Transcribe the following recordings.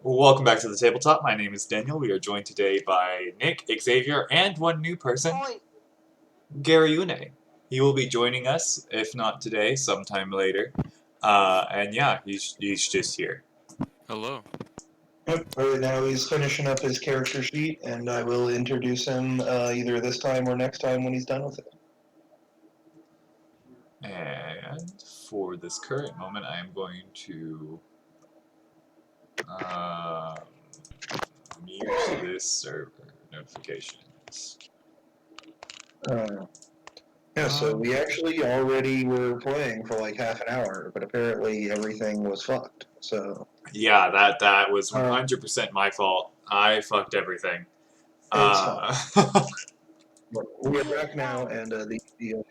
Welcome back to the tabletop. My name is Daniel. We are joined today by Nick, Xavier, and one new person, Oi. Gary Une. He will be joining us, if not today, sometime later. And yeah, he's just here. Hello. Yep, right now he's finishing up his character sheet, and I will introduce him either this time or next time when he's done with it. And for this current moment, I am going to mute this server notifications. So we actually already were playing for like half an hour, but apparently everything was fucked. So Yeah, that was 100% my fault. I fucked everything. it's fine. We are back now, and the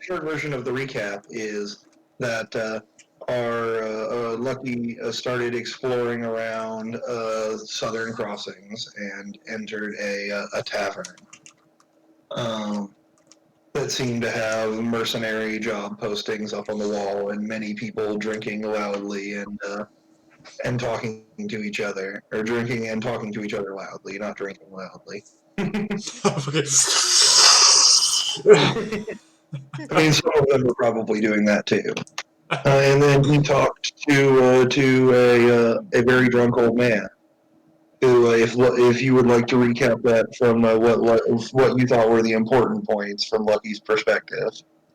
short version of the recap is that our Lucky started exploring around Southern Crossings and entered a tavern that seemed to have mercenary job postings up on the wall and many people drinking loudly and talking to each other, or drinking and talking to each other loudly, not drinking loudly. I mean, some of them were probably doing that too. And then he talked to a very drunk old man. Who, if you would like to recap that from what you thought were the important points from Lucky's perspective.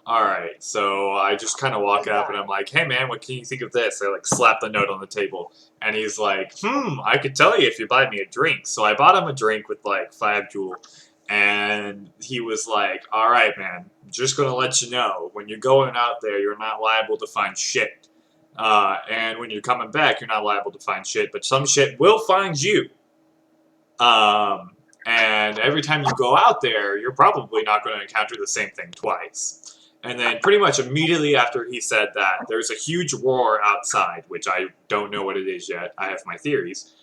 Alright, so I just kind of walk up and I'm like, hey man, what can you think of this? I like slap the note on the table. And he's like, I could tell you if you buy me a drink. So I bought him a drink with like 5 jewel. And he was like, alright man, just gonna let you know, when you're going out there, you're not liable to find shit. And when you're coming back, you're not liable to find shit, but some shit will find you. And every time you go out there, you're probably not going to encounter the same thing twice. And then pretty much immediately after he said that, there's a huge roar outside, which I don't know what it is yet. I have my theories.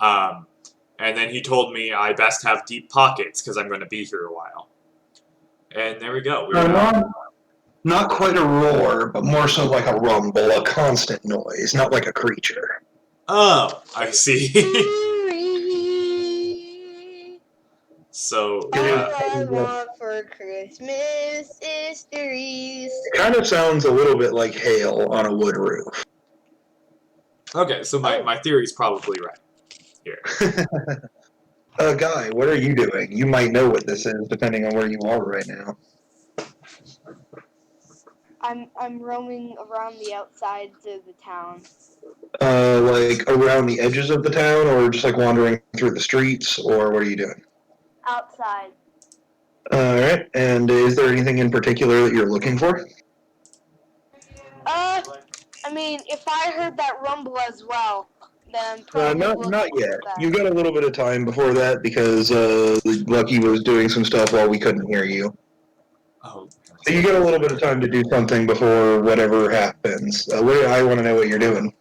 And then he told me I best have deep pockets because I'm going to be here a while. And there we go. Not quite a roar, but more so like a rumble, a constant noise, not like a creature. Oh, I see. So, All I want for Christmas is trees. It kind of sounds a little bit like hail on a wood roof. Okay, so my theory's probably right here. Guy, what are you doing? You might know what this is depending on where you are right now. I'm roaming around the outsides of the town. Like around the edges of the town, or just like wandering through the streets, or what are you doing? Outside. All right. And is there anything in particular that you're looking for? I mean, if I heard that rumble as well, then I'm probably Not yet. for that. You got a little bit of time before that because Lucky was doing some stuff while we couldn't hear you. Oh. So you got a little bit of time to do something before whatever happens. I want to know what you're doing.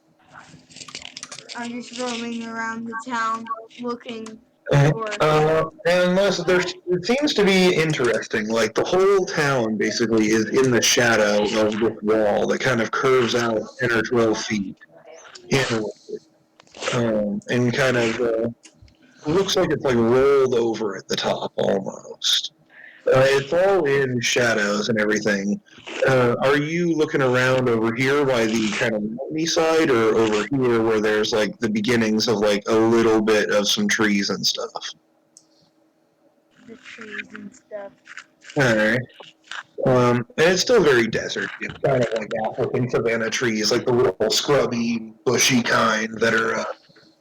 I'm just roaming around the town looking for. And it seems to be interesting. Like the whole town basically is in the shadow of this wall that kind of curves out 10 or 12 feet inward. And kind of looks like it's like rolled over at the top almost. It's all in shadows and everything. Are you looking around over here by the kind of mountainy side, or over here where there's like the beginnings of like a little bit of some trees and stuff? The trees and stuff. Alright. And it's still very desert. It's kind of like African savanna trees, like the little scrubby, bushy kind that are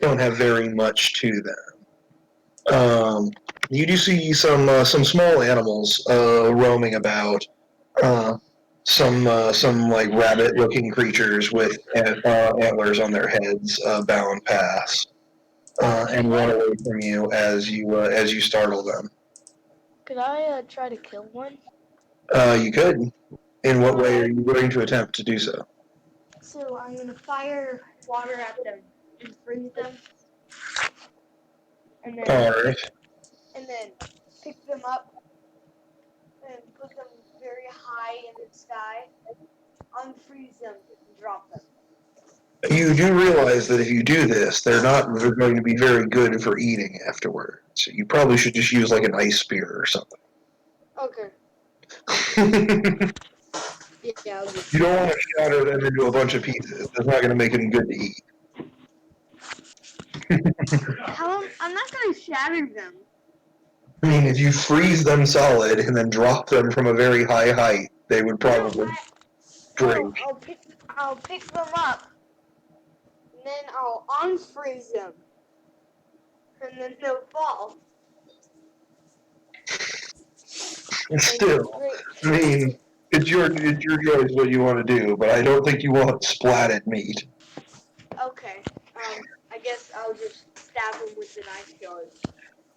don't have very much to them. You do see some small animals roaming about. Some like rabbit-looking creatures with antlers on their heads bound past and run away from you as you startle them. Could I try to kill one? You could. In what way are you going to attempt to do so? So I'm gonna fire water at them and freeze them, and then Alright. Pick them up and put them very high in the sky, unfreeze them, and drop them. You do realize that if you do this, they're not going to be very good for eating afterwards. So you probably should just use like an ice spear or something. Okay. Yeah, I'll You don't want to shatter them into a bunch of pieces. That's not going to make them good to eat. I'm not gonna shatter them. I mean, if you freeze them solid and then drop them from a very high height, they would probably break. I'll pick them up, and then I'll unfreeze them, and then they'll fall. Still, I mean, it's your choice what you want to do, but I don't think you want splatted meat. Okay. I guess I'll just stab them with the knife guard.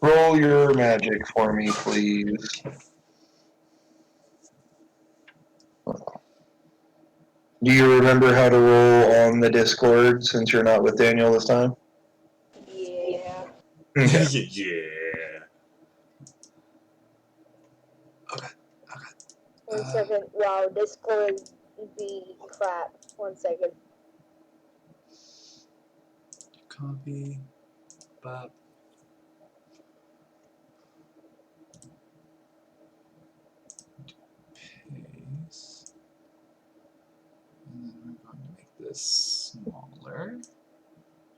Roll your magic for me, please. Do you remember how to roll on the Discord since you're not with Daniel this time? Yeah. Okay. Yeah. Okay. 1 second. Wow, Discord be crap. 1 second. Copy. Bop. Paste. And then we're going to make this smaller.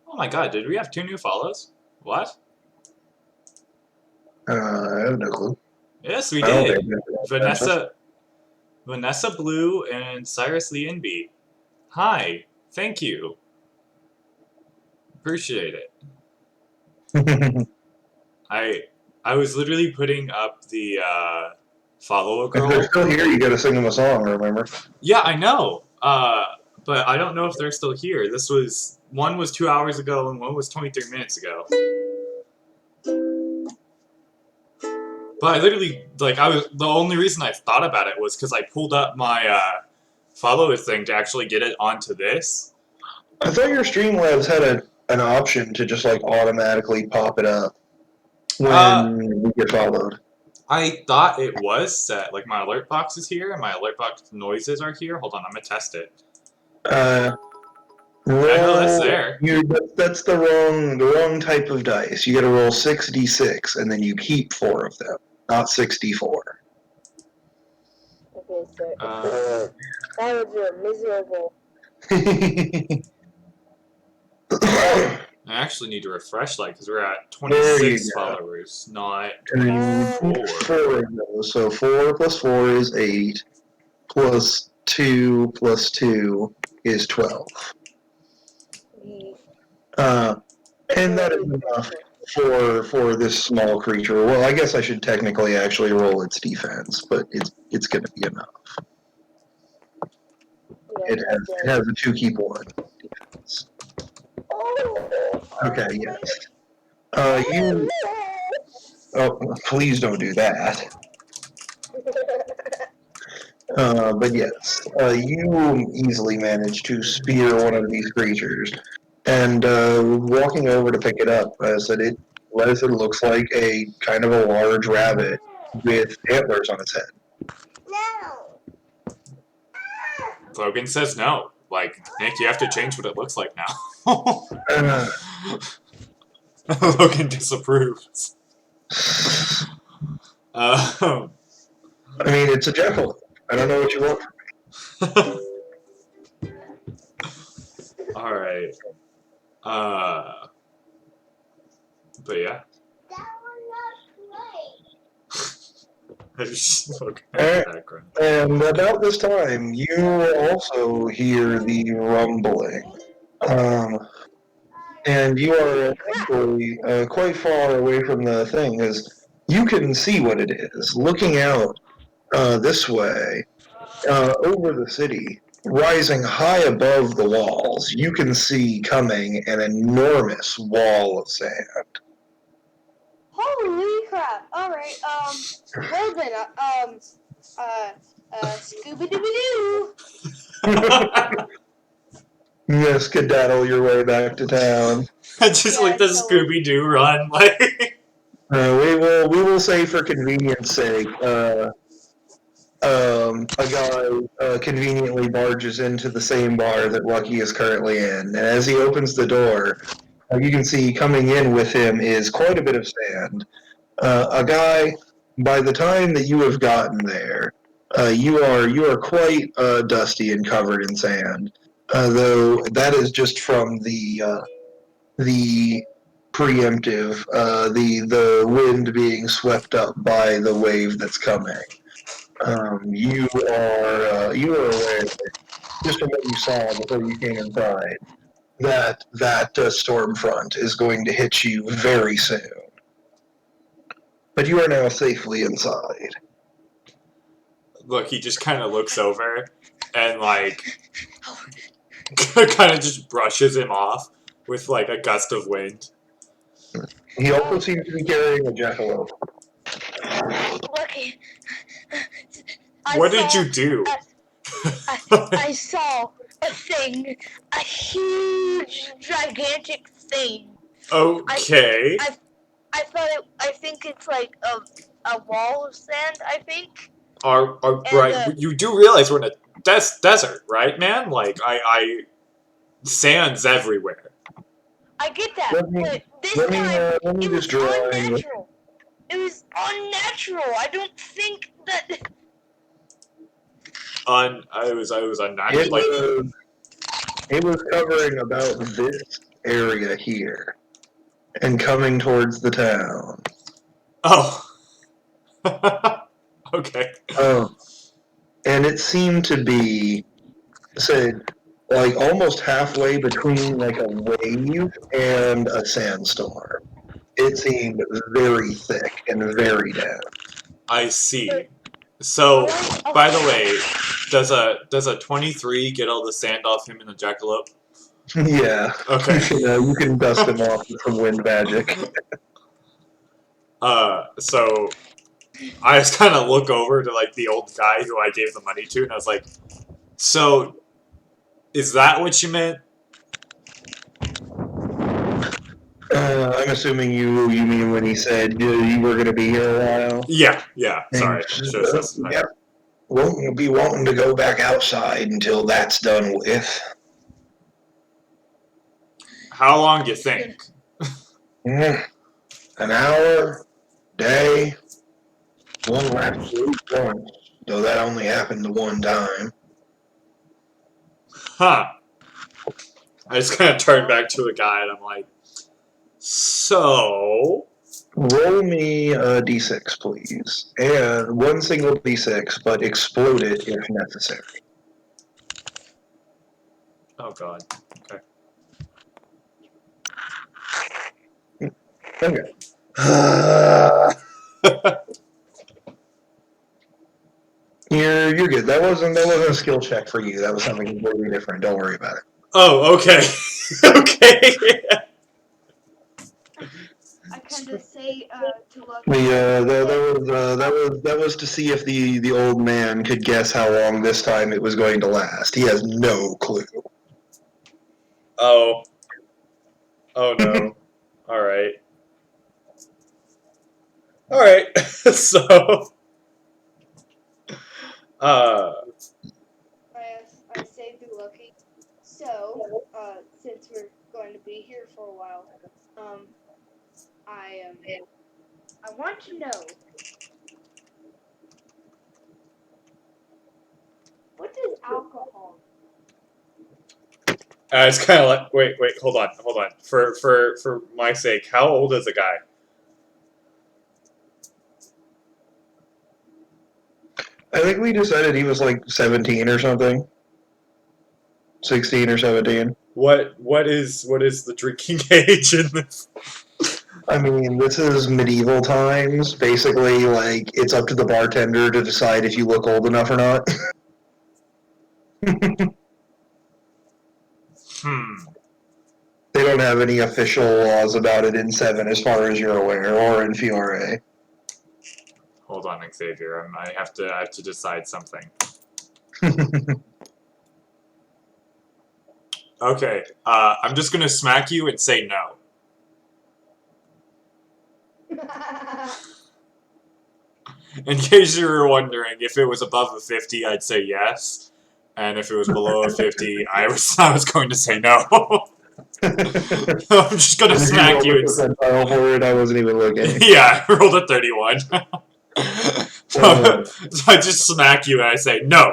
Oh my god, did we have 2 new follows? What? I have no clue. Yes, we I don't did. think Vanessa Blue and Cyrus Lee Inby. Hi. Thank you. Appreciate it. I was literally putting up the follow a If girl. they're still here, you gotta sing them a song, remember? Yeah, I know. But I don't know if they're still here. One was 2 hours ago and one was 23 minutes ago. But I literally, the only reason I thought about it was because I pulled up my follow thing to actually get it onto this. I thought your Streamlabs had an option to just like automatically pop it up when you get followed. I thought it was set. Like my alert box is here and my alert box noises are here. Hold on, I'm gonna test it. I know that's there. That's the wrong type of dice. You gotta roll 6d6 and then you keep 4 of them, not 64. Okay, so that was a miserable. I actually need to refresh because we're at 26 followers, not 24. 4 of those. So 4 plus 4 is 8, plus 2 plus 2 is 12. And that is enough for this small creature. Well, I guess I should technically actually roll its defense, but it's going to be enough. It has a 2 keep 1 defense. Okay, yes. Oh, please don't do that. But yes, you easily managed to spear one of these creatures. And walking over to pick it up, it looks like a kind of a large rabbit with antlers on its head. No. Logan says no. Like, Nick, you have to change what it looks like now. Logan disapproves. I mean, it's a jackal. I don't know what you want from me. Alright. But yeah. And about this time, you also hear the rumbling. And you are actually quite far away from the thing, as you can see what it is. Looking out this way, over the city, rising high above the walls, you can see coming an enormous wall of sand. Holy crap! Alright, well then, Scooby-Dooby-Doo! You skedaddle your way back to town. Just like the Scooby-Doo run, like... We will say for convenience sake, a guy conveniently barges into the same bar that Lucky is currently in. And as he opens the door, you can see coming in with him is quite a bit of sand. A guy, by the time that you have gotten there, you are quite dusty and covered in sand. Though that is just from the preemptive, the wind being swept up by the wave that's coming. You are aware, just from what you saw before you came inside, that storm front is going to hit you very soon. But you are now safely inside. Look, he just kind of looks over and like kind of just brushes him off with like a gust of wind. He also seems to be carrying a jackalope. Lucky. What did you do? I saw a thing, a huge, gigantic thing. Okay. I thought it. I think it's like a wall of sand. I think. Right, you do realize we're in a desert, right, man? Like, sand's everywhere. I get that, Let me- but this let me, time let me it was just draw in. unnatural. It was unnatural. I don't think that. I was unnatural. Like, It was covering about this area here and coming towards the town. oh. Okay. And it seemed to be, say, like almost halfway between like a wave and a sandstorm. It seemed very thick and very dense. I see. So, by the way, does a 23 get all the sand off him in the jackalope? Yeah. Okay. You can dust him off with some wind magic. So I just kind of look over to like the old guy who I gave the money to, and I was like, "So, is that what you meant?" I'm assuming you mean when he said you were going to be here a while. Yeah. Sorry. Yeah. Won't be wanting to go back outside until that's done with. How long do you think? An hour, day, one last week once, though that only happened the one time. Huh. I just kind of turned back to the guy, and I'm like, "So." Roll me a d6, please. And one single d6, but explode it if necessary. Oh God. Okay. You're good. That wasn't a skill check for you. That was something completely different. Don't worry about it. Oh, okay. Okay. I kind of say to Lucky. That was to see if the old man could guess how long this time it was going to last. He has no clue. Oh. Oh no. All right. All right. So. I say to Lucky. So, since we're going to be here for a while, I want to know, what does alcohol? It's kind of like wait, hold on. For my sake, how old is the guy? I think we decided he was like 17 or something. 16 or 17. What is the drinking age in this? I mean, this is medieval times. Basically, like, it's up to the bartender to decide if you look old enough or not. They don't have any official laws about it in 7 as far as you're aware, or in Fiore. Hold on, Xavier. I have to decide something. Okay. I'm just gonna smack you and say no. In case you were wondering, if it was above a 50, I'd say yes. And if it was below a 50, I was going to say no. I'm just gonna And if smack you you. rolled a percentile for it, I wasn't even looking. Yeah, I rolled a 31. So I just smack you and I say no.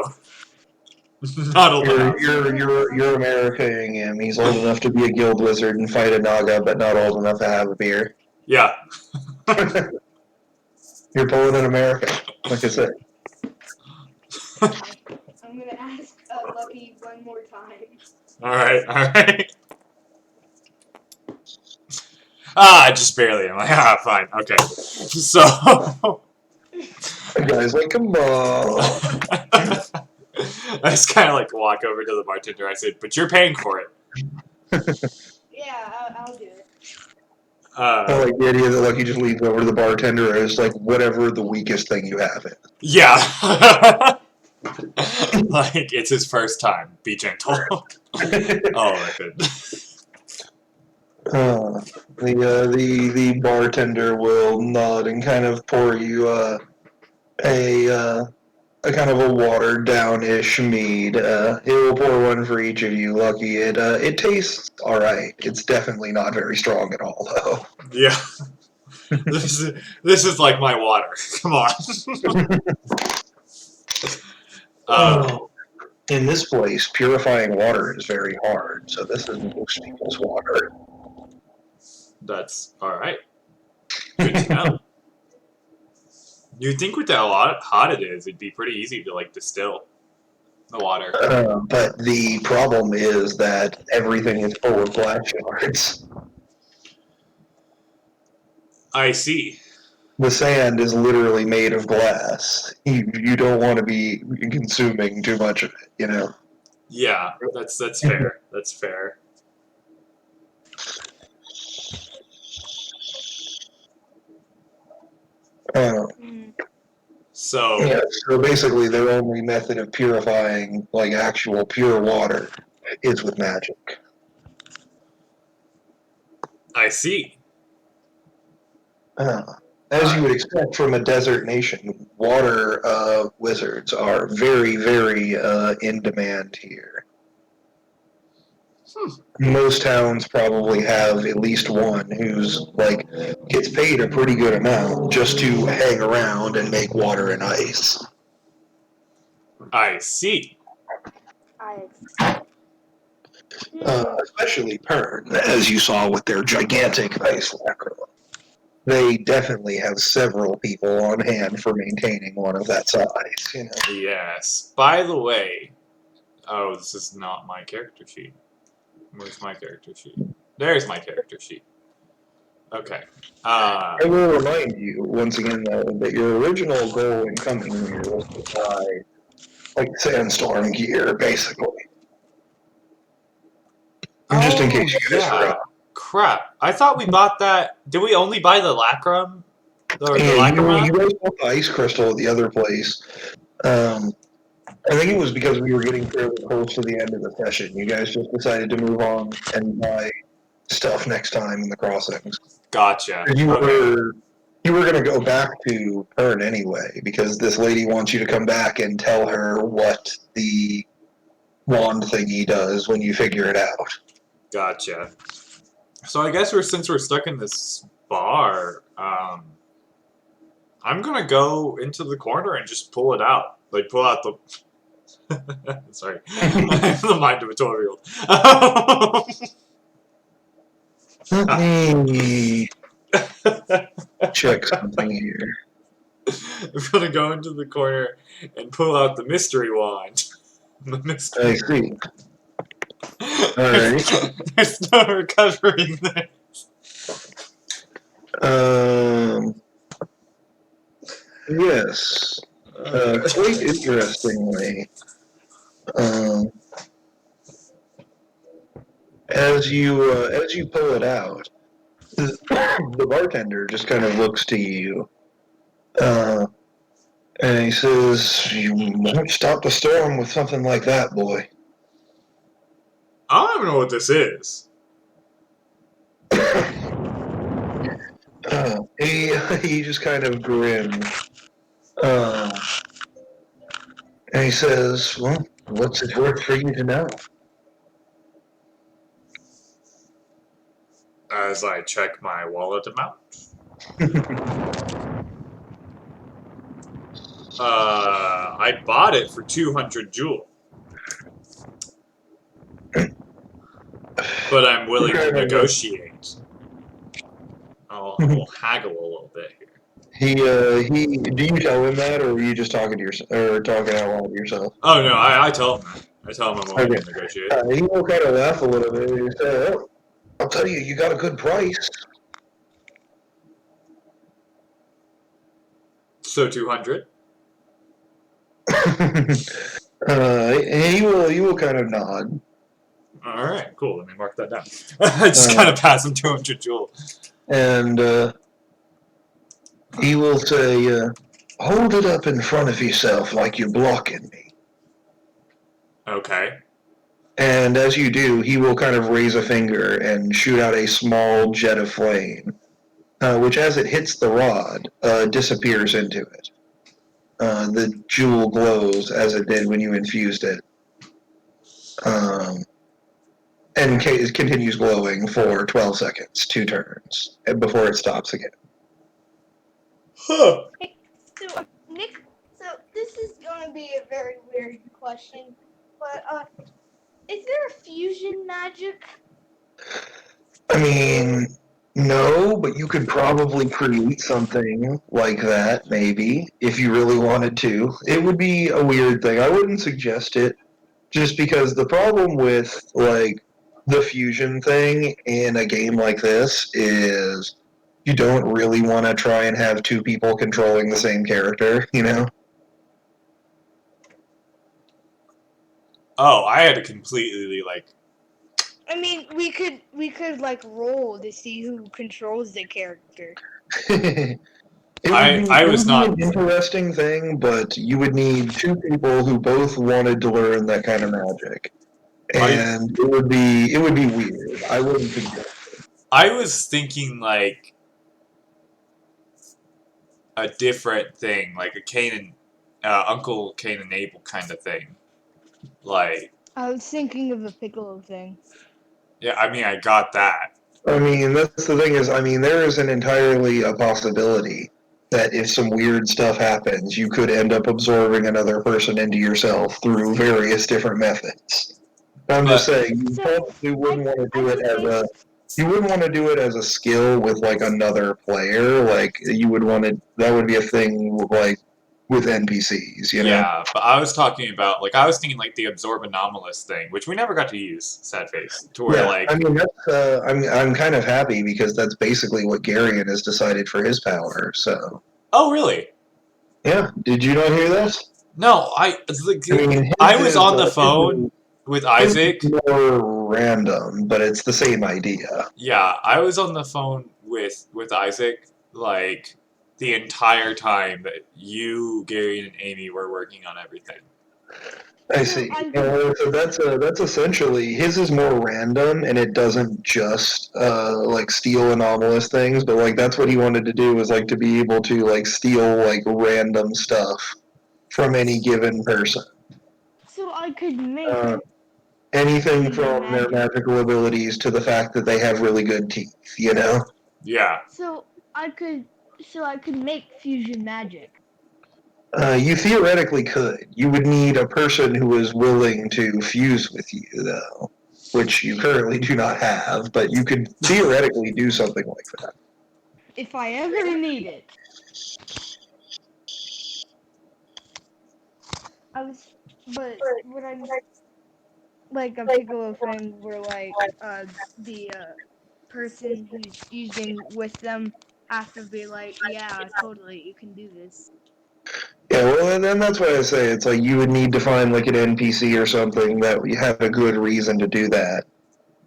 Not allowed. You're Americaing him. He's old enough to be a guild wizard and fight a Naga, but not old enough to have a beer. Yeah. You're pulling in America, like I said. I'm gonna ask Lucky one more time. Alright. Ah, just barely. I'm like, fine, okay. So The guy's like, come on. I just kind of like walk over to the bartender. I said, "But you're paying for it." Yeah, I'll do it. I like the idea that Lucky just leads over to the bartender and is like, whatever the weakest thing you have it. Yeah. Like it's his first time. Be gentle. Oh my goodness. The bartender will nod and kind of pour you a kind of a watered down-ish mead. He will pour one for each of you, Lucky. It tastes all right. It's definitely not very strong at all, though. Yeah. This is like my water. Come on. In this place, purifying water is very hard, so this is most people's water. That's all right. Good to know. You'd think with how hot it is, it'd be pretty easy to like distill the water. But the problem is that everything is full of glass shards. I see. The sand is literally made of glass. You don't want to be consuming too much of it, you know. Yeah, that's fair. That's fair. So Yeah, so basically their only method of purifying, like actual pure water, is with magic. I see. As you would expect from a desert nation, water wizards are very, very in demand here. Most towns probably have at least one who's like gets paid a pretty good amount just to hang around and make water and ice. I see. Especially Pern, as you saw with their gigantic ice lacquer. They definitely have several people on hand for maintaining one of that size. You know. Yes. By the way, oh, this is not my character sheet. Where's my character sheet? There's my character sheet. Okay. I will remind you, once again, though, that your original goal in coming here was to buy, like, sandstorm gear, basically. Just in case you guys forgot. Crap. I thought we bought that. Did we only buy the lacrum? Or the Yeah, lacrum? you guys bought the ice crystal at the other place. I think it was because we were getting fairly close to the end of the session. You guys just decided to move on and buy stuff next time in the crossings. Gotcha. You were going to go back to Pern anyway, because this lady wants you to come back and tell her what the wand thingy does when you figure it out. Gotcha. So I guess since we're stuck in this bar, I'm gonna go into the corner and just pull it out. Like pull out the. Sorry, I have the mind of a 12-year-old. Let me check something here. I'm gonna go into the corner and pull out the mystery wand. The mystery. I see. Alright. There's no recovering this. Yes. Quite interestingly, as you pull it out, the bartender just kind of looks to you, and he says, "You might stop the storm with something like that, boy." I don't even know what this is. He just kind of grins. Uh, and he says, well, what's it worth for you to know? As I check my wallet amount. I bought it for 200 jewel. But I'm willing to negotiate. I'll haggle a little bit here. Do you tell him that, or are you just talking to yourself, or talking out loud to yourself? Oh no, I tell him that. I tell him I'm willing Okay. to negotiate. He will kind of laugh a little bit. He says, oh, I'll tell you, you got a good price. So 200. He will kind of nod. All right, cool. Let me mark that down. I just kind of pass him 200 jewel. And he will say, hold it up in front of yourself like you're blocking me. Okay. And as you do, he will kind of raise a finger and shoot out a small jet of flame, which as it hits the rod, disappears into it. The jewel glows as it did when you infused it. And it continues glowing for 12 seconds, 2 turns, before it stops again. Huh. Hey, so Nick, so this is gonna be a very weird question, but is there a fusion magic? I mean, no, but you could probably create something like that, maybe, if you really wanted to. It would be a weird thing. I wouldn't suggest it, just because the problem with, like, the fusion thing in a game like this is you don't really want to try and have 2 people controlling the same character, you know? Oh, I had to completely like. I mean, we could like roll to see who controls the character. I It was would be not. an interesting thing, but you would need 2 people who both wanted to learn that kind of magic, and it would be weird. I wouldn't suggest. I was thinking like a different thing, like a Cain and Uncle Cain and Abel kind of thing. Like, I was thinking of a Piccolo thing. yeah, I mean, I got that. I mean, that's the thing is, I mean, there is an entirely a possibility that if some weird stuff happens, you could end up absorbing another person into yourself through various different methods. I'm just But saying, you So probably wouldn't want to I do it could as make a you wouldn't want to do it as a skill with like another player. Like you would want to that would be a thing like with NPCs, you know? yeah, but I was talking about like I was thinking like the absorb anomalous thing, which we never got to use. Sad face. To where Yeah, I like, mean that's I'm kind of happy because that's basically what Garion has decided for his power. So oh really? yeah, did you not hear this? No, I mean I was on the phone with his Isaac. is more random, but it's the same idea. Yeah, I was on the phone with Isaac like the entire time that you, Gary, and Amy were working on everything. I so see. I could So that's essentially his is more random, and it doesn't just like steal anomalous things, but like that's what he wanted to do was like to be able to like steal like random stuff from any given person. so I could make Uh, Anything fusion from their magic. magical abilities to the fact that they have really good teeth, you know? Yeah, So I could make fusion magic. You theoretically could. You would need a person who is willing to fuse with you, though, which you currently do not have, but you could theoretically do something like that. If I ever need it. I was but what I'm like a Piccolo thing where like the person who's fusing with them has to be like, yeah, totally, you can do this. Yeah, well, and then that's why I say it's like you would need to find like an NPC or something that you have a good reason to do that.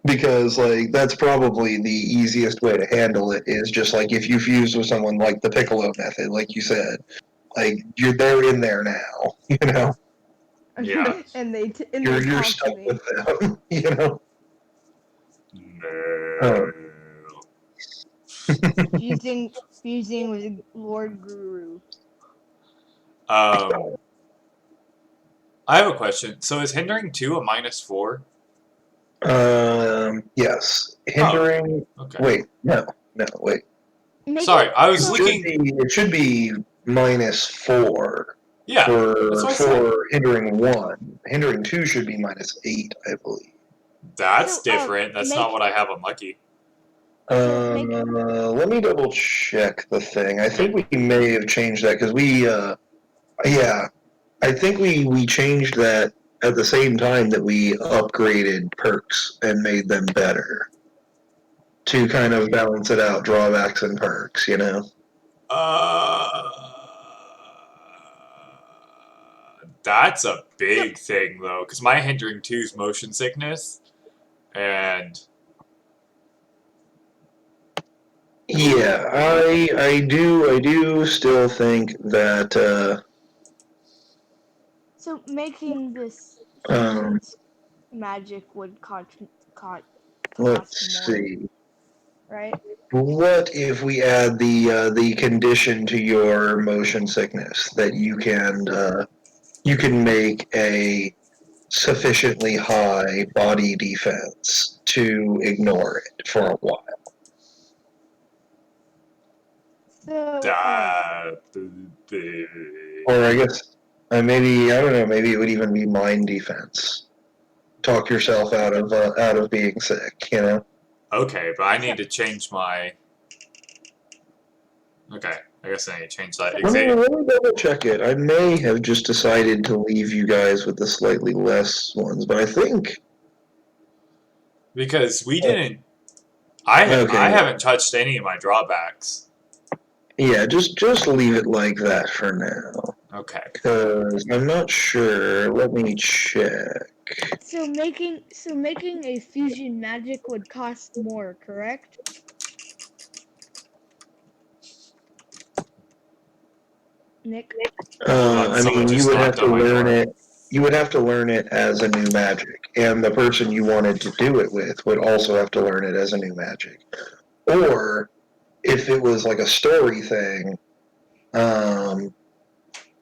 Because like that's probably the easiest way to handle it is just like if you fuse with someone like the Piccolo method, like you said, like they're in there now, you know. yeah. and they You're talk to stuck me. with them, you know. Uh, No. Fusing with Lord Guru. I have a question. So is hindering 2 a -4? Yes. Oh, Hindering. okay. Wait, no, wait. Sorry, I was so- looking. It should be -4 Yeah, that's what I said. for hindering 1. Hindering 2 should be -8, I believe. That's So, different. That's not make what I have on Lucky. so making Let me double check the thing. I think we may have changed that because yeah, I think we changed that at the same time that we upgraded perks and made them better to kind of balance it out, drawbacks and perks, you know? Uh, that's a so big thing though, because my hindering 2 is motion sickness, and Yeah, I do still think that so making this um, fusion magic would cost let's more, see. right? What if we add the condition to your motion sickness that you can make a sufficiently high body defense to ignore it for a while? So that. Or I guess maybe I don't know. Maybe it would even be mind defense. Talk yourself out of being sick. You know. Okay, but I so need to change my. Okay, I guess I need to change that. so Let me double check it. I may have just decided to leave you guys with the slightly less ones, but I think Because we didn't. I okay. haven't touched any of my drawbacks. Yeah, just leave it like that for now. Okay. Because I'm not sure. Let me check. making a fusion magic would cost more, correct? Nick? Hold on, I someone mean, you just would have knocked to on my learn door. it. You would have to learn it as a new magic, and the person you wanted to do it with would also have to learn it as a new magic. Or if it was like a story thing, um,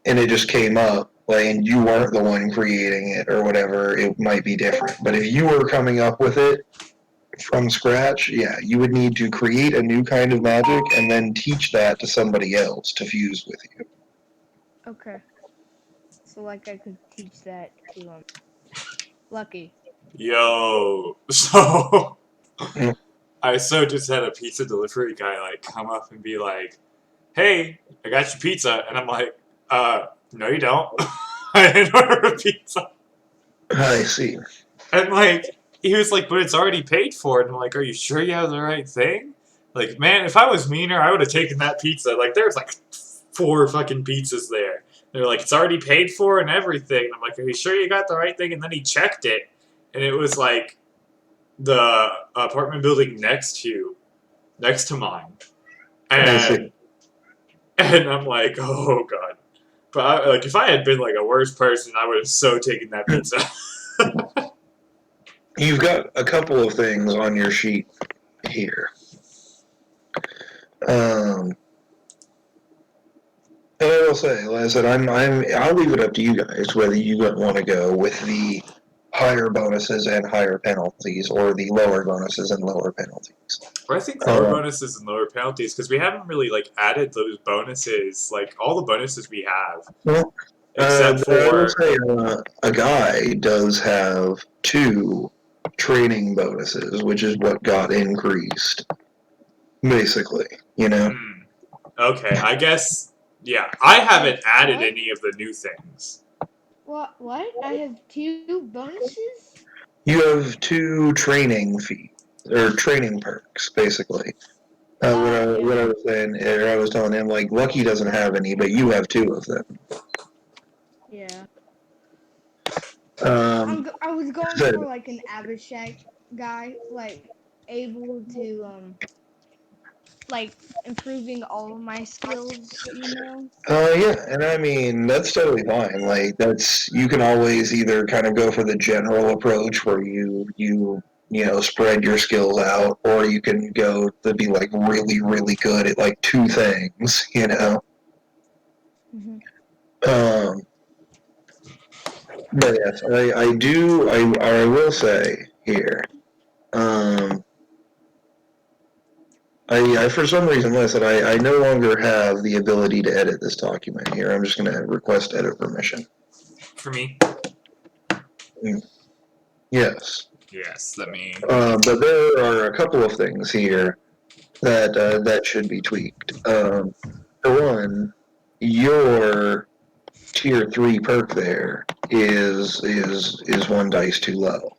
and it just came up, like, and you weren't the one creating it or whatever, it might be different. But if you were coming up with it from scratch, yeah, you would need to create a new kind of magic and then teach that to somebody else to fuse with you. Okay. So like I could teach that to Lucky. Yo, so Mm. I just had a pizza delivery guy like come up and be like, "Hey, I got your pizza," and I'm like, no, you don't. I didn't order a pizza." I see. And like he was like, "But it's already paid for," and I'm like, "Are you sure you have the right thing?" Like, man, if I was meaner, I would have taken that pizza. Like, there's like 4 fucking pizzas there. They're like, "It's already paid for and everything." And I'm like, "Are you sure you got the right thing?" And then he checked it, and it was like the apartment building next to mine, I see. and I'm like, "Oh god." But like, if I had been like a worse person, I would have so taken that pizza. You've got a couple of things on your sheet here. Um, and I will say, like I said, I'll leave it up to you guys whether you want to go with the higher bonuses and higher penalties or the lower bonuses and lower penalties. But I think lower Uh, bonuses and lower penalties because we haven't really like added those bonuses, like all the bonuses we have, well, except I will for say a guy does have 2 training bonuses, which is what got increased, basically. You know. hmm, okay, I guess yeah, I haven't Wait, added what? any of the new things. What? I have 2 bonuses? You have 2 training fees or training perks, basically. What Yeah. I was saying, or I was telling him, like Lucky doesn't have any, but you have 2 of them. Yeah. Um, I was going said, for like an Abhishek guy, like able to like improving all of my skills, you know? yeah, and I mean that's totally fine. Like that's you can always either kind of go for the general approach where you know spread your skills out, or you can go to be like really really good at like 2 things, you know. Hmm. Um, but yes, I will say here, I for some reason, listen, I no longer have the ability to edit this document here. I'm just going to request edit permission. For me? Yes. Yes, let me... But there are a couple of things here that should be tweaked. For one, your tier 3 perk there is one dice too low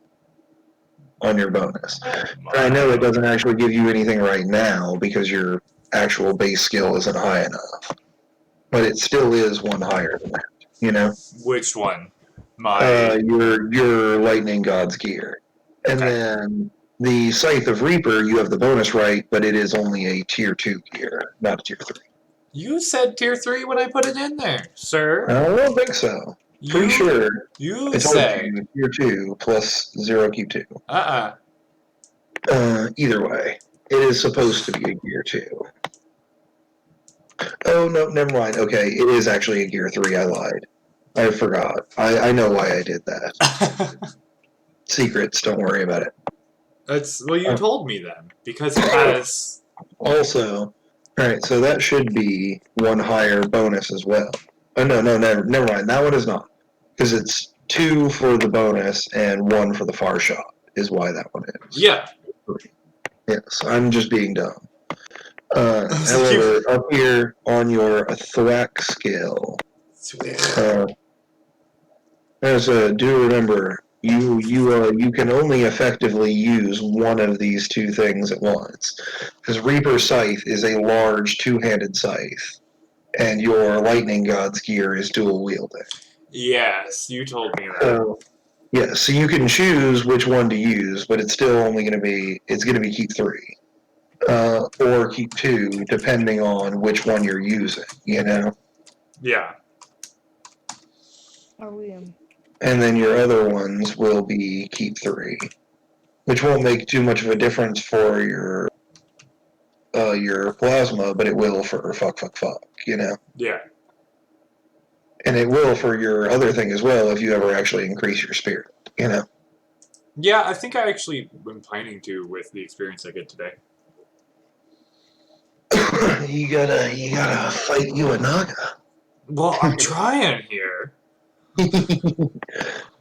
on your bonus. And I know it doesn't actually give you anything right now because your actual base skill isn't high enough, but it still is one higher than that. You know, Which one? My... your lightning god's gear, and Okay. then the scythe of reaper, you have the bonus right, but it is only a tier 2 gear, not a tier 3. You said tier 3 when I put it in there, sir. I don't think so. Pretty sure You I told said... you tier 2 plus 0 Q2. Either way, it is supposed to be a gear 2. Oh, no, never mind. Okay, it is actually a gear 3. I lied. I forgot. I know why I did that. Secrets, don't worry about it. That's... Well, you told me then. Because it has... Also, alright, so that should be one higher bonus as well. Oh, no, never mind. That one is not. Because it's 2 for the bonus and 1 for the far shot, is why that one is. Yeah. Yes, I'm just being dumb. However, up here on your thwack skill, do remember, you can only effectively use one of these two things at once. Because Reaper Scythe is a large two-handed scythe, and your Lightning God's gear is dual wielding. Yes, you told me that. Yeah, so you can choose which one to use, but it's still only going to be keep 3. Or keep 2, depending on which one you're using, you know? Yeah. Are we And then your other ones will be keep 3, which won't make too much of a difference for your plasma, but it will for fuck, you know? Yeah. And it will for your other thing as well if you ever actually increase your spirit, you know? Yeah, I think I actually am planning to with the experience I get today. you gotta fight you a Naga. Well, I'm trying here.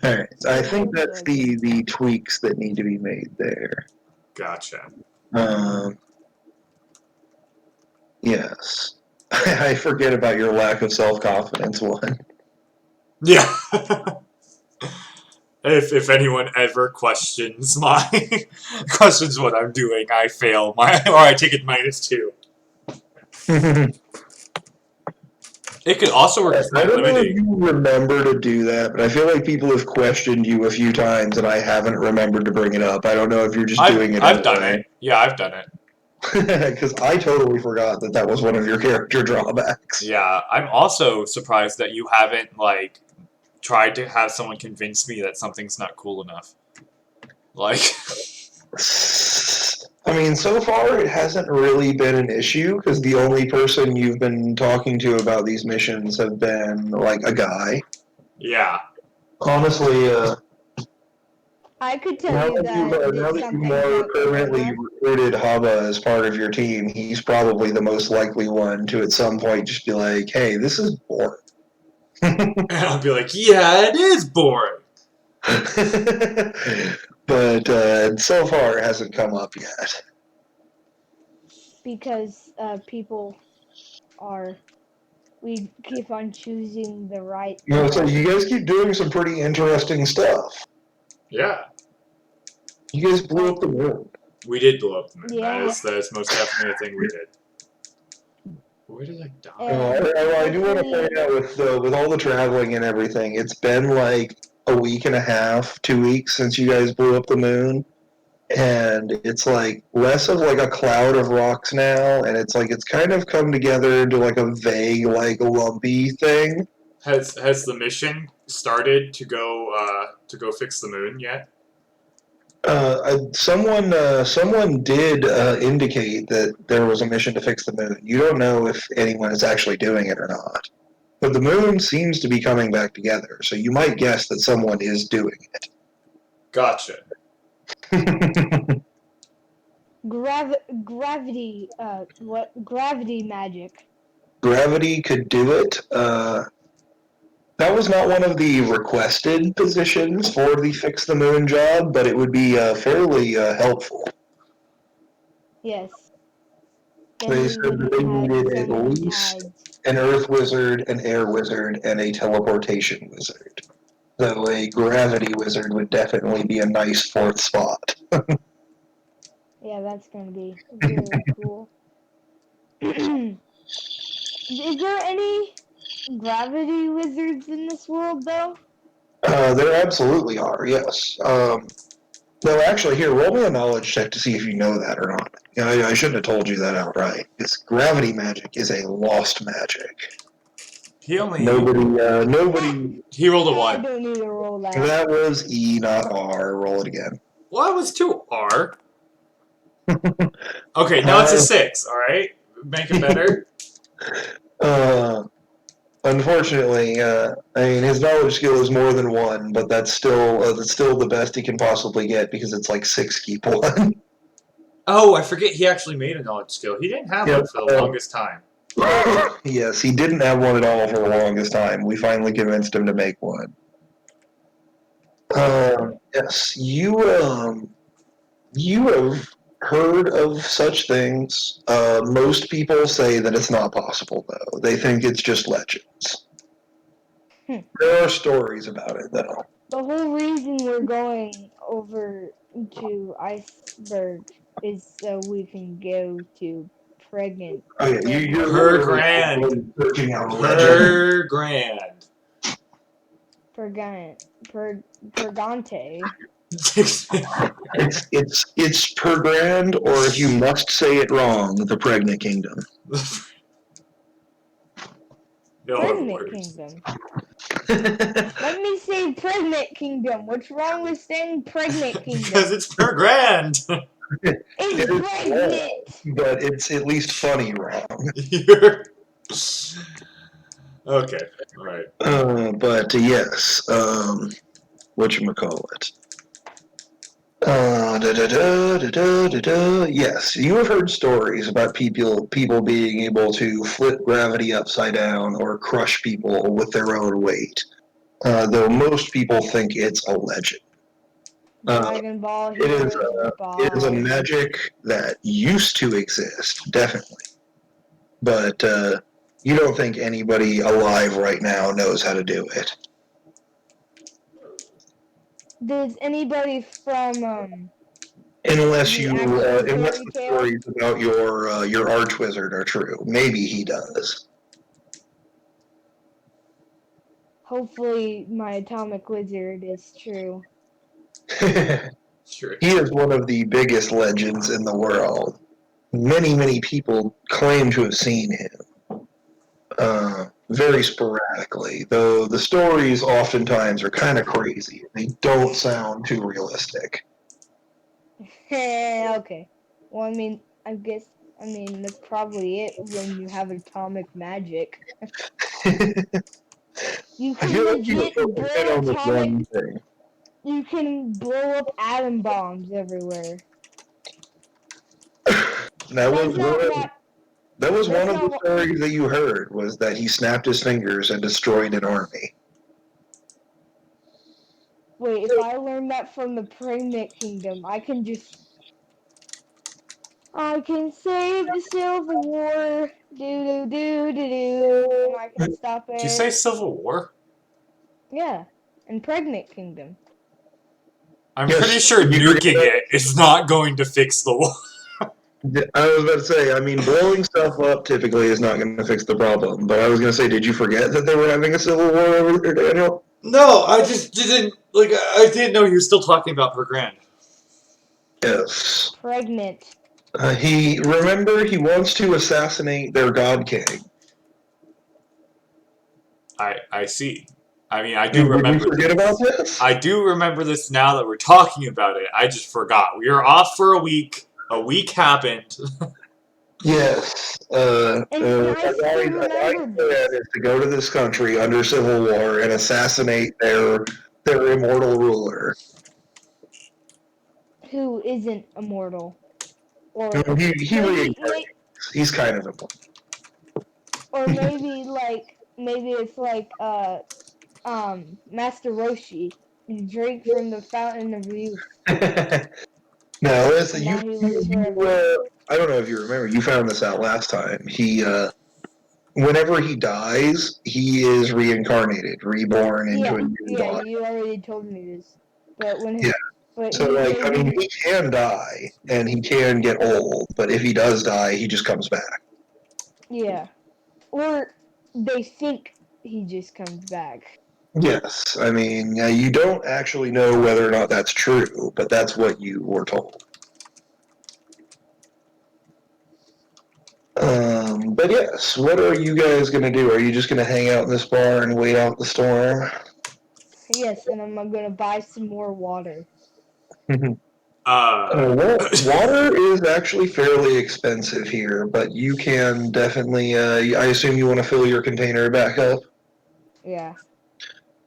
Alright, so I think that's the tweaks that need to be made there. Gotcha. Yes. I forget about your lack of self-confidence one. Yeah. If anyone ever questions questions what I'm doing, I fail or I take it -2. It could also work with my I don't know if limiting. you remember to do that, but I feel like people have questioned you a few times and I haven't remembered to bring it up. I don't know if you're just doing it I've done it. Yeah, I've done it. Because I totally forgot that was one of your character drawbacks. Yeah, I'm also surprised that you haven't, like, tried to have someone convince me that something's not cool enough. Like... I mean, so far it hasn't really been an issue, because the only person you've been talking to about these missions have been, like, a guy. Yeah. Honestly, I could tell you that now that you more permanently recruited Haba as part of your team, he's probably the most likely one to at some point just be like, hey, this is boring. And I'll be like, yeah, it is boring. But so far it hasn't come up yet. Because people we keep on choosing the right. So you guys keep doing some pretty interesting stuff. Yeah. You guys blew up the moon. We did blow up the moon. Yeah. That is most definitely a thing we did. Where did I die? I do want to point out with all the traveling and everything, it's been like a week and a half, 2 weeks since you guys blew up the moon. And it's like less of like a cloud of rocks now, and it's like it's kind of come together into like a vague, like lumpy thing. Has the mission started to go fix the moon yet? Someone did indicate that there was a mission to fix the moon. You don't know if anyone is actually doing it or not. But the moon seems to be coming back together, so you might guess that someone is doing Gotcha. it. Gravity. What? Gravity magic. Gravity could do it. That was not one of the requested positions for the Fix the Moon job, but it would be fairly helpful. Yes. They Then we said that wouldn't they have needed so at many least tides. an Earth Wizard, an Air Wizard, and a Teleportation Wizard. So a Gravity Wizard would definitely be a nice fourth spot. Yeah, that's gonna be really cool. Is there any gravity wizards in this world, though? There absolutely are, yes. No, actually, here, roll me a knowledge check to see if you know that or not. I shouldn't have told you that outright. Because gravity magic is a lost magic. He only Nobody. he rolled a I 1. don't need to roll that. That was E, not R. Roll it again. Well, it was 2R. Okay, now it's a 6. All right, make it better. Unfortunately, I mean, his knowledge skill is more than 1, but that's still the best he can possibly get because it's like 6 keep 1. Oh, I forget he actually made a knowledge skill. He didn't have Yep. one for the longest time. Yes, he didn't have one at all for the longest time. We finally convinced him to make one. Yes, you have heard of such things. Most people say that it's not possible, though. They think it's just legends. There are stories about it, though. The whole reason we're going over to Iceberg is so we can go to pregnant. Oh yeah, you're Per literally grand. searching out a legend. Per grand. Pergante. It's per grand, or if you must say it wrong, the Pregnant Kingdom. Pregnant Kingdom. Let me say Pregnant Kingdom. What's wrong with saying Pregnant Kingdom? Because it's per grand. It's pregnant. But it's at least funny wrong. Okay, all right. But yes, whatchamacallit. Yes, you have heard stories about people being able to flip gravity upside down or crush people with their own weight. Though most people think it's a legend. Dragon Ball It is Heroes. it is a magic that used to exist, definitely. But you don't think anybody alive right now knows how to do it. Does anybody from Unless the you actual unless fairy the tale? stories about your arch wizard are true. Maybe he does. Hopefully my atomic wizard is true. Sure. He is one of the biggest legends in the world. Many people claim to have seen him. Very sporadically, though the stories oftentimes are kind of crazy. They don't sound too realistic. Okay. Well, I guess that's probably it when you have atomic magic. You I can feel like you legit were focusing blow on this atomic. one thing. You can blow up atom bombs everywhere. That That's was not one. what. That was That's one of not the what. stories that you heard, was that he snapped his fingers and destroyed an army. Wait, if I learned that from the Pregnant Kingdom, I can save the Civil War. Do do do do do. And I can stop Did you say it. Civil War? Yeah, in Pregnant Kingdom. I'm Yes, pretty sure you nuking forget it is not going to fix the war. I was about to say, I mean, blowing stuff up typically is not going to fix the problem. But I was going to say, did you forget that they were having a civil war over there, Daniel? No, I just didn't I didn't know he was still talking about per grand. Yes. Pregnant. He wants to assassinate their god king. I see. I mean, I do Did you remember forget this. about this? I do remember this now that we're talking about it. I just forgot. We were off for a week. A week happened. Yes. And I still A guy's remember plan this. is to go to this country under civil war and assassinate their immortal ruler. Who isn't immortal, or He maybe, reincarnates. He's kind of immortal. or maybe it's like Master Roshi. He drank from the fountain of youth, No, listen, and now he lives forever. I don't know if you remember, you found this out last time. Whenever he dies, he is reincarnated, reborn into a Yeah, new yeah, body. you already told me this, but Yeah. but So, he like, I mean, maybe, he can die, and he can get old, but if he does die, he just comes back. yeah, or they think he just comes back. Yes, I mean, you don't actually know whether or not that's true, but that's what you were told. But yes, what are you guys going to do? Are you just going to hang out in this bar and wait out the storm? Yes, and I'm gonna buy some more water. Well, water is actually fairly expensive here, but you can definitely. I assume you want to fill your container back up. Yeah.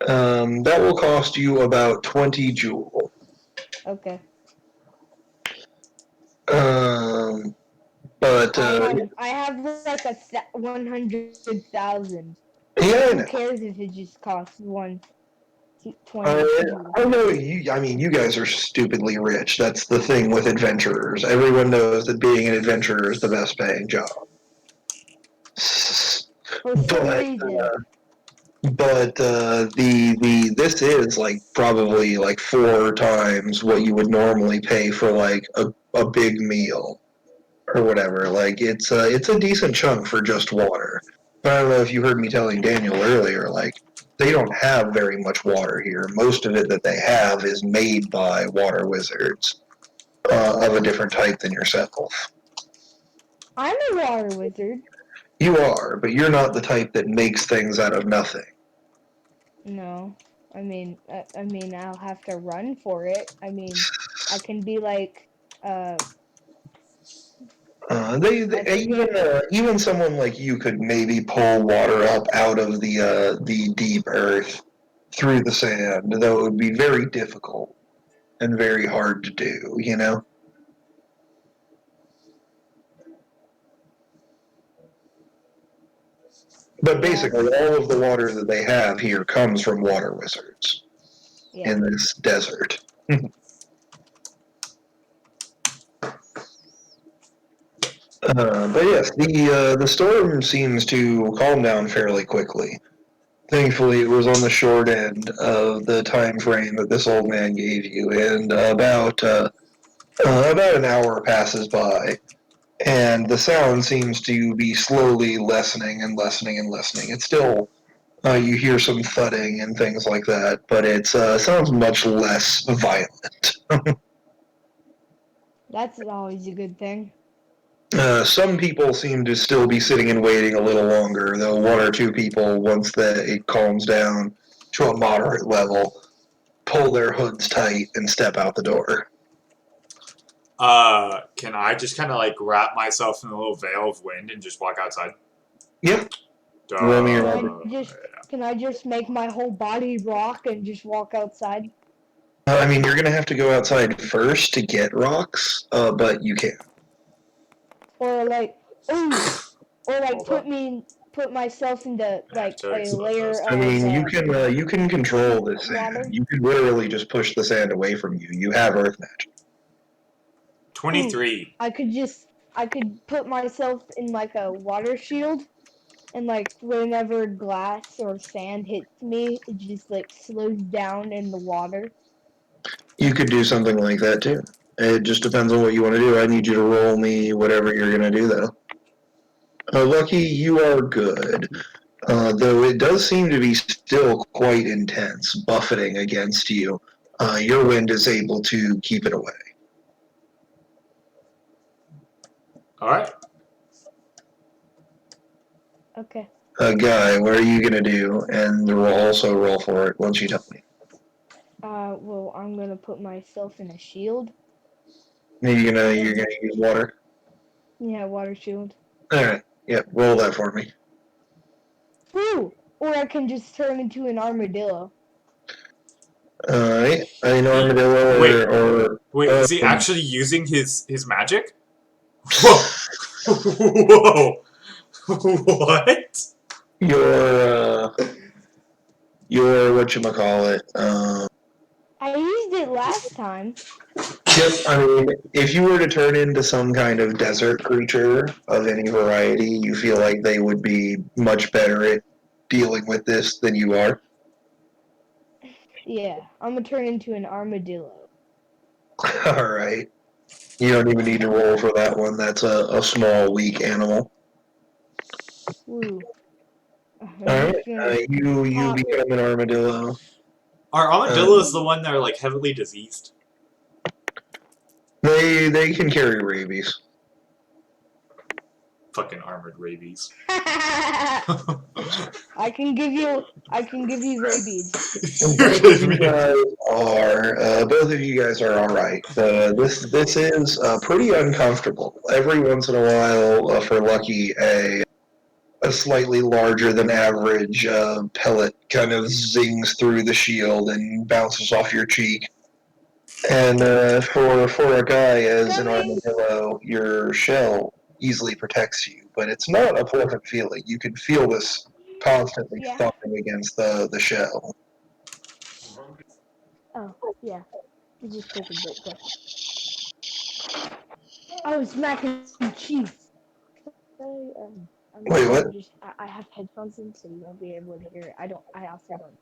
That will cost you about 20 joule. Okay. Um, but I have like 100,000. yeah, I Who know. cares if it just costs 20 Uh, jewels? I know you. I mean, you guys are stupidly rich. That's the thing with adventurers. Everyone knows that being an adventurer is the best paying job. For some But reason. the this is like probably like 4 times what you would normally pay for like a big meal or whatever. Like it's a decent chunk for just water. I don't know if you heard me telling Daniel earlier. Like they don't have very much water here. Most of it that they have is made by water wizards of a different type than yourself. I'm a water wizard. You are, but you're not the type that makes things out of nothing. No. I mean, I'll have to run for it. I mean, I can be like, uh, They I forget. even someone like you could maybe pull water up out of the deep earth through the sand, though it would be very difficult and very hard to do. You know, but basically Yes. all of the water that they have here comes from water wizards Yeah. in this desert. But yes, the storm seems to calm down fairly quickly. Thankfully, it was on the short end of the time frame that this old man gave you, and about an hour passes by, and the sound seems to be slowly lessening and lessening and lessening. It's still you hear some thudding and things like that, but it sounds much less violent. That's always a good thing. Some people seem to still be sitting and waiting a little longer, though one or two people, once it calms down to a moderate level, pull their hoods tight and step out the door. Can I just kind of like wrap myself in a little veil of wind and just walk outside? Yeah, roll me Can your I just can I just make my whole body rock and just walk outside? I mean, you're gonna have to go outside first to get rocks, but you can. Or like, oh, or like Hold up. put myself into Yeah, like Toad a still does layer I that. of mean, you can control this sand. water. You can literally just push the sand away from you. You have earth magic. 23. I could put myself in like a water shield, and like whenever glass or sand hits me, it just like slows down in the water. You could do something like that too. It just depends on what you want to do. I need you to roll me whatever you're gonna do, though. Lucky, you are good. Though it does seem to be still quite intense, buffeting against you. Your wind is able to keep it away. Alright. Okay. Guy, what are you gonna do? And we'll also roll for it once you tell me. Well, I'm gonna put myself in a shield. You're gonna use water. Yeah, water shield. Alright, yep, roll that for me. Ooh! Or I can just turn into an armadillo. Alright, an armadillo Wait. or Wait, is he actually using his magic? Whoa! Whoa! What? your whatchamacallit, I used it last time. yep, I mean, if you were to turn into some kind of desert creature of any variety, you feel like they would be much better at dealing with this than you are. Yeah, I'm gonna turn into an armadillo. Alright. You don't even need to roll for that one. That's a small, weak animal. Woo. I'm Alright, just gonna you pop. become an armadillo. Are armadillos the one that are like heavily diseased? They can carry rabies. Fucking armored rabies. I can give you rabies. And You're kidding me. both of you guys are all right. This is pretty uncomfortable. Every once in a while, for Lucky, a slightly larger than average pellet kind of zings through the shield and bounces off your cheek. And for a guy as an Coming. armadillo, your shell easily protects you, but it's not a pleasant feeling. You can feel this constantly Yeah. thumping against the shell. Oh, yeah. It just took a bit to. I was smacking cheeks. I'm Wait, what? I have headphones in, so you won't be able to hear it. I also don't.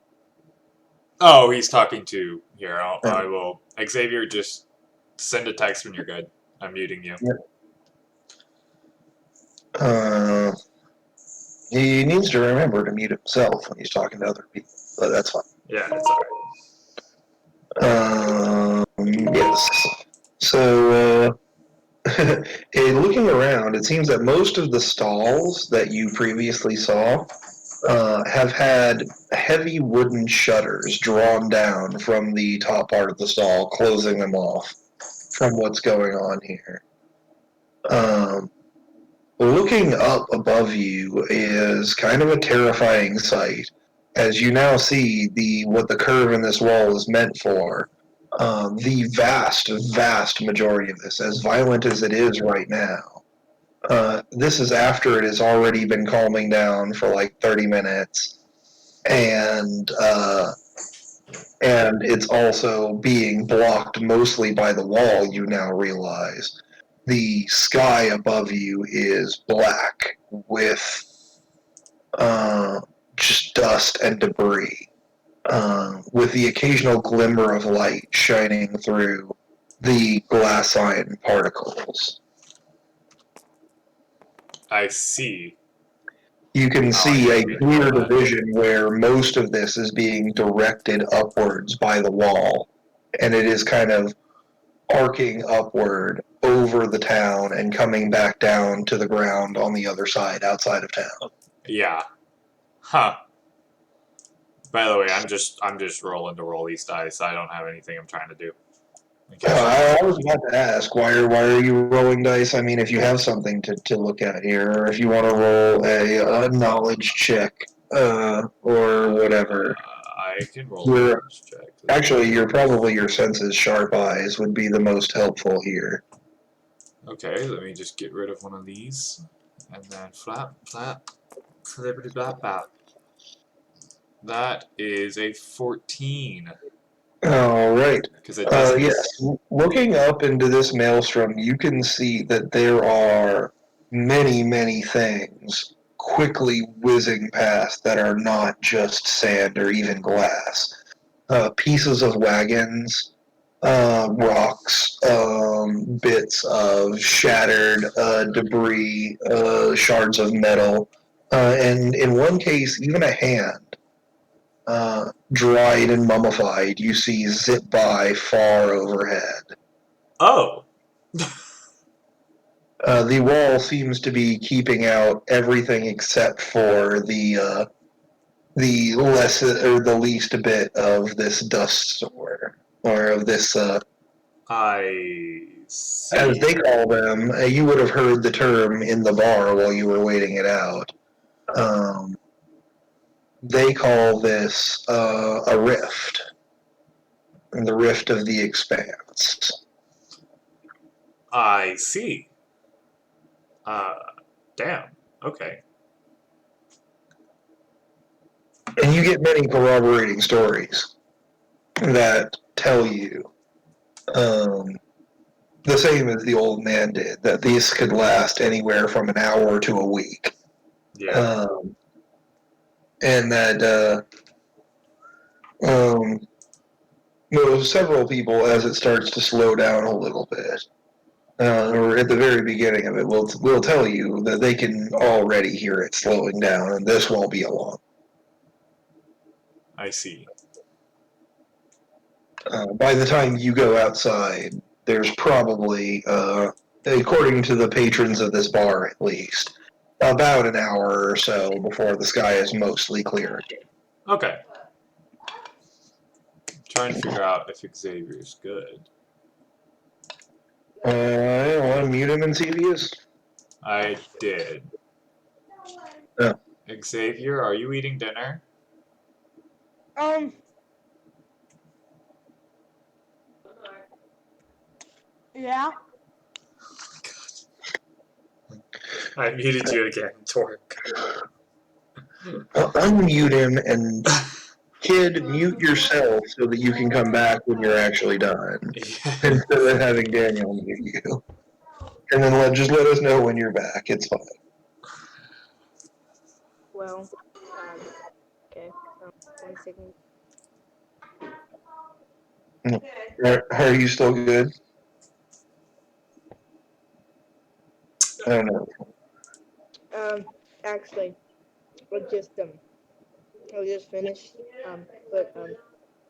Oh, he's talking to here. I will. Xavier, just send a text when you're good. I'm muting you. Uh, he needs to remember to mute himself when he's talking to other people, but that's fine. Yeah, it's alright. Yes. So, looking around, it seems that most of the stalls that you previously saw have had heavy wooden shutters drawn down from the top part of the stall, closing them off from what's going on here. Looking up above you is kind of a terrifying sight, as you now see what the curve in this wall is meant for. The vast majority of this, as violent as it is right now, this is after it has already been calming down for like 30 minutes, and it's also being blocked mostly by the wall, you now realize. The sky above you is black with just dust and debris, with the occasional glimmer of light shining through the glassine particles. I see. You can Oh, I see a didn't mean to clear roll that. division where most of this is being directed upwards by the wall, and it is kind of arcing upward over the town and coming back down to the ground on the other side, outside of town. Yeah. Huh. By the way, I'm just rolling to roll these dice. I don't have anything I'm trying to do. In case you're I wondering. was about to ask, why are you rolling dice? I mean, if you have something to look at here, or if you want to roll a knowledge check, or whatever. I can roll a knowledge check. Actually, your senses, sharp eyes would be the most helpful here. Okay, let me just get rid of one of these. And then flap, flap, flippity blap blap. That is a 14. All right. Because it does Yes. this. Looking up into this maelstrom, you can see that there are many things quickly whizzing past that are not just sand or even glass. Pieces of wagons, rocks, bits of shattered debris, shards of metal, and in one case, even a hand, dried and mummified, you see zip by far overhead. Oh! The wall seems to be keeping out everything except for the less or the least bit of this dust storm, or of this I see. As they call them, you would have heard the term in the bar while you were waiting it out. They call this a rift, the rift of the expanse. I see. Damn. Okay. And you get many corroborating stories that tell you the same as the old man did, that these could last anywhere from an hour to a week. Yeah. And that several people, as it starts to slow down a little bit, or at the very beginning of it, will tell you that they can already hear it slowing down, and this won't be long. I see. By the time you go outside, there's probably, according to the patrons of this bar at least, about an hour or so before the sky is mostly clear. Okay. Trying to figure out if Xavier's good. I want to mute him and see if he is. I did. Oh. Xavier, are you eating dinner? Yeah. I muted you again, Torque. Unmute him and kid, mute yourself so that you can come back when you're actually done. Yeah. Instead of having Daniel mute you. And then just let us know when you're back. It's fine. Well, okay. 1 second. Are you still good? I don't know. Actually, I'll just finish. But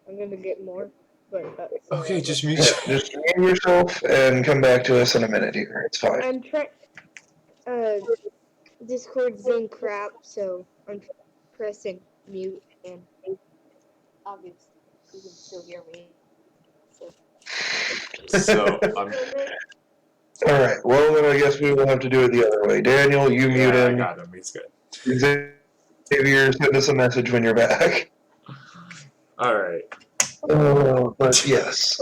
I'm gonna get more. But Okay, just mute. Just mute yourself and come back to us in a minute here. It's fine. I'm trying. Discord's being crap, so I'm pressing mute, and obviously you can still hear me. So, All right. Well, then I guess we will have to do it the other way. Daniel, you mute I him. got him. He's good. Xavier, send us a message when you're back. All right. But yes,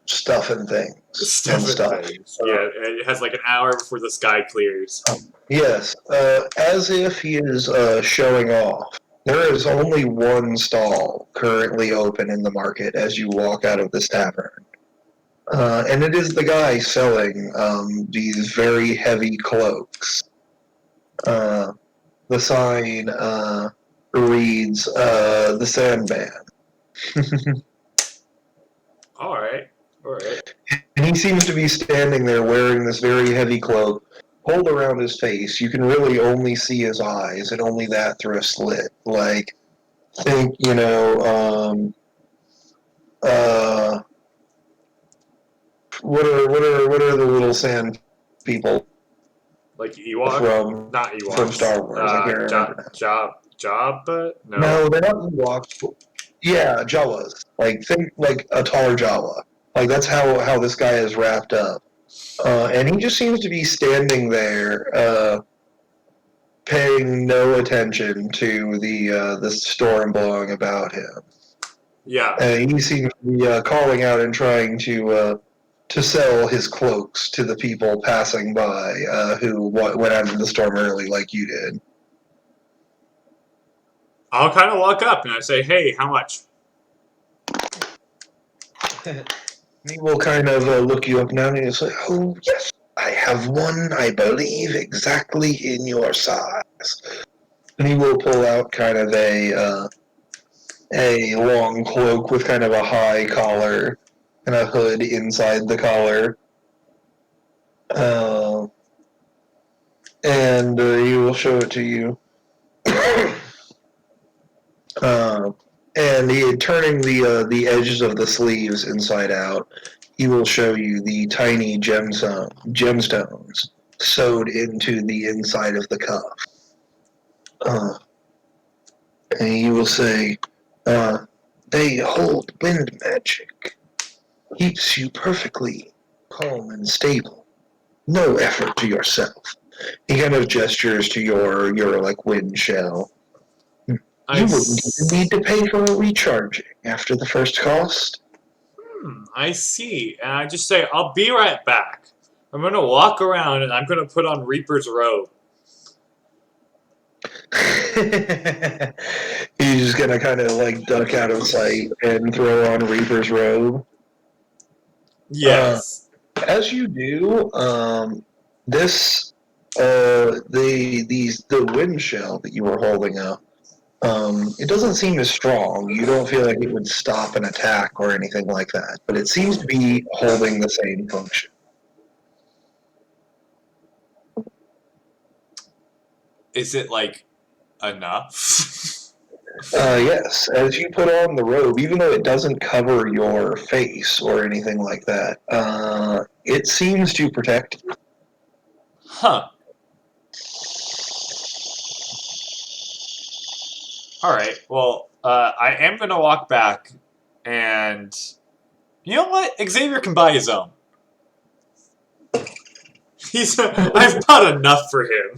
stuff and things. Stuff. Yeah, it has like an hour before the sky clears. Yes, as if he is showing off. There is only one stall currently open in the market as you walk out of this tavern. And it is the guy selling these very heavy cloaks. The sign reads, the Sandman. All right. And he seems to be standing there wearing this very heavy cloak, pulled around his face. You can really only see his eyes, and only that through a slit. Like, think, what are the little sand people Like Ewok? from Not Ewoks. from Star Wars? I can't remember now. Jabba? No, they're not Ewoks. Yeah, Jawas. Like, think like a taller Jawa. Like, that's how this guy is wrapped up. And he just seems to be standing there, paying no attention to the storm blowing about him. Yeah. He seems to be calling out and trying to sell his cloaks to the people passing by who went out in the storm early, like you did. I'll kind of walk up and I say, "Hey, how much?" He will kind of look you up now and he'll say, "Oh, yes, I have one, I believe, exactly in your size." And he will pull out kind of a long cloak with kind of a high collar and a hood inside the collar. And he will show it to you. And turning the edges of the sleeves inside out, he will show you the tiny gemstones sewed into the inside of the cuff. And he will say, "They hold wind magic. keeps you perfectly calm and stable. No effort to yourself. He kind of gestures to your like wind shell. I, You wouldn't even s- need to pay for a recharging after the first cost. I see. And I just say, I'll be right back. I'm gonna walk around and I'm gonna put on Reaper's robe. He's just gonna kind of like duck out of sight and throw on Reaper's robe. Uh, Yes. as you do, this the wind shell that you were holding up, it doesn't seem as strong. You don't feel like it would stop an attack or anything like that, but it seems to be holding the same function. Is it like enough? Yes, as you put on the robe, even though it doesn't cover your face or anything like that, it seems to protect you. Huh. Alright, well, I am gonna walk back and. You know what? Xavier can buy his own. I've bought enough for him.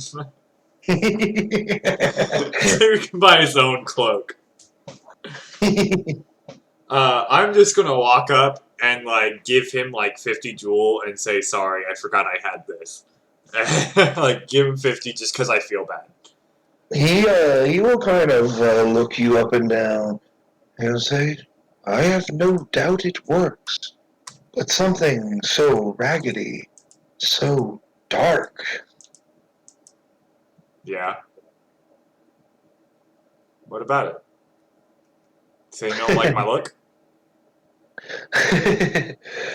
Xavier can buy his own cloak. I'm just gonna walk up and like give him like 50 jewel and say sorry, I forgot I had this. Like give him 50 just because I feel bad. He will kind of look you up and down. He'll say, "I have no doubt it works, but something so raggedy, so dark." Yeah. What about it? Say you don't like my look?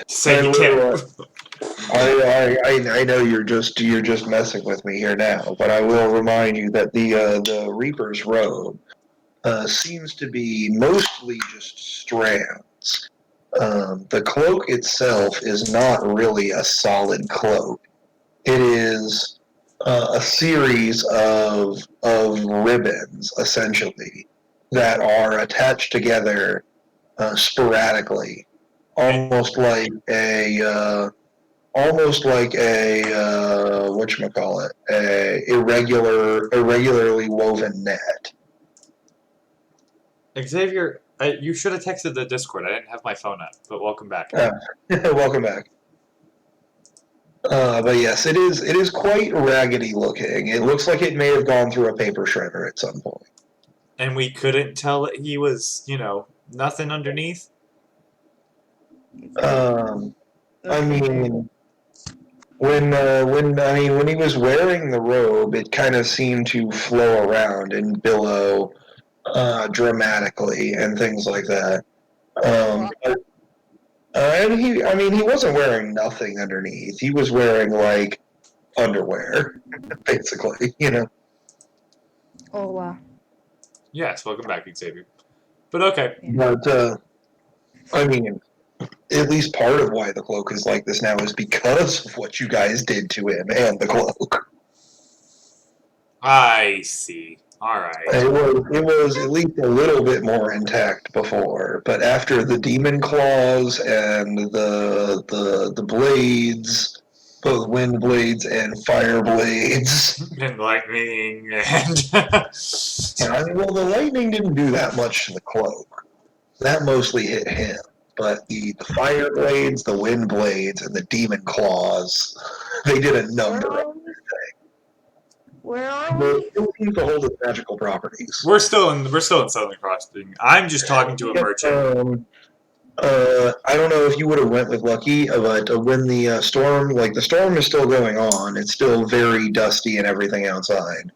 Say you can't. I know you're just messing with me here now, but I will remind you that the Reaper's robe seems to be mostly just strands. The cloak itself is not really a solid cloak. It is a series of ribbons, essentially, that are attached together sporadically, And almost like a whatchamacallit, a irregularly woven net. Xavier, you should have texted the Discord. I didn't have my phone up, but welcome back. Welcome back. But yes, it is quite raggedy looking. It looks like it may have gone through a paper shredder at some point. And we couldn't tell that he was, nothing underneath? I mean, when he was wearing the robe, it kind of seemed to flow around and billow dramatically and things like that. And he wasn't wearing nothing underneath. He was wearing like underwear, basically. Oh wow. Yes, welcome back, Xavier. But okay. But I mean, at least part of why the cloak is like this now is because of what you guys did to him and the cloak. I see. Alright. It was at least a little bit more intact before, but after the demon claws and the blades, both wind blades and fire blades. And lightning and Well, the lightning didn't do that much to the cloak. That mostly hit him. But the fire blades, the wind blades, and the demon claws, they did a number. Where are They we? still seem to hold its magical properties. we're still in Southern Crossing. I'm just talking to a merchant. I don't know if you would have went with Lucky, but when the storm is still going on, it's still very dusty and everything outside.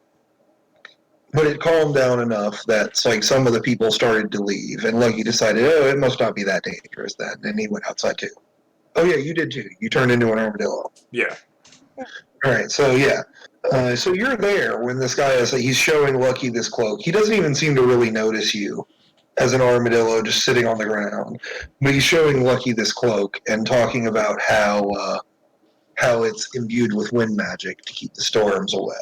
But it calmed down enough that like some of the people started to leave, and Lucky decided, oh, it must not be that dangerous then, and he went outside too. Oh yeah, you did too. You turned into an armadillo. Yeah. All right, so yeah. So you're there when this guy he's showing Lucky this cloak. He doesn't even seem to really notice you as an armadillo just sitting on the ground. But he's showing Lucky this cloak and talking about how it's imbued with wind magic to keep the storms away.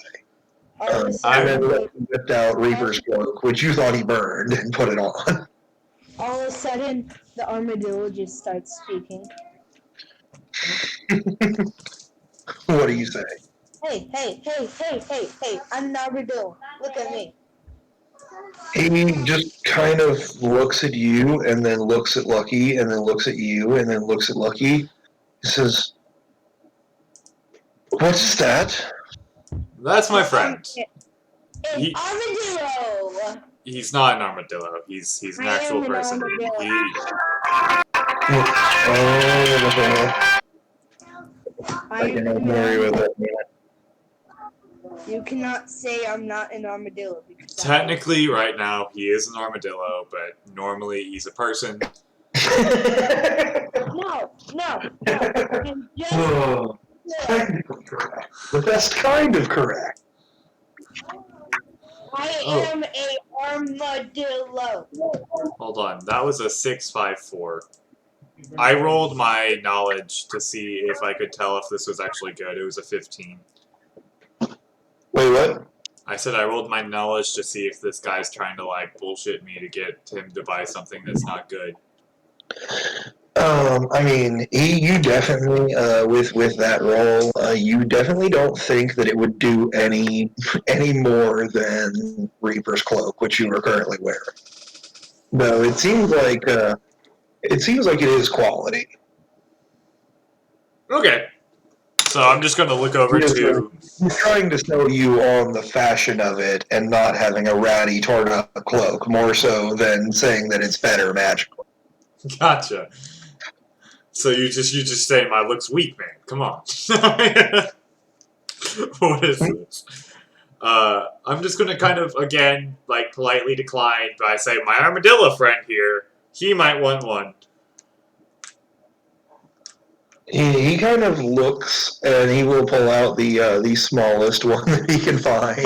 And then Lucky whipped out Reaper's cloak, which you thought he burned, and put it on. All of a sudden, The armadillo just starts speaking. What do you say? Hey, I'm an armadillo. Look at me. He just kind of looks at you and then looks at Lucky and then looks at you and then looks at Lucky. He says, "What's that?" That's my friend. An He- armadillo. He's not an armadillo. He's an I actual am an person. armadillo. Oh, I I am can an agree with armadillo. it. You cannot say I'm not an armadillo because Technically, right now, he is an armadillo, but normally he's a person. No. I'm just Oh, technically correct. The best kind of correct. I am a armadillo. Hold on, that was a 654. I rolled my knowledge to see if I could tell if this was actually good. It was a 15. Wait, what? I said I rolled my knowledge to see if this guy's trying to like bullshit me to get him to buy something that's not good. I mean, you definitely, with that roll, you definitely don't think that it would do any more than Reaper's Cloak, which you are currently wearing. No, it seems like it is quality. Okay. So I'm just gonna look over to. He's trying to sell you on the fashion of it and not having a ratty, torn up cloak, more so than saying that it's better magically. Gotcha. So you just say my looks weak, man. Come on. What is this? I'm just gonna kind of again like politely decline by saying my armadillo friend here. He might want one. He kind of looks and he will pull out the smallest one that he can find.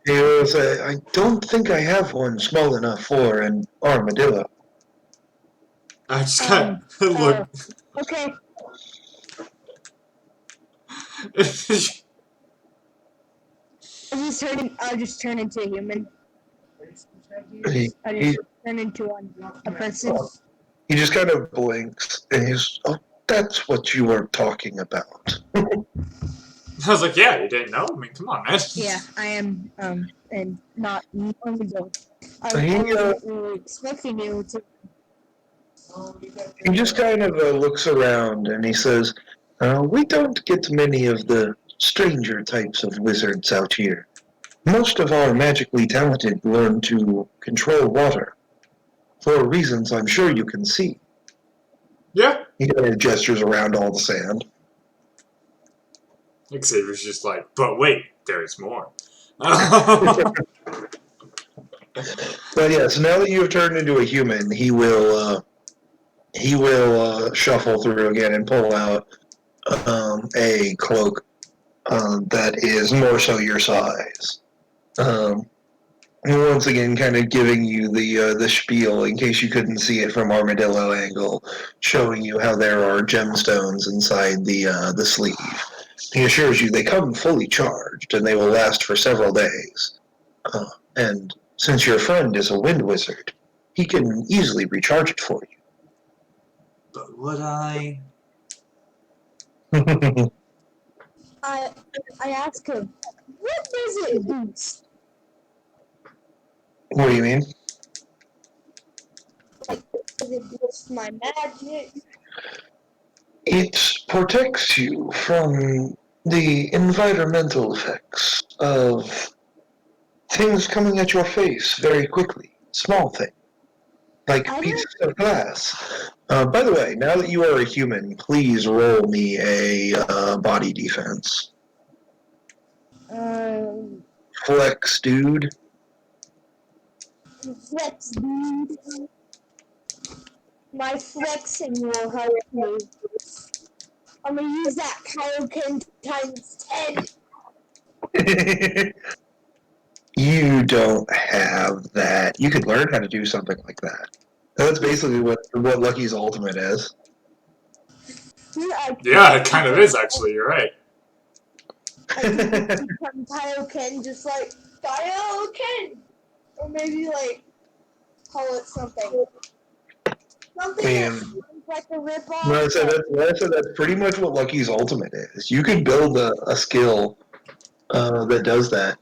He will say, "I don't think I have one small enough for an armadillo." I just kind of look. Okay. I'll just turn into a human. He, I he, just turn into a person. he just kind of blinks and he's, "Oh, that's what you were talking about." I was like, yeah, you didn't know? I mean, come on, man. Yeah, I am, and not armadillo. I He, wasn't really expecting you to. He just kind of looks around and he says, "We don't get many of the stranger types of wizards out here. Most of our magically talented learn to control water, for reasons I'm sure you can see." Yeah. He kind of gestures around all the sand. Xavier's just like, but wait, there's more. But yeah, so now that you have turned into a human, he will shuffle through again and pull out a cloak that is more so your size. And once again, kind of giving you the spiel in case you couldn't see it from Armadillo angle, showing you how there are gemstones inside the sleeve. He assures you they come fully charged and they will last for several days. And since your friend is a wind wizard, he can easily recharge it for But would I? you. I ask him, what does it boost? What do you mean? Like, does it boost my magic? It protects you from the environmental effects of things coming at your face very quickly. Small things, like I pieces of glass. By the way, now that you are a human, please roll me a body defense. Flex, dude. Flex, dude. My flexing will help me. I'm gonna use that Kaioken times 10. You don't have that. You could learn how to do something like that. That's basically what Lucky's ultimate is. Yeah, it kind of is actually. You're right. I could become Kaioken just like Kaioken! Or maybe like call it something. Something that sounds like a ripoff. No, that's pretty much what Lucky's Ultimate is. You can build a skill that does that.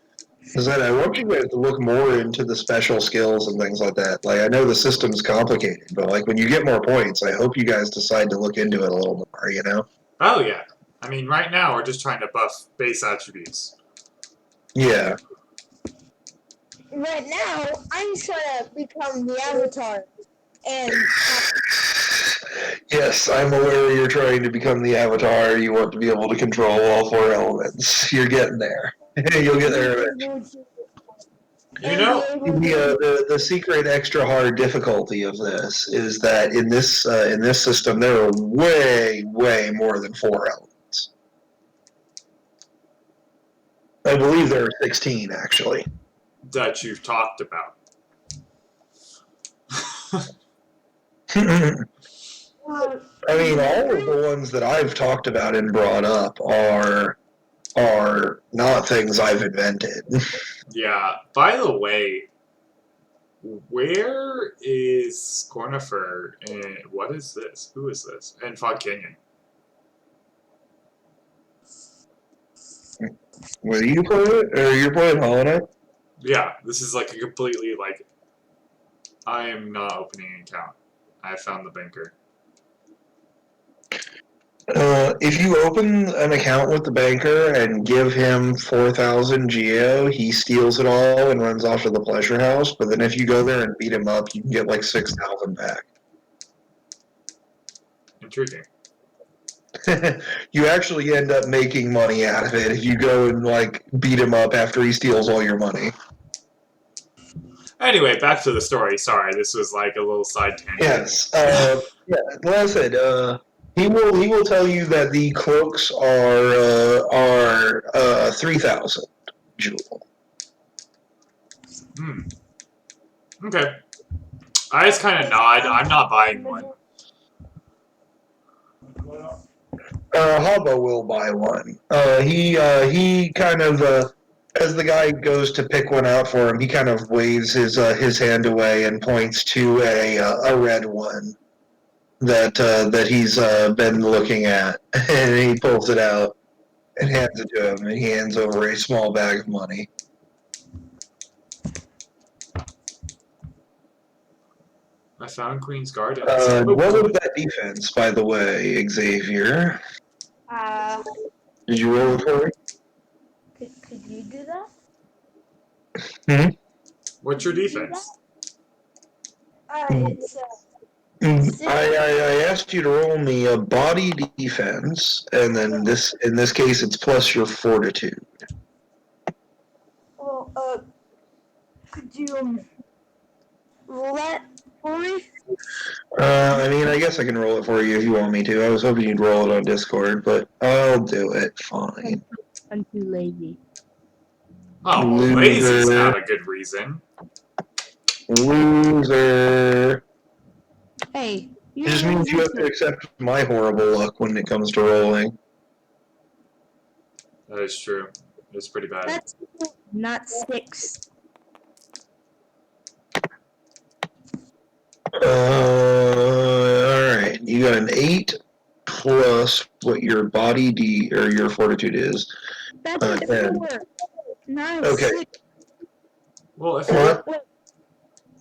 I want you guys to look more into the special skills and things like that. Like, I know the system's complicated, but like when you get more points, I hope you guys decide to look into it a little more. You know? Oh yeah. I mean, right now we're just trying to buff base attributes. Yeah. Right now, I'm trying to become the Avatar, and Yes, I'm aware you're trying to become the Avatar. You want to be able to control all 4 elements. You're getting there. You'll get there eventually. You know, The secret extra hard difficulty of this is that in this system there are way more than 4 elements. I believe there are 16 actually. that you've talked about. I mean, all of the ones that I've talked about and brought up are not things I've invented. Yeah. By the way, where is Cornifer and what is this? Who is this? And Fog Canyon. Will you play it, or you're playing Hollow Knight? Yeah, this is like a completely like. I am not opening an account. I found the banker. If you open an account with the banker and give him 4,000 geo, he steals it all and runs off to the pleasure house. But then if you go there and beat him up, you can get like 6,000 back. Intriguing. You actually end up making money out of it if you go and like beat him up after he steals all your money. Anyway, back to the story. Sorry, this was like a little side tangent. Yes. Yeah. Like I said, he will tell you that the cloaks are 3,000 jewel. Okay. I just kind of nod. I'm not buying one. Hobbo will buy one. He kind of as the guy goes to pick one out for him, he kind of waves his hand away and points to a red one that he's been looking at, and he pulls it out and hands it to him, and he hands over a small bag of money. I found Queen's Garden. What was that defense, by the way, Xavier? Did you roll it for me? Could you do that? What's your defense? It's I asked you to roll me a body defense, and then in this case, it's plus your fortitude. well, could you roll that for me? I mean, I guess I can roll it for you if you want me to. I was hoping you'd roll it on Discord, but I'll do it. Fine. I'm too lazy. Oh, well, lazy's not a good reason. Loser. Hey, It just means you have to accept my horrible luck when it comes to rolling. That is true. It's pretty bad. That's not 6. Alright. You got an 8 plus what your body or your fortitude is. That's a 4. Not a Okay. 6. Well, if What?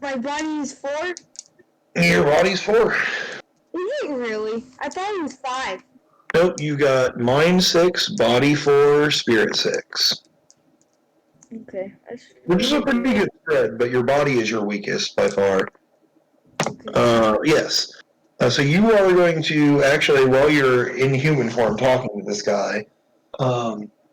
My body is 4? Your body's 4. Is it really? I thought it was 5. Nope, you got mind 6, body 4, spirit 6. Okay. Which is a pretty good spread, but your body is your weakest by far. Okay. Yes. So you are going to actually, while you're in human form talking to this guy,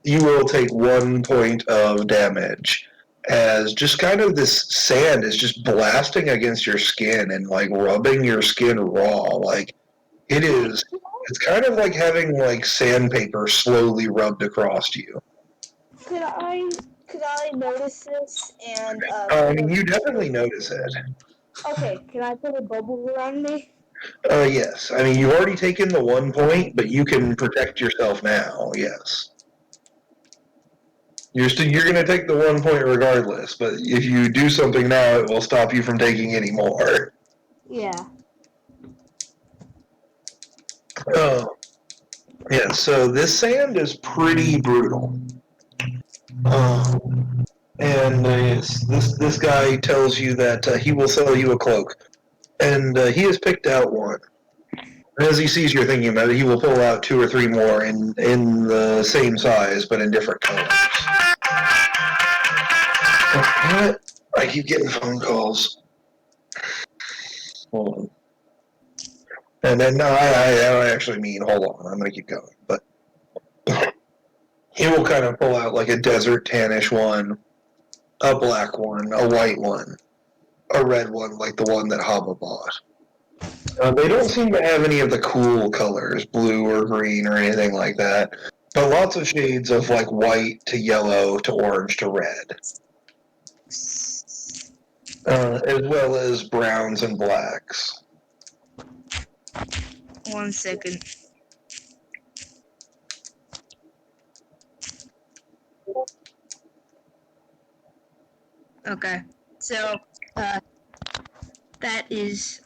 you will take 1 point of damage as just kind of this sand is just blasting against your skin and like rubbing your skin raw. Like it's kind of like having like sandpaper slowly rubbed across you. Could I notice this and I mean, you definitely notice it. okay, can I put a bubble around me? Yes. I mean, you've already taken the 1 point, but you can protect yourself now. Yes. You're going to take the 1 point regardless, but if you do something now, it will stop you from taking any more. Yeah. Oh, yeah. So this sand is pretty brutal. And this guy tells you that he will sell you a cloak, and he has picked out one. And as he sees you're thinking about it, he will pull out 2 or 3 more in the same size but in different colors. What? I keep getting phone calls. Hold on. And then no, I actually mean hold on. I'm gonna keep going, but he will kind of pull out like a desert tannish one, a black one, a white one, a red one like the one that Haba bought. They don't seem to have any of the cool colors, blue or green or anything like that, but lots of shades of like white to yellow to orange to red, as well as browns and blacks. 1 second. Okay, so that is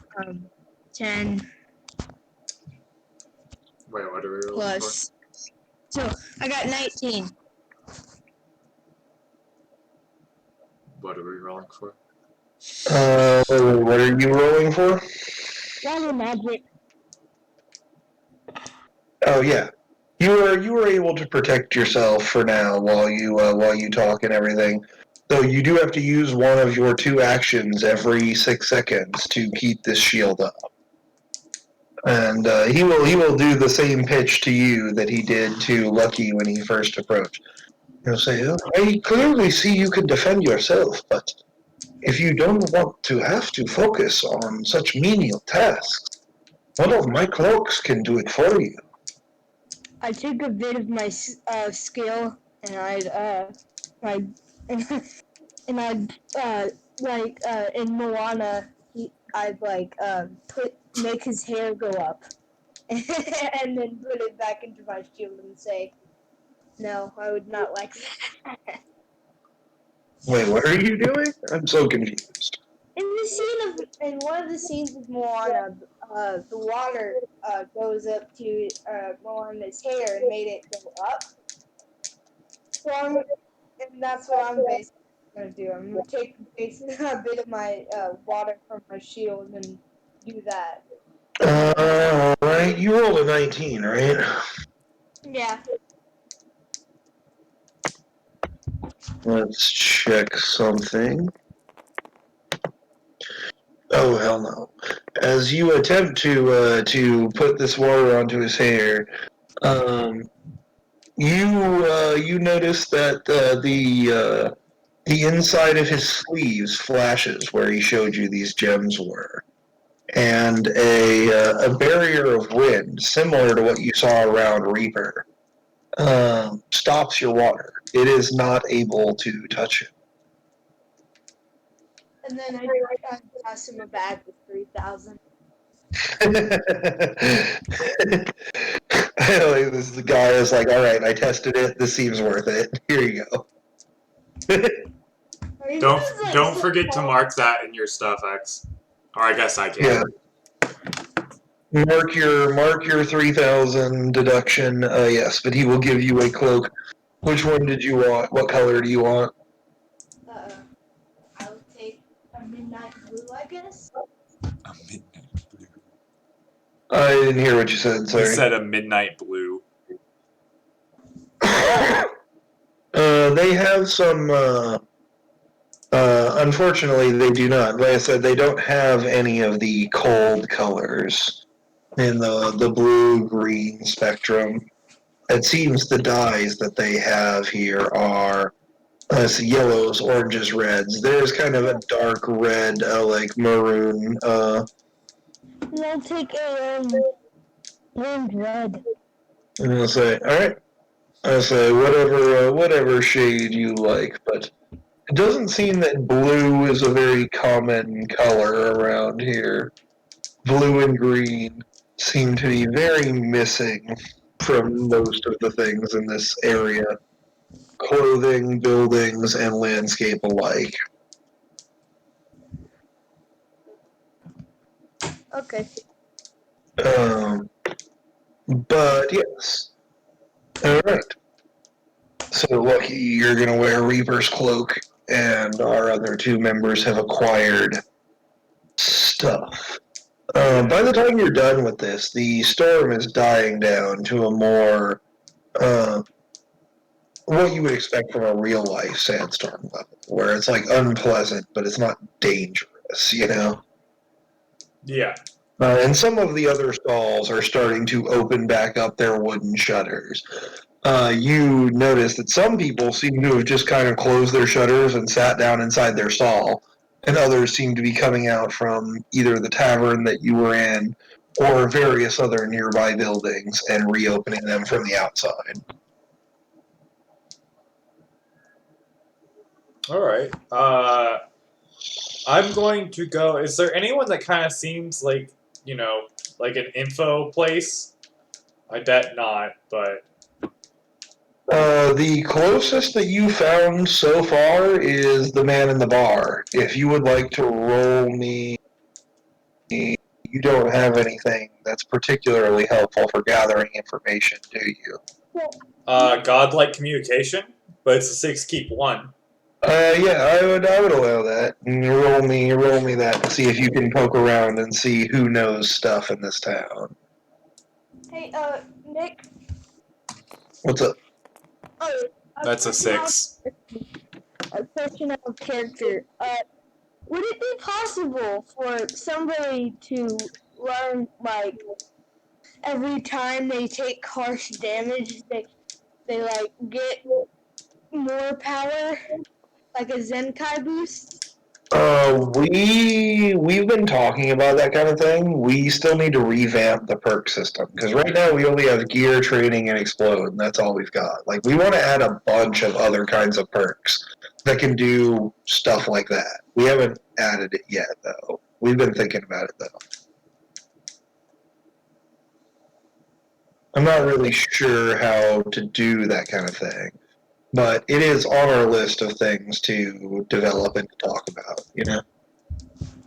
10 Wait, what are we rolling for? plus. So I got 19. What are we rolling for? What are you rolling for? Water magic. Oh yeah, you were able to protect yourself for now while you talk and everything. So you do have to use one of your 2 actions every 6 seconds to keep this shield up. And he will do the same pitch to you that he did to Lucky when he first approached. He'll say, oh, I clearly see you can defend yourself, but if you don't want to have to focus on such menial tasks, one of my cloaks can do it for you. I took a bit of my skill, and in Moana, I'd make his hair go up, and then put it back into my shield and say, "No, I would not like that." Wait, what are you doing? I'm so confused. In one of the scenes of Moana, the water goes up to Moana's hair and made it go up. So and that's what I'm basically gonna do. I'm gonna take a bit of my water from my shield and do that. Alright, you rolled a 19, right? Yeah. Let's check something. Oh hell no! As you attempt to put this water onto his hair, you notice that the inside of his sleeves flashes where he showed you these gems were, and a barrier of wind similar to what you saw around Reaper stops your water. It is not able to touch it. And then I pass him a bag with 3,000. I like this. The guy is like, all right, I tested it. This seems worth it. Here you go. Don't forget to mark that in your stuff, X. Or I guess I can. Yeah. Mark your 3,000 deduction. Yes, but he will give you a cloak. Which one did you want? What color do you want? I would take a midnight blue, I guess. A midnight blue. I didn't hear what you said. Sorry. You said a midnight blue. They have some. Unfortunately, they do not. Like I said, they don't have any of the cold colors in the blue-green spectrum. It seems the dyes that they have here are yellows, oranges, reds. There's kind of a dark red, like maroon. I'll take a orange red. And I'll say, all right. I'll say whatever shade you like, but it doesn't seem that blue is a very common color around here. Blue and green seem to be very missing from most of the things in this area. Clothing, buildings, and landscape alike. Okay. But yes. All right. So, Lucky, you're going to wear Reaper's cloak, and our other two members have acquired stuff. By the time you're done with this, the storm is dying down to a more what you would expect from a real life sandstorm level, where it's like unpleasant, but it's not dangerous, you know? Yeah. And some of the other stalls are starting to open back up their wooden shutters. You notice that some people seem to have just kind of closed their shutters and sat down inside their stall, and others seem to be coming out from either the tavern that you were in or various other nearby buildings and reopening them from the outside. All right. I'm going to go. Is there anyone that kind of seems like, like an info place? I bet not, but. The closest that you found so far is the man in the bar. If you would like to roll me, you don't have anything that's particularly helpful for gathering information, do you? Godlike communication? But it's a 6 keep 1. Yeah, I would allow that. And roll me that to see if you can poke around and see who knows stuff in this town. Hey, Nick. What's up? Oh, That's a 6. A question of character. Would it be possible for somebody to learn, like, every time they take harsh damage, they like get more power, like a Zenkai boost? We've been talking about that kind of thing. We still need to revamp the perk system because right now we only have gear, training, and explode, and that's all we've got. Like we want to add a bunch of other kinds of perks that can do stuff like that. We haven't added it yet, though. We've been thinking about it, though. I'm not really sure how to do that kind of thing, but it is on our list of things to develop and to talk about, you know?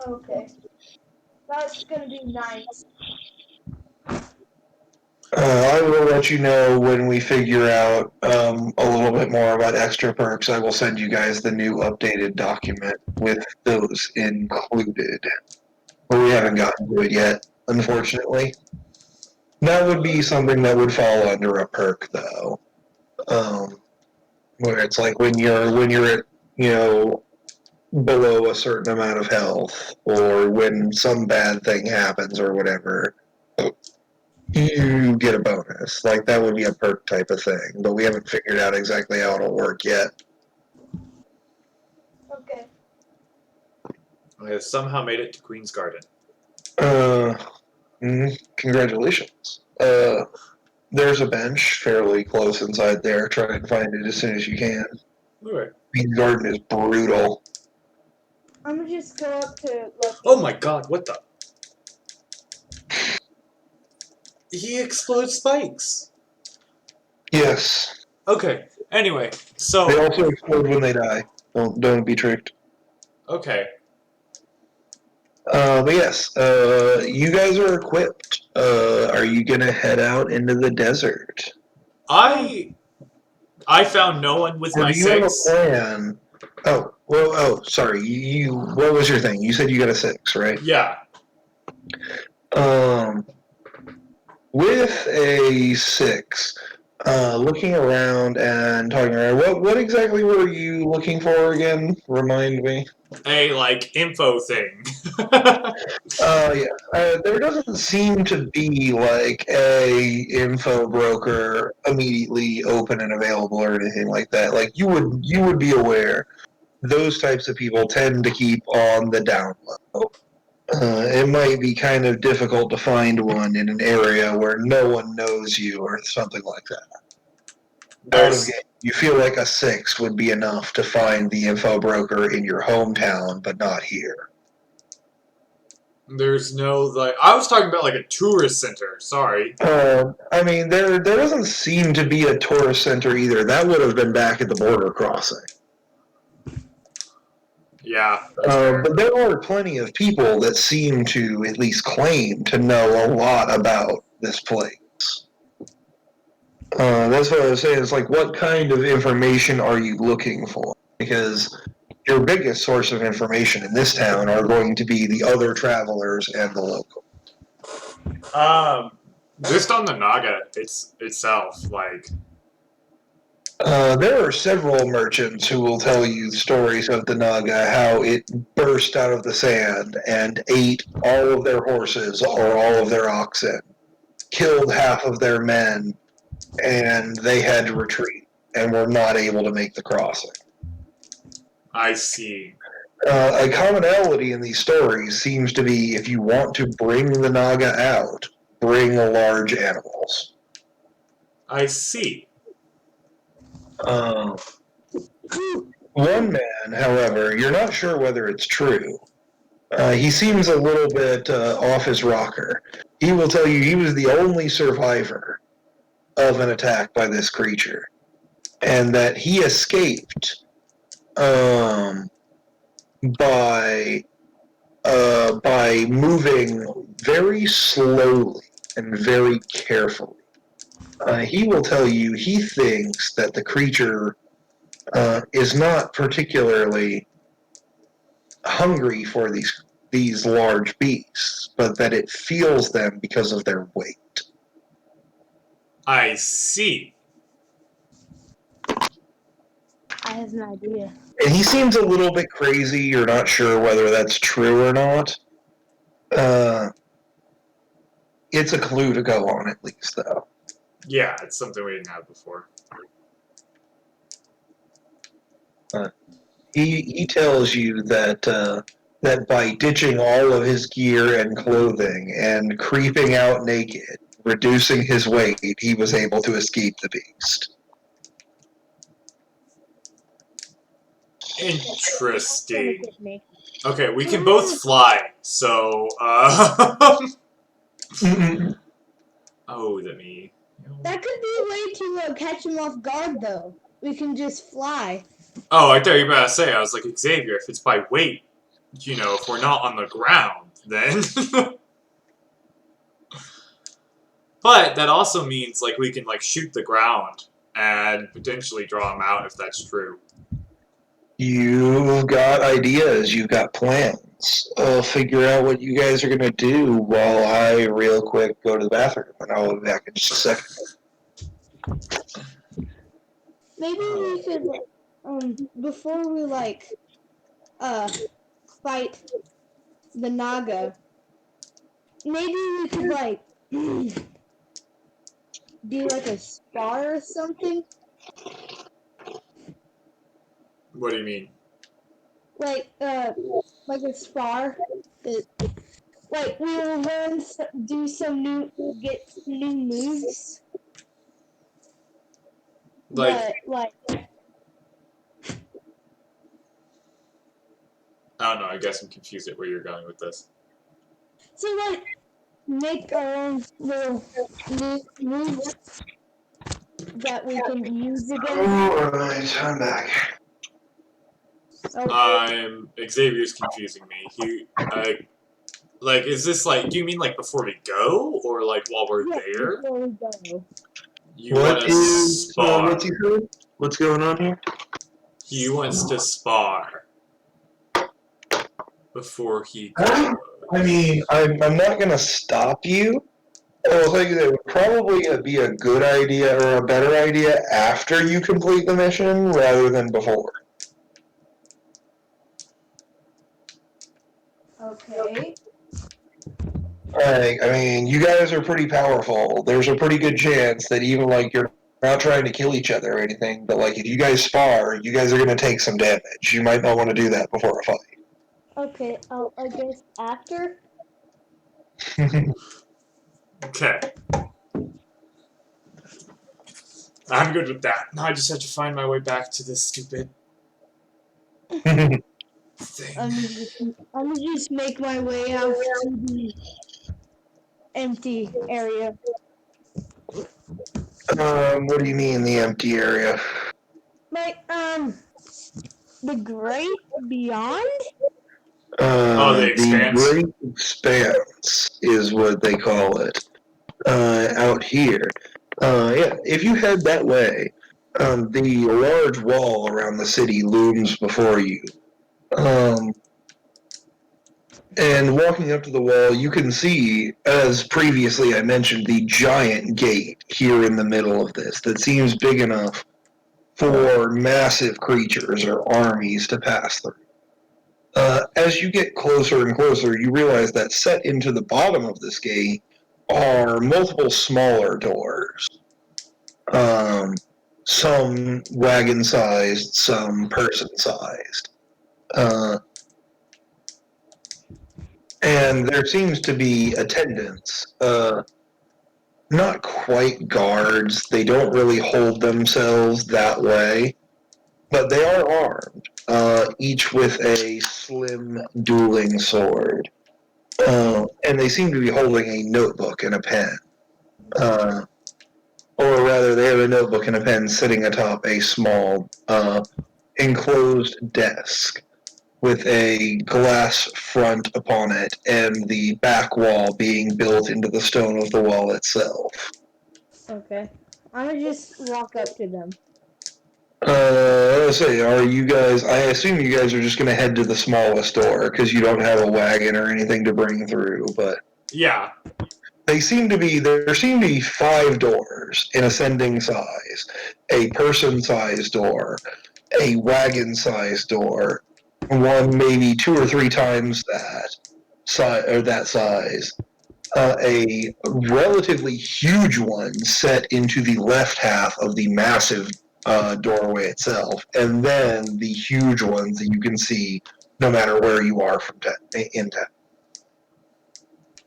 Okay. That's gonna be nice. I will let you know when we figure out a little bit more about extra perks. I will send you guys the new updated document with those included. But we haven't gotten to it yet, unfortunately. That would be something that would fall under a perk, though, where it's like when you're at below a certain amount of health, or when some bad thing happens, or whatever. You get a bonus. Like that would be a perk type of thing, but we haven't figured out exactly how it'll work yet. Okay. I have somehow made it to Queen's Garden. Congratulations. There's a bench fairly close inside there. Try and find it as soon as you can. Alright. Queen's Garden is brutal. I'm gonna just go up to Lucky. Oh my god, what the? He explodes spikes. Yes. Okay, anyway, so. They also explode when they die. Don't be tricked. Okay. But yes, you guys are equipped. Are you gonna head out into the desert? I found no one with Or my do you have a 6. plan? Sorry. What was your thing? You said you got a 6, right? Yeah. With a 6, looking around and talking around, what exactly were you looking for again? Remind me. A, like, info thing. Yeah. There doesn't seem to be like a info broker immediately open and available or anything like that. Like you would be aware. Those types of people tend to keep on the down low. It might be kind of difficult to find one in an area where no one knows you or something like that. Out of game, you feel like a 6 would be enough to find the info broker in your hometown, but not here. There's no, like, I was talking about, like, a tourist center. Sorry. I mean, there doesn't seem to be a tourist center either. That would have been back at the border crossing. Yeah. But there are plenty of people that seem to at least claim to know a lot about this place. That's what I was saying. It's like, what kind of information are you looking for? Because your biggest source of information in this town are going to be the other travelers and the local. Just on the Naga itself, like. There are several merchants who will tell you stories of the Naga, how it burst out of the sand and ate all of their horses or all of their oxen, killed half of their men, and they had to retreat and were not able to make the crossing. I see. A commonality in these stories seems to be if you want to bring the Naga out, bring large animals. I see. One man, however, you're not sure whether it's true. He seems a little bit off his rocker. He will tell you he was the only survivor of an attack by this creature, and that he escaped by moving very slowly and very carefully. He will tell you he thinks that the creature is not particularly hungry for these large beasts, but that it feels them because of their weight. I see. I have no idea. And he seems a little bit crazy. You're not sure whether that's true or not. It's a clue to go on, at least, though. Yeah, it's something we didn't have before. He tells you that that by ditching all of his gear and clothing and creeping out naked, reducing his weight, he was able to escape the beast. Interesting. Get me. Okay, we can both fly, so, Oh, that me. That could be a way to catch him off guard, though. We can just fly. Oh, I thought you were about to say, I was like, Xavier, if it's by weight, you know, if we're not on the ground, then... But that also means, like, we can, like, shoot the ground and potentially draw him out if that's true. You've got ideas. You've got plans. I'll figure out what you guys are going to do while I real quick go to the bathroom, and I'll be back in just a second. Maybe we could, before we, fight the Naga, maybe we could, do, a spar or something? What do you mean? Like a spar. Like, we will learn, get new moves. Like, But, I don't know, I guess I'm confused at where you're going with this. so, make our own little moves that we can use again. Alright, I'm back. Okay. Xavier's confusing me. Is this, do you mean, before we go? Or, while we're there? Before we go. You want to spar. What's he saying? What's going on here? He wants to spar. Before he goes. I mean, I'm not going to stop you. I will tell you that it would probably be a good idea or a better idea after you complete the mission rather than before. Okay. I mean, you guys are pretty powerful. There's a pretty good chance that even, you're not trying to kill each other or anything, but, if you guys spar, you guys are going to take some damage. You might not want to do that before a fight. Okay, I guess after? Okay. I'm good with that. Now I just have to find my way back to this stupid thing. I'm gonna just make my way out to the empty area. What do you mean, the empty area? The Great Beyond? The Expanse? The Great Expanse is what they call it. Out here. Yeah, if you head that way, the large wall around the city looms before you. Um, and walking up to the wall, you can see, as previously I mentioned, the giant gate here in the middle of this that seems big enough for massive creatures or armies to pass through. As you get closer and closer, you realize that set into the bottom of this gate are multiple smaller doors. Um, some wagon-sized, some person-sized. Uh, and there seems to be attendants. Not quite guards. They don't really hold themselves that way, but they are armed, each with a slim dueling sword. And they seem to be holding a notebook and a pen. Uh, or rather, they have a notebook and a pen sitting atop a small enclosed desk with a glass front upon it and the back wall being built into the stone of the wall itself. Okay. I'm gonna just walk up to them. Let's say, are you guys? I assume you guys are just going to head to the smallest door because you don't have a wagon or anything to bring through. But Yeah. they seem to be there. Seem to be 5 doors in ascending size: a person-sized door, a wagon-sized door, one maybe 2 or 3 times that size. A relatively huge one set into the left half of the massive doorway itself, and then the huge ones that you can see no matter where you are in town.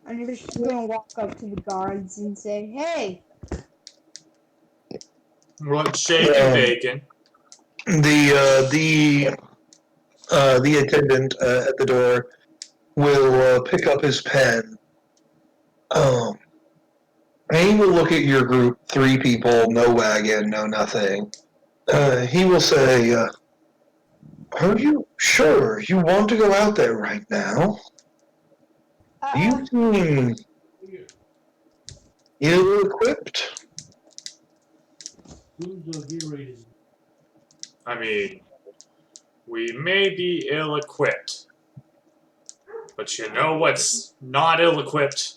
I'm just gonna walk up to the guards and say, "Hey, Want shake and bacon. The attendant at the door will pick up his pen. Um, and he will look at your group, 3 people, no wagon, no nothing. He will say, "Are you sure you want to go out there right now? You seem ill-equipped." I mean, we may be ill-equipped, but you know what's not ill-equipped?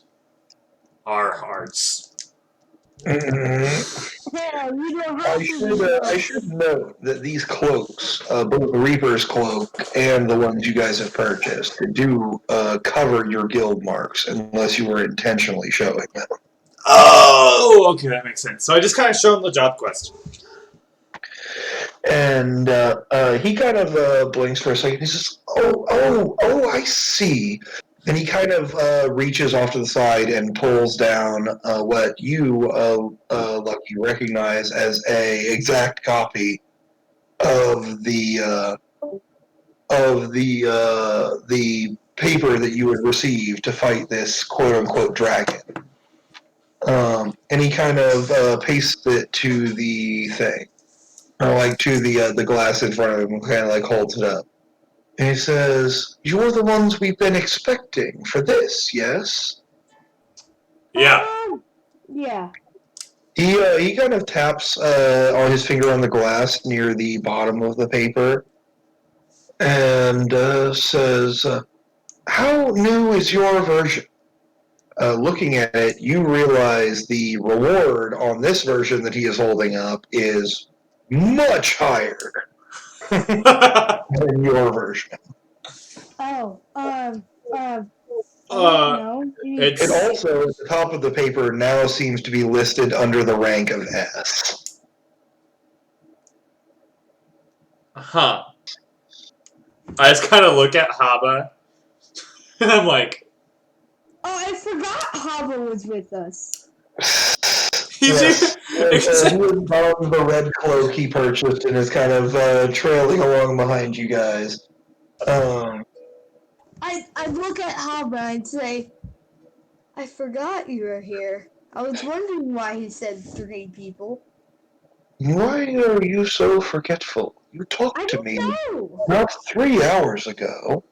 Our hearts. yeah, you don't have I should note that these cloaks, both the Reaper's cloak and the ones you guys have purchased, do cover your guild marks unless you were intentionally showing them. Oh, okay, that makes sense. So I just kind of show him the job quest. And he kind of blinks for a second. He says, "Oh, I see." And he kind of reaches off to the side and pulls down what you, Lucky, recognize as a exact copy of the paper that you had received to fight this quote unquote dragon. And he kind of pastes it to the thing, or like to the glass in front of him, and kind of like holds it up. And he says, "You're the ones we've been expecting for this, yes?" Yeah. Yeah. He kind of taps on his finger on the glass near the bottom of the paper, and says, "How new is your version?" Looking at it, you realize the reward on this version that he is holding up is much higher than your version. Oh, I don't know. It's It also, at the top of the paper, now seems to be listed under the rank of S. huh. I just kind of look at Haba, and I'm like, Oh, I forgot Hava was with us. he's Yes. He even. has donned the red cloak he purchased and is kind of trailing along behind you guys. I look at Hava and say, I forgot you were here. I was wondering why he said 3 people. Why are you so forgetful? You I talked to don't me know. not 3 hours ago.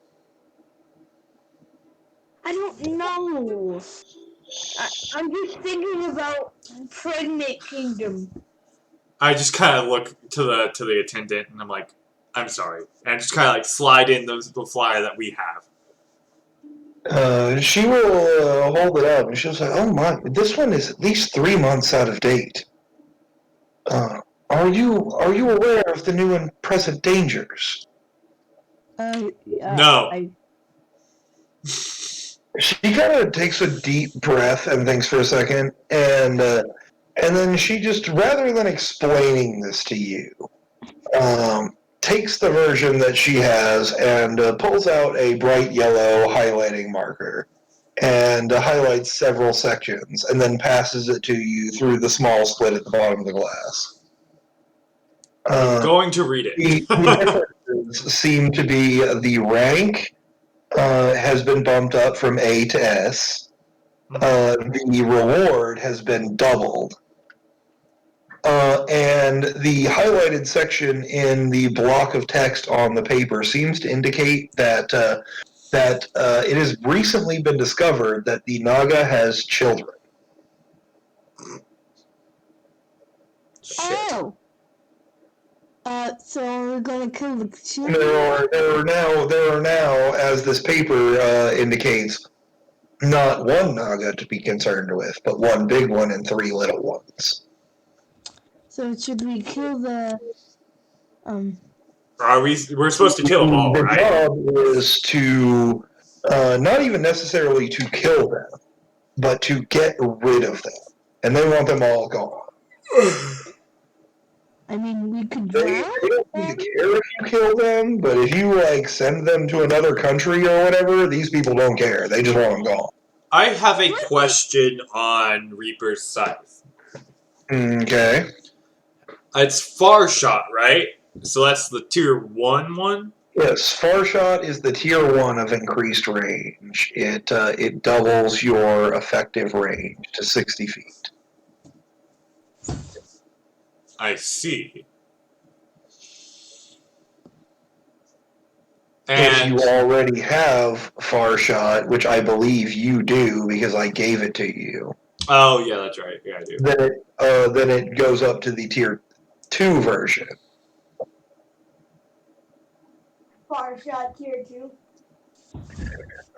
I don't know. I'm just thinking about Pregnant Kingdom. I just kind of look to the attendant and I'm like, I'm sorry, and I just kind of like slide in the flyer that we have. She will hold it up, and she'll say, "Oh my, this one is at least 3 months out of date. Are you aware of the new and present dangers?" Yeah. No. She kind of takes a deep breath and thinks for a second, and then she just, rather than explaining this to you, takes the version that she has and pulls out a bright yellow highlighting marker and highlights several sections, and then passes it to you through the small slit at the bottom of the glass. I'm going to read The it. differences seem to be the rank has been bumped up from A to S. The reward has been doubled. And the highlighted section in the block of text on the paper seems to indicate that it has recently been discovered that the Naga has children. Shit. Oh. So we're gonna kill the children? There are now, as this paper indicates, not one Naga to be concerned with, but one big one and 3 little ones. So should we kill the We're supposed to kill them all, The right? job is to not even necessarily to kill them, but to get rid of them, and they want them all gone. I mean, we could They drown don't seem to care if you kill them, but if you send them to another country or whatever, these people don't care. They just want them gone. I have a question on Reaper's Scythe. Okay. It's far shot, right? So that's the tier 1 one? Yes, far shot is the tier 1 of increased range. It doubles your effective range to 60 feet. I see. If And you already have far shot, which I believe you do because I gave it to you, oh yeah, that's right. Yeah, I do. then it goes up to the tier 2 version. Far shot tier 2.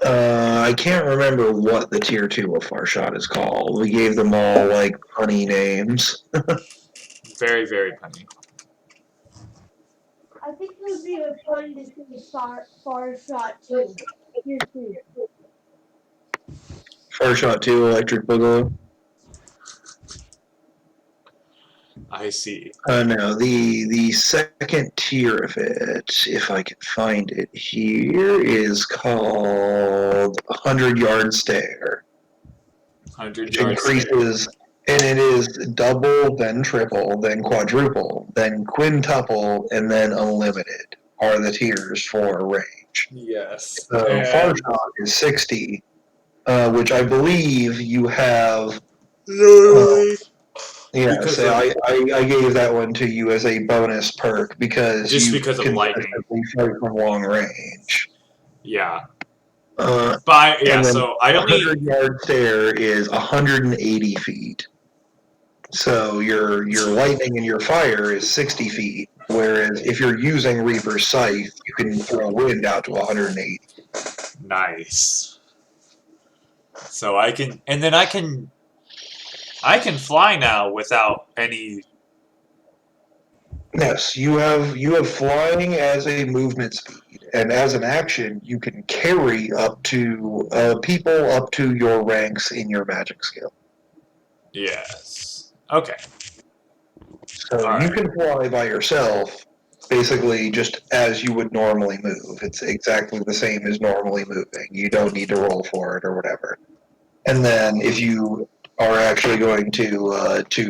I can't remember what the tier 2 of far shot is called. We gave them all funny names. Very, very punny. I think it would be fun to see far shot 2. Tier 2. Far shot 2, electric boogaloo. I see. No, the second tier of it, if I can find it here, is called 100-yard stare. 100 Which yards. increases, and it is double, then triple, then quadruple, then quintuple, and then unlimited are the tiers for range. Yes. So far shot is 60, which I believe you have. Literally. Yeah, Because say of, I gave that one to you as a bonus perk because just you because of lightning. consistently fight from long range. Yeah. Uh, Yeah, and then so I only 100-yard stare is 180 feet. So your lightning and your fire is 60 feet, whereas if you're using Reaper's Scythe, you can throw wind out to 180. nice. So I can and then I can fly now without any. Yes, you have flying as a movement speed, and as an action, you can carry up to people up to your ranks in your magic skill. Yes. Okay. So All you right. can fly by yourself, basically just as you would normally move. It's exactly the same as normally moving. You don't need to roll for it or whatever. And then if you are actually going to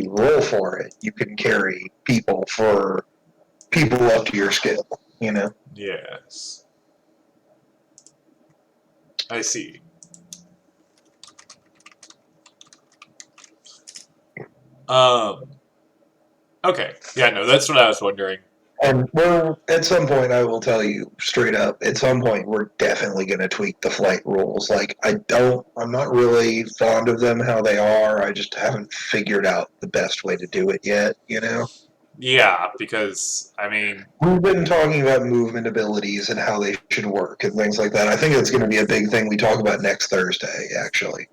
roll for it, you can carry people up to your skill. You know. Yes. I see. Um. Okay. Yeah. No, that's what I was wondering. And at some point, I will tell you straight up, at some point, we're definitely going to tweak the flight rules. Like, I'm not really fond of them how they are. I just haven't figured out the best way to do it yet, you know? Yeah, because, I mean, We've been talking about movement abilities and how they should work and things like that. I think it's going to be a big thing we talk about next Thursday, actually.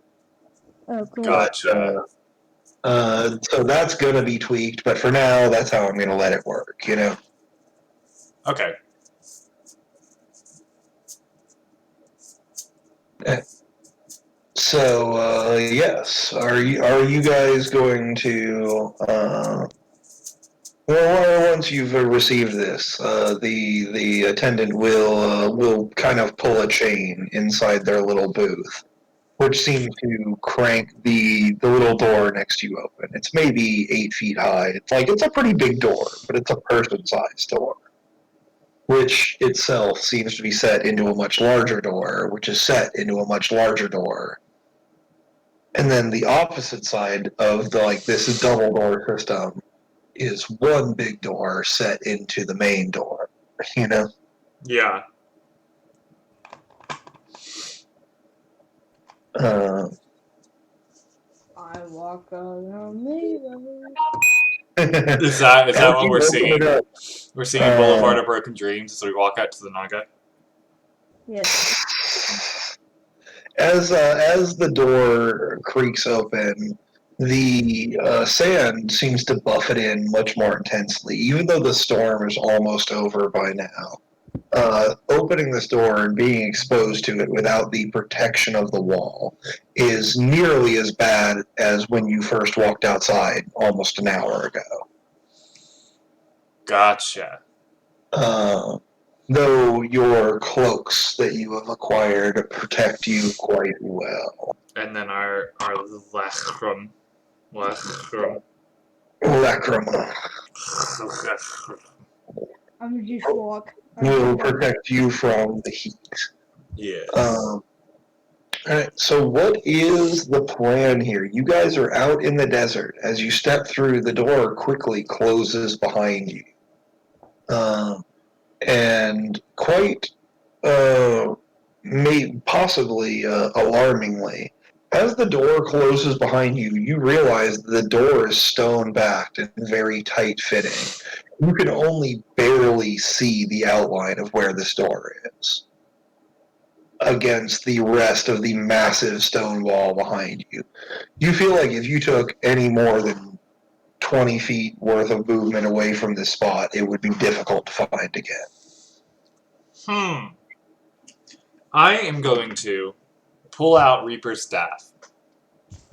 Oh, cool. gotcha. So that's going to be tweaked, but for now, that's how I'm going to let it work, you know? Okay. So yes, are you guys going to? Well, once you've received this, the attendant will kind of pull a chain inside their little booth, which seems to crank the little door next to you open. It's maybe 8 feet high. It's a pretty big door, but it's a person-sized door, which itself seems to be set into a much larger door, which is set into a much larger door. And then the opposite side of this double door system is one big door set into the main door, you know? Yeah. Uh, I walk around me. Is that as what you we're open singing? it up, We're singing Boulevard of Broken Dreams as we walk out to the Naga? Yes. as the door creaks open, the sand seems to buffet in much more intensely, even though the storm is almost over by now. Opening this door and being exposed to it without the protection of the wall is nearly as bad as when you first walked outside almost an hour ago. Gotcha. Though your cloaks that you have acquired protect you quite well. And then our lachrum. Lachrum. Lacrima I'm just walk. will protect you from the heat. Yes. Alright, so what is the plan here? You guys are out in the desert. As you step through, the door quickly closes behind you. And quite possibly alarmingly, as the door closes behind you, you realize the door is stone backed and very tight fitting. You can only barely see the outline of where this door is against the rest of the massive stone wall behind you. You feel like if you took any more than 20 feet worth of movement away from this spot, it would be difficult to find again. I am going to pull out Reaper's Staff.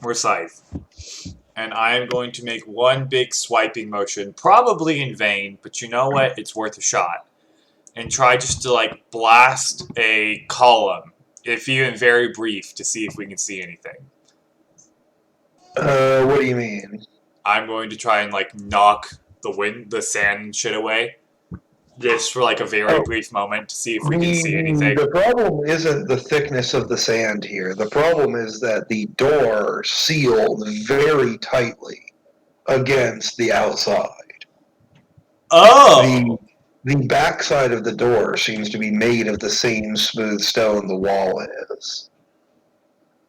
Or Scythe. And I am going to make one big swiping motion, probably in vain, but you know what? It's worth a shot. And try just to, like, blast a column, if even very brief, to see if we can see anything. What do you mean? I'm going to try and, like, knock the sand and shit away. Just for, like, a very brief moment to see if we can see anything. The problem isn't the thickness of the sand here. The problem is that the door sealed very tightly against the outside. Oh! The backside of the door seems to be made of the same smooth stone the wall is.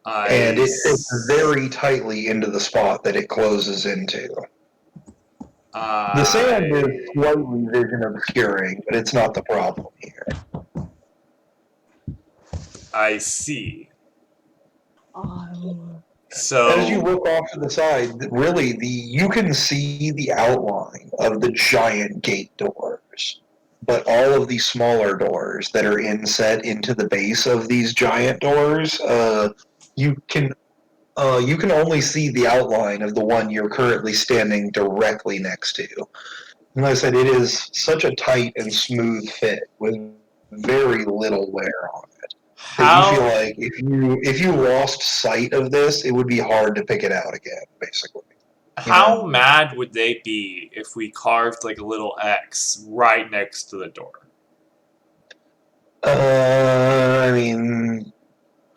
And it fits very tightly into the spot that it closes into. The sand is slightly vision obscuring, but it's not the problem here. I see. Oh. So as you look off to the side, really, you can see the outline of the giant gate doors, but all of the smaller doors that are inset into the base of these giant doors, you can only see the outline of the one you're currently standing directly next to. And like I said, it is such a tight and smooth fit with very little wear on it. That you feel like if you lost sight of this, it would be hard to pick it out again, basically. How mad would they be if we carved like a little X right next to the door? I mean,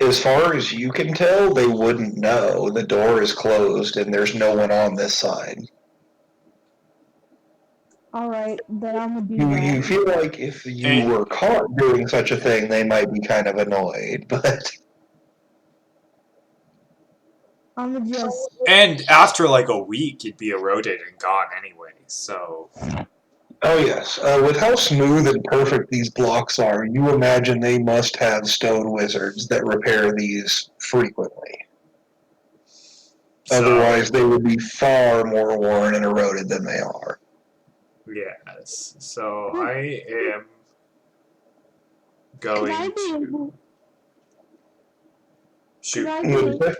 as far as you can tell, they wouldn't know. The door is closed and there's no one on this side. Alright. Alright, then I'm gonna do You that. feel like if you And- were caught doing such a thing, they might be kind of annoyed, but I'm gonna just. And after like a week, you'd be eroded and gone anyway. So oh yes, with how smooth and perfect these blocks are, you imagine they must have stone wizards that repair these frequently. Otherwise, they would be far more worn and eroded than they are. yes. So I am Could going I be to able? shoot. Could I What'd be? you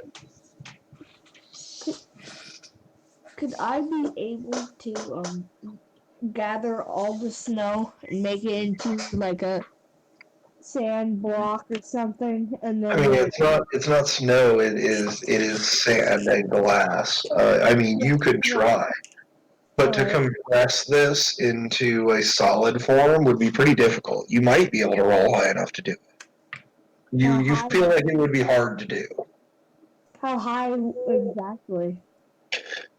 say? Could I be able to gather all the snow and make it into like a sand block or something, and I then mean, like it's not snow. It is sand and glass. I mean, you could try, but to Alright. compress this into a solid form would be pretty difficult. You might be able to roll high enough to do it. You How feel high? like it would be hard to do. How high exactly?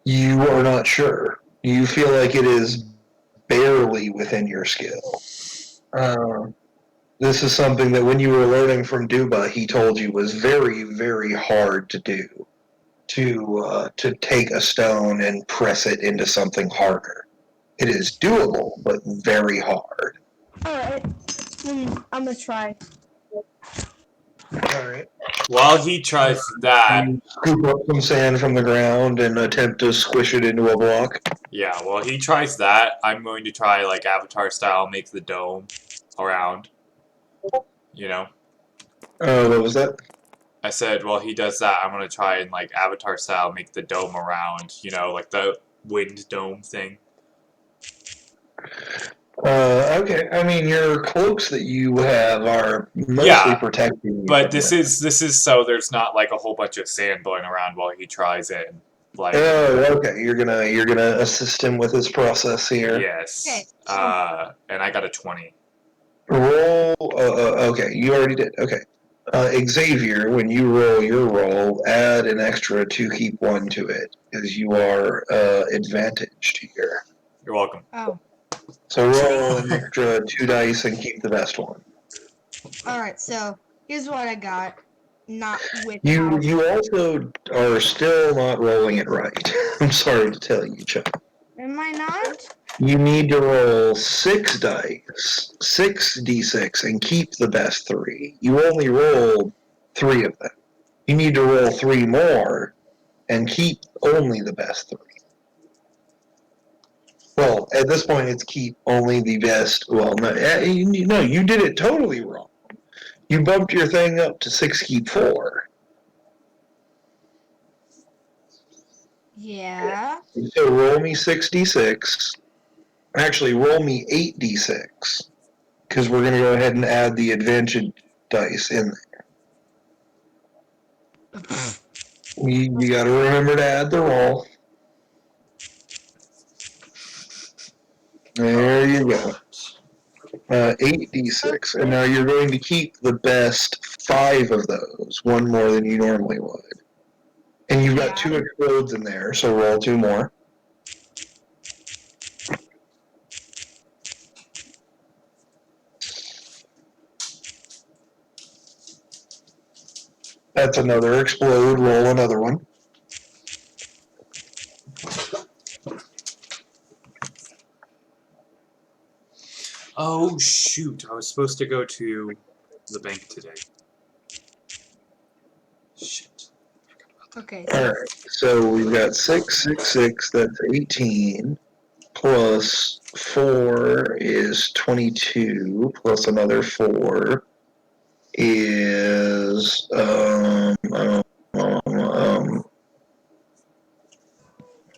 You are not sure. You feel like it is barely within your skill. This is something that when you were learning from Duba, he told you was very, very hard to do. To take a stone and press it into something harder. It is doable, but very hard. Alright. I'm gonna try. All right. While he tries that, You scoop up some sand from the ground and attempt to squish it into a block. yeah, while he tries that, I'm going to try like Avatar style, make the dome around. You know, What was that? I said while he does that, I'm gonna try and like Avatar style, make the dome around. You know, like the wind dome thing. Okay. I mean, your cloaks that you have are mostly Yeah, protecting you. But from this is so there's not like a whole bunch of sand blowing around while he tries it. Like Oh, okay. You're gonna assist him with his process here. yes, and I got a 20. Roll. Okay, you already did. Okay. Xavier, when you roll your roll, add an extra to keep one to it, because you are advantaged here. You're welcome. Oh. So roll an extra 2 dice and keep the best one. Alright, so here's what I got. Not with You also are still not rolling it right. I'm sorry to tell you, Chuck. Am I not? You need to roll 6 dice, 6d6, and keep the best 3. You only rolled 3 of them. You need to roll 3 more and keep only the best 3. Well, at this point, it's keep only the best. Well, no, you did it totally wrong. You bumped your thing up to 6, keep 4. Yeah. So roll me 6d6. Actually, roll me 8d6, because we're going to go ahead and add the advantage dice in there. You got to remember to add the roll. There you go. 8d6, and now you're going to keep the best 5 of those, one more than you normally would. And you've got 2 explodes in there, so roll 2 more. That's another explode. Roll another one. Oh shoot! I was supposed to go to the bank today. Shit. Okay. All right. So we've got 6, 6, 6. That's 18. Plus 4 is 22. Plus another 4 is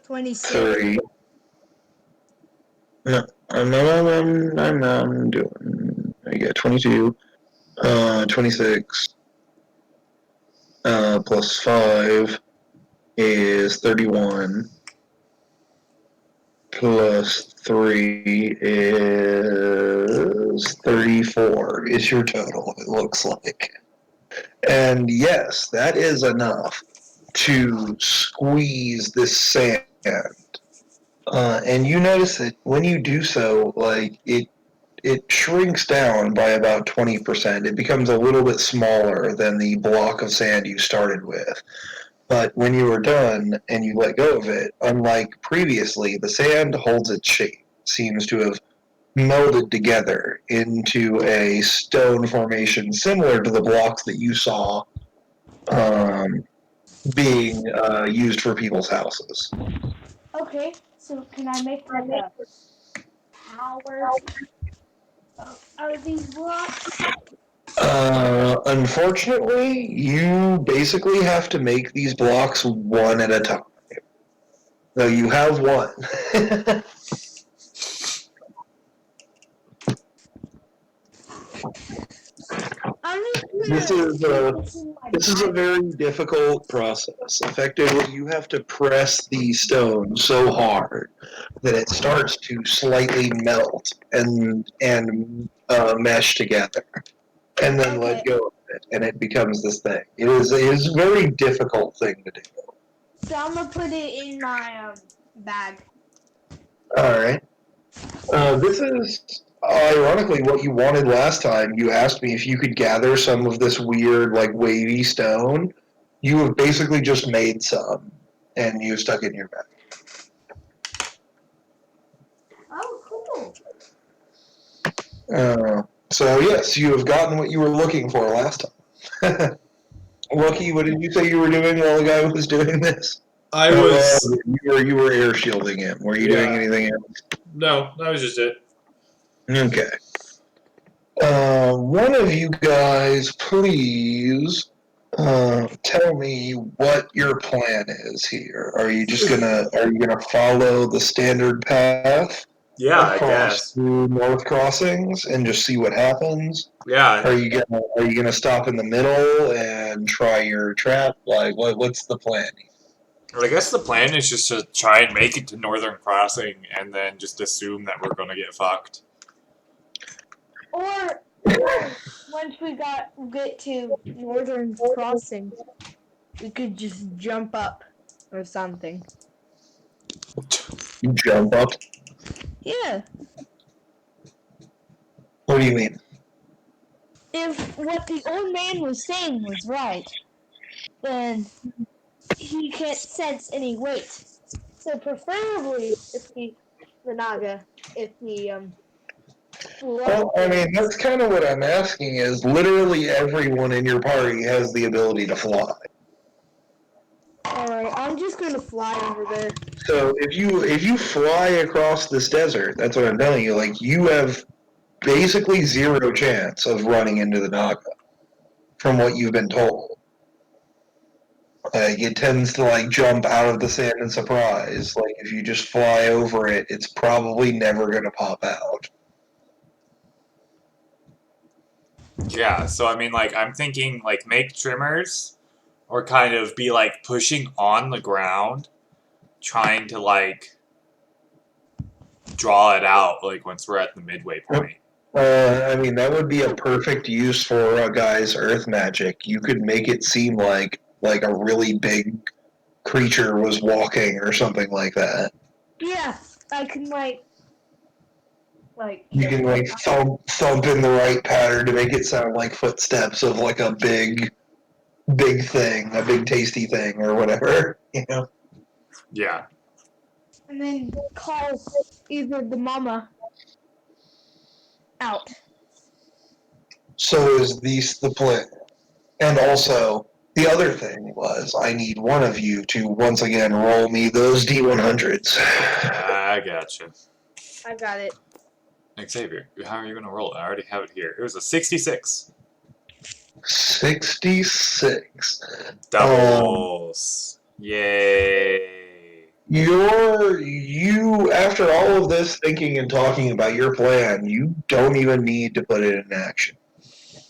26. 3. No, I'm doing. I get 22. 26. Plus 5 is 31. Plus 3 is 34, is your total, it looks like. And yes, that is enough to squeeze this sand And you notice that when you do so, like it shrinks down by about 20%. It becomes a little bit smaller than the block of sand you started with. But when you are done and you let go of it, unlike previously, the sand holds its shape, seems to have melded together into a stone formation similar to the blocks that you saw um, being used for people's houses. Okay, so can I make like a tower out of these blocks? Unfortunately, you basically have to make these blocks one at a time. So you have one. I'm just this gonna is keep a this in my this is a bag. very difficult process. Effectively, you have to press the stone so hard that it starts to slightly melt and mesh together, and then let Okay, go of it, and it becomes this thing. It is a very difficult thing to do. so I'm gonna put it in my bag. All right. This is ironically what you wanted last time. You asked me if you could gather some of this weird, like, wavy stone. You have basically just made some, and you stuck it in your bag. Oh, cool. So, yes, you have gotten what you were looking for last time. Lucky, what did you say you were doing while the guy was doing this? I Oh, was, you were air shielding him. Were you doing yeah, anything else? no, that was just it. Okay. One of you guys, please tell me what your plan is here. Are you gonna follow the standard path Yeah, I across guess. through North Crossings and just see what happens? Yeah, Are you gonna stop in the middle and try your trap? Like what's the plan? but I guess the plan is just to try and make it to Northern Crossing and then just assume that we're gonna get fucked. Or once we get to Northern Crossing, we could just jump up or something. You jump up. Yeah. What do you mean? If what the old man was saying was right, then he can't sense any weight. So preferably the Naga, if he flew up Well, I mean, there. that's kind of what I'm asking is literally everyone in your party has the ability to fly. Alright, I'm just gonna fly over there. So if you fly across this desert, that's what I'm telling you, like you have basically zero chance of running into the Naga from what you've been told. Like it tends to like jump out of the sand and surprise. Like if you just fly over it, it's probably never gonna pop out. Yeah, so I mean, like, I'm thinking, like, make trimmers or kind of be, like, pushing on the ground, trying to, like, draw it out, like, once we're at the midway point. I mean, that would be a perfect use for a guy's earth magic. You could make it seem like a really big creature was walking or something like that. Yeah, I can You can like thump in the right pattern to make it sound like footsteps of like a big thing, a big tasty thing or whatever. You know. Yeah. and then call either the mama out. So is this the plan? And also, the other thing was, I need one of you to once again roll me those D100s. I gotcha. I got it. Xavier, how are you going to roll it? I already have it here. It was a 66. 66. Doubles. Yay. You after all of this thinking and talking about your plan, you don't even need to put it in action.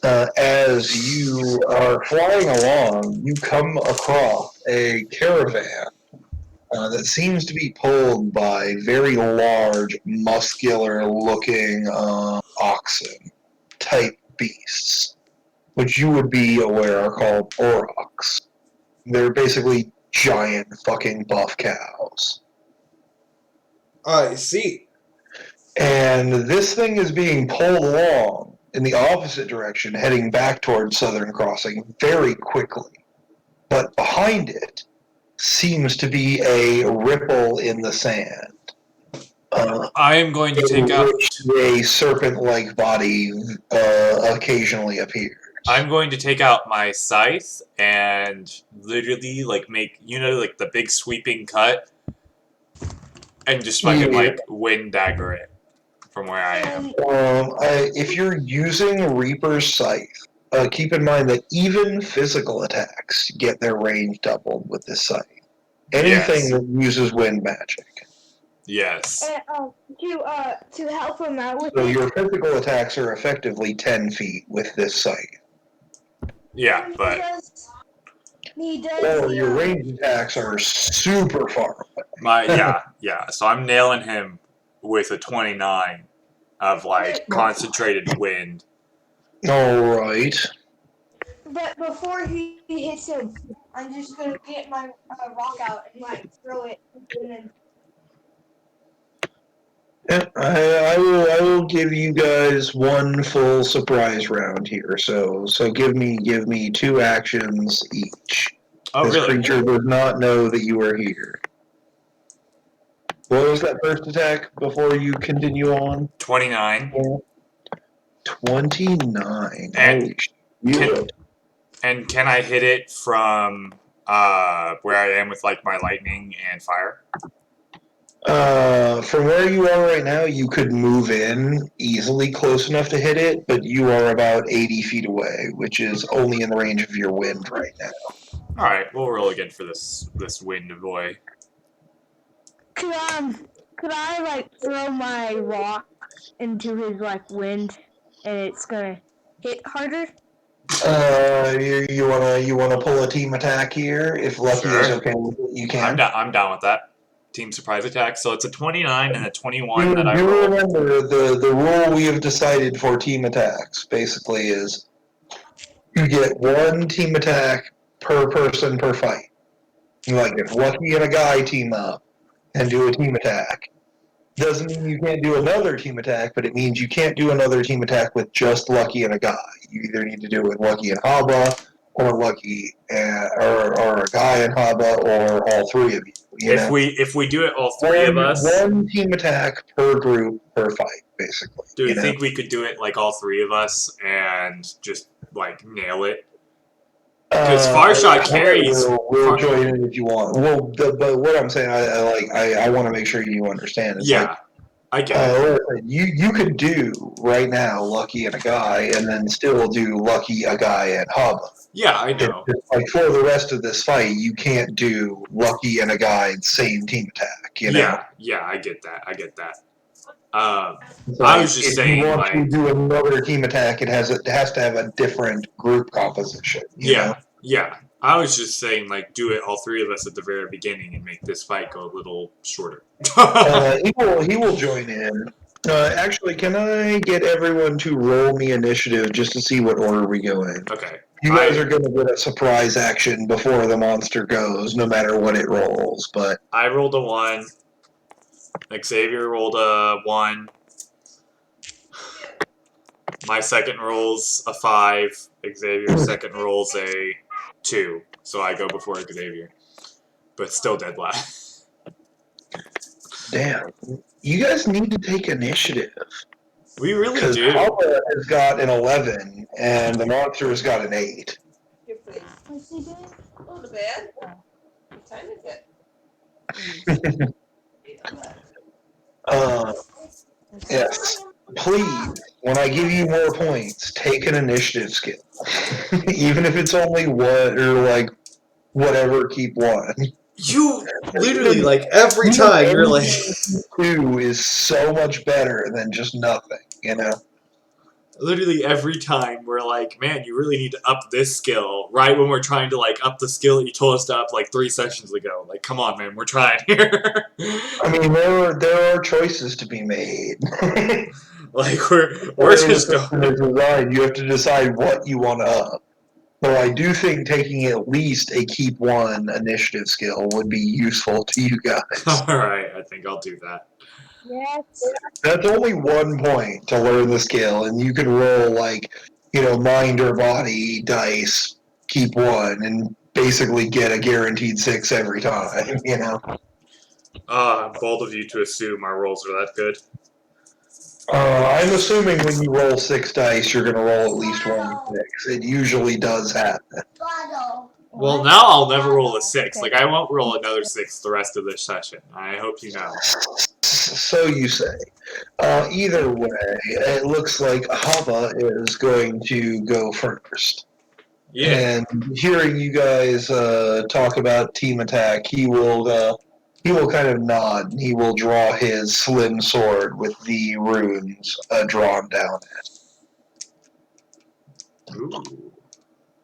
As you are flying along, you come across a caravan that seems to be pulled by very large, muscular-looking oxen type beasts, which you would be aware are called aurochs. They're basically giant fucking buff cows. I see. And this thing is being pulled along in the opposite direction, heading back towards Southern Crossing very quickly. But behind it seems to be a ripple in the sand. I am going to take out. A serpent-like body occasionally appears. I'm going to take out my scythe and literally like make like the big sweeping cut, and just fucking like wind dagger it from where I am. If you're using Reaper's Scythe, keep in mind that even physical attacks get their range doubled with this scythe. Anything that uses wind magic. Yes. And to help him out with So your physical attacks are effectively 10 feet with this scythe. Yeah, but he does. Well, your range attacks are super far away. Yeah. So I'm nailing him with a 29 of like concentrated wind. All right. But before he hits him, I'm just gonna get my rock out and like throw it, and then. Yeah, I will give you guys one full surprise round here. So give me 2 actions each. Oh, this really? creature does not know that you are here. What was that first attack before you continue on? 29. 29. And Holy and can I hit it from where I am with like my lightning and fire? From where you are right now, you could move in easily close enough to hit it, but you are about 80 feet away, which is only in the range of your wind right now. All right, we'll roll again for this wind boy. Could I like throw my rock into his like wind, and it's gonna hit harder? You wanna pull a team attack here? If Lucky is okay with it, you can. I'm down with that. Team surprise attack. So it's a 29 and a 21 that I roll. roll. Remember the rule we have decided for team attacks basically is you get 1 team attack per person per fight. Like if Lucky and a guy team up and do a team attack, doesn't mean you can't do another team attack, but it means you can't do another team attack with just Lucky and a guy. You either need to do it with Lucky and Haba, or Lucky or a guy and Haba, or all 3 of you. If we do it all 3 of us, 1 team attack per group per fight, basically. Do you think we could do it like all 3 of us and just like nail it? Because Farshot carries. We'll join in if you want. Well, but what I'm saying, I want to make sure you understand. It's I get it. You could do right now Lucky and a guy, and then still do Lucky, a guy, and Haba. Yeah, I know. Like for the rest of this fight, you can't do Lucky and a guy same team attack. You know? Yeah, I get that. So I was just if saying, you want like, to do another team attack, it has to have a different group composition. You know? I was just saying, like, do it all 3 of us at the very beginning and make this fight go a little shorter. He will join in. Actually, can I get everyone to roll me initiative just to see what order we go in? Okay. You guys are going to get a surprise action before the monster goes, no matter what it rolls. But I rolled a 1. Xavier rolled a 1. My second rolls a 5. Xavier's second rolls a 2. So I go before Xavier. But still dead last. Damn. You guys need to take initiative. We really do. Papa has got an 11, and the monster has got an 8. What's he doing? Go to bed. What time is it? Yes. Please, when I give you more points, take an initiative skill. Even if it's only 1 or like whatever, keep 1. You literally, like, every time you're like... 2 is so much better than just nothing, you know? Literally every time we're like, man, you really need to up this skill. Right when we're trying to, like, up the skill that you told us to up, like, 3 sessions ago. Like, come on, man, we're trying here. I mean, there are choices to be made. Like, we're just going... You have to decide what you want to up. Though I do think taking at least a keep one initiative skill would be useful to you guys. Alright, I think I'll do that. Yes. That's only 1 point to learn the skill, and you can roll mind or body dice, keep one, and basically get a guaranteed 6 every time, Bold of you to assume our rolls are that good. I'm assuming when you roll 6 dice, you're going to roll at least 1 6. It usually does happen. Well, now I'll never roll a 6. Okay. Like, I won't roll another 6 the rest of this session. I hope you know. So you say. Either way, it looks like Hava is going to go first. Yeah. And hearing you guys talk about team attack, he will kind of nod. And he will draw his slim sword with the runes drawn down. Ooh.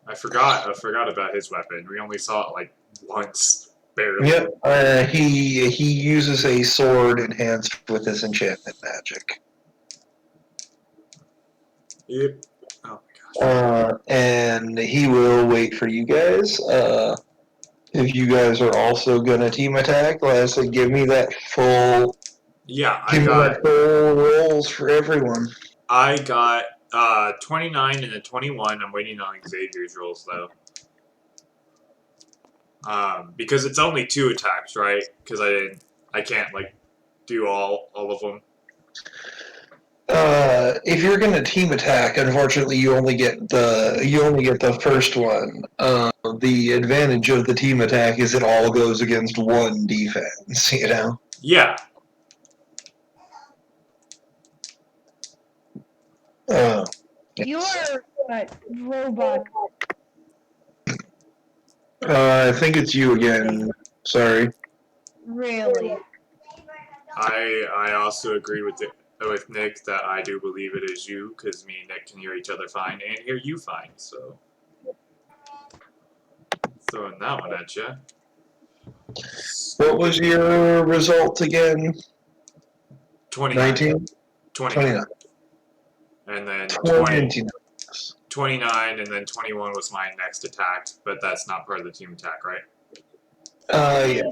I forgot about his weapon. We only saw it, like, once. Barely. Yep. He uses a sword enhanced with his enchantment magic. Yep. Oh my gosh. And he will wait for you guys. If you guys are also gonna team attack, Leslie, give me that full. Yeah, Give me that full rolls for everyone. I got 29 and a 21. I'm waiting on Xavier's rolls though. Because it's only 2 attacks, right? Because I can't like do all of them. If you're gonna team attack, unfortunately, you only get the first one. The advantage of the team attack is it all goes against one defense. Yeah. You're a robot. I think it's you again. Sorry. Really? I also agree with Nick that I do believe it is you, because me and Nick can hear each other fine and hear you fine, so throwing that one at you. What was your result again? 29. 19? 29. And then 29 and then 21 was my next attack, but that's not part of the team attack, right? Yeah.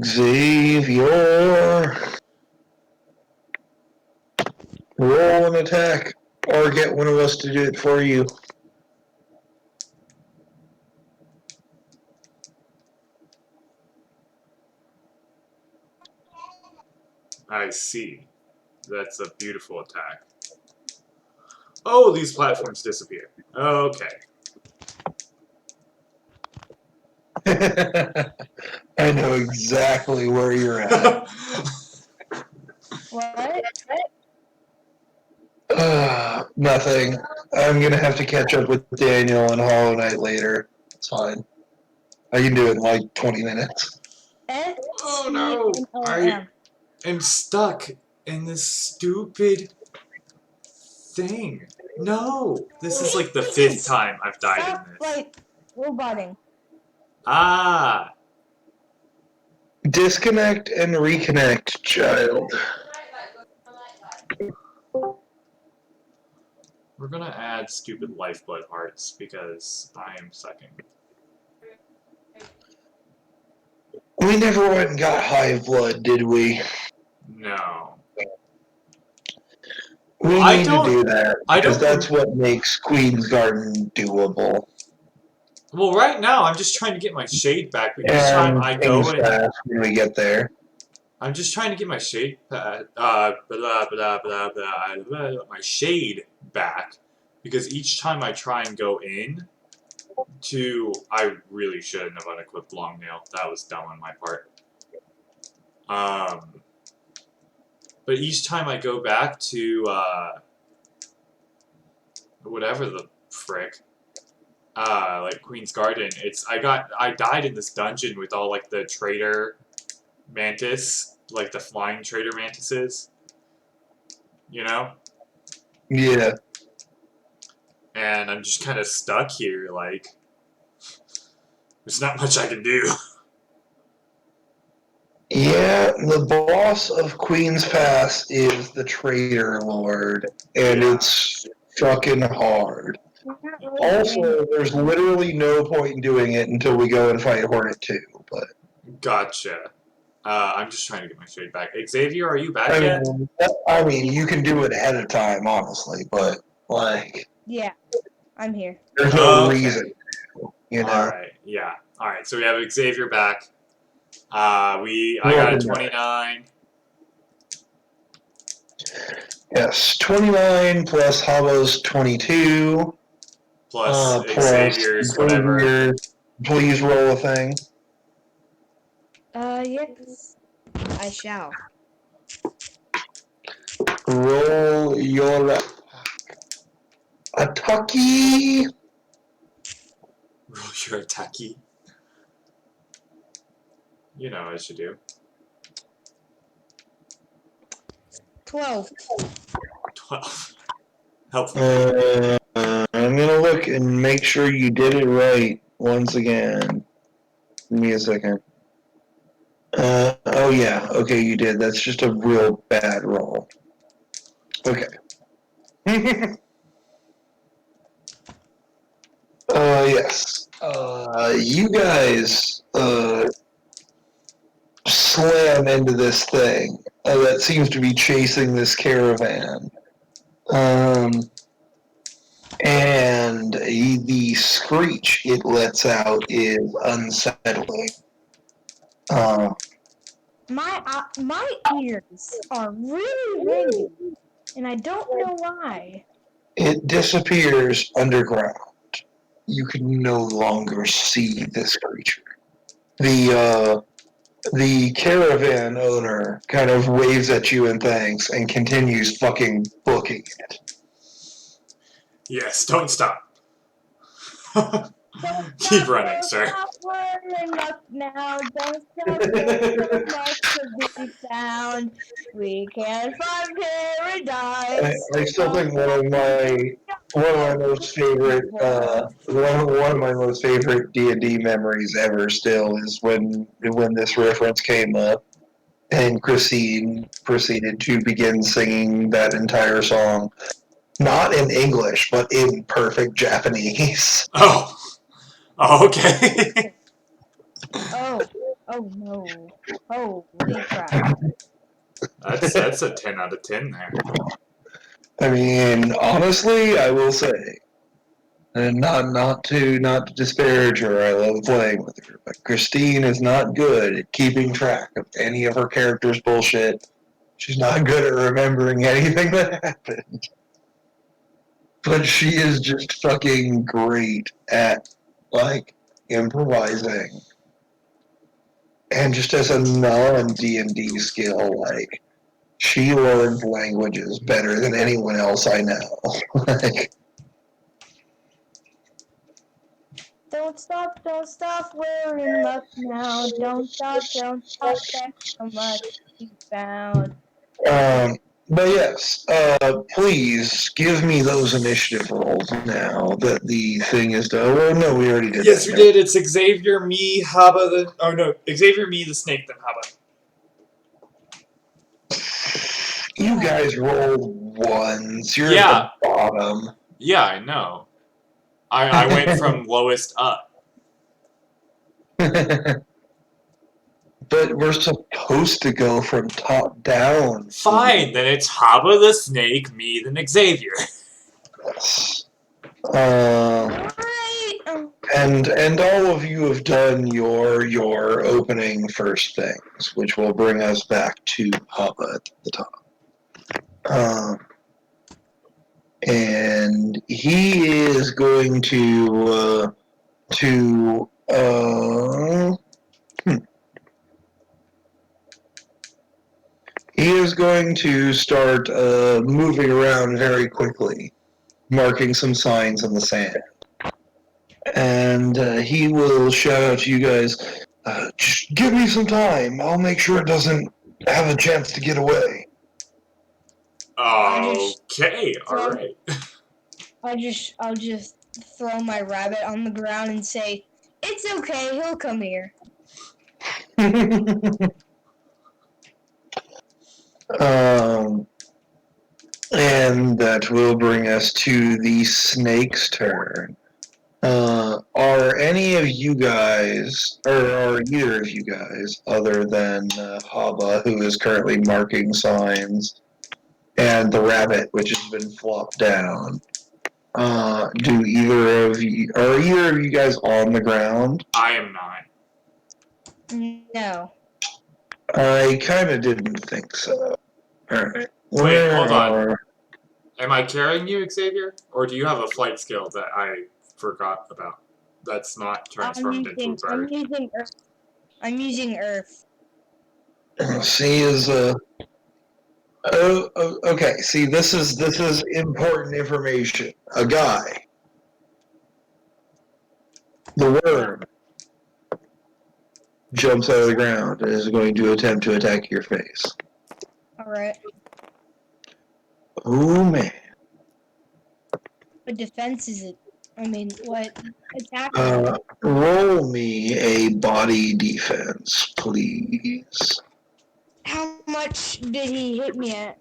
Xavier. Roll an attack, or get one of us to do it for you. I see. That's a beautiful attack. Oh, these platforms disappear. Okay. I know exactly where you're at. What? Nothing. I'm gonna have to catch up with Daniel and Hollow Knight later. It's fine. I can do it in like 20 minutes. Oh no! I am stuck in this stupid thing. No! This is like the 5th time I've died Stop, in this. roboting. Ah! Disconnect and reconnect, child. We're gonna add stupid lifeblood hearts because I am sucking. We never went and got hive blood, did we? No. We I need don't- to do that I because don't- that's what makes Queen's Garden doable. Well, right now I'm just trying to get my shade back, but each time I go things in, fast when we get there. I'm just trying to get my shade my shade back, because each time I try and go in I really shouldn't have unequipped long nail. That was dumb on my part. But each time I go back to whatever the frick, like Queen's Garden, I died in this dungeon with all like the traitor mantis, like the flying traitor mantises. You know? Yeah. And I'm just kind of stuck here, like, there's not much I can do. Yeah, the boss of Queen's Pass is the Traitor Lord, and Yeah. it's fucking hard. We're not really saying Also, there's literally no point in doing it until we go and fight Hornet 2, but... Gotcha. I'm just trying to get my straight back. Xavier, are you back yet? I mean, you can do it ahead of time, honestly, but, like, Yeah, I'm here. there's no Okay. reason to, you know? Alright, yeah. Alright, so we have Xavier back. I got a 29. Yes, 29 plus Havo's 22, Plus plus Xavier's whatever. Xavier. Please roll a thing. Yes, I shall. Roll your Ataki. Roll your attacky. You know what I should do. 12. 12. Helpful. I'm gonna look and make sure you did it right once again. Give me a second. Oh yeah, okay, you did. That's just a real bad roll. Okay. Yes. You guys, slam into this thing that seems to be chasing this caravan. And the screech it lets out is unsettling. My ears are really ringing, and I don't know why. It disappears underground. You can no longer see this creature. The caravan owner kind of waves at you and thanks and continues fucking booking it. Yes, don't stop. Don't Keep stop, running, don't sir. stop, we're in luck now. Don't stop, there's so much to be found. We can't find paradise. I still think one of my most favorite one of my most favorite D&D memories ever still is when this reference came up and Christine proceeded to begin singing that entire song, not in English but in perfect Japanese. Oh. Oh, okay. Oh no. Holy crap. That's a 10 out of 10 there. I mean, honestly, I will say, and not to disparage her, I love playing with her, but Christine is not good at keeping track of any of her character's bullshit. She's not good at remembering anything that happened. But she is just fucking great at, like, improvising. And just as a non-D&D skill, like, she learned languages better than anyone else I know. Like, Don't stop, we're in luck now. Don't stop, there's so much to be found. but yes, please give me those initiative rolls now that the thing is done. Well, no, we already did Yes, that. we did. It's Xavier, me, Haba, the... Oh, no. Xavier, me, the snake, then Haba. You guys rolled ones. You're Yeah. at the bottom. Yeah, I know. I went from lowest up. But we're supposed to go from top down. Fine, then it's Haba the snake, me, then Xavier. Yes. Great. And all of you have done your opening first things, which will bring us back to Papa at the top. And he is going to he is going to start moving around very quickly, marking some signs in the sand. And he will shout out to you guys, just give me some time. I'll make sure it doesn't have a chance to get away. Okay, alright. I'll just throw my rabbit on the ground and say, "It's okay, he'll come here." And that will bring us to the snake's turn. Are any of you guys, or are either of you guys, other than Haba, who is currently marking signs, and the rabbit, which has been flopped down, are either of you guys on the ground? I am not. No. I kind of didn't think so. Alright. Wait, hold on. Am I carrying you, Xavier? Or do you have a flight skill that I forgot about? That's not transformed into a bird. I'm using Earth. See, okay. See, this is important information. A guy, the worm, jumps out of the ground and is going to attempt to attack your face. Alright. Oh man. What defense is it? I mean, what attack? Roll me a body defense, please. How much did he hit me at?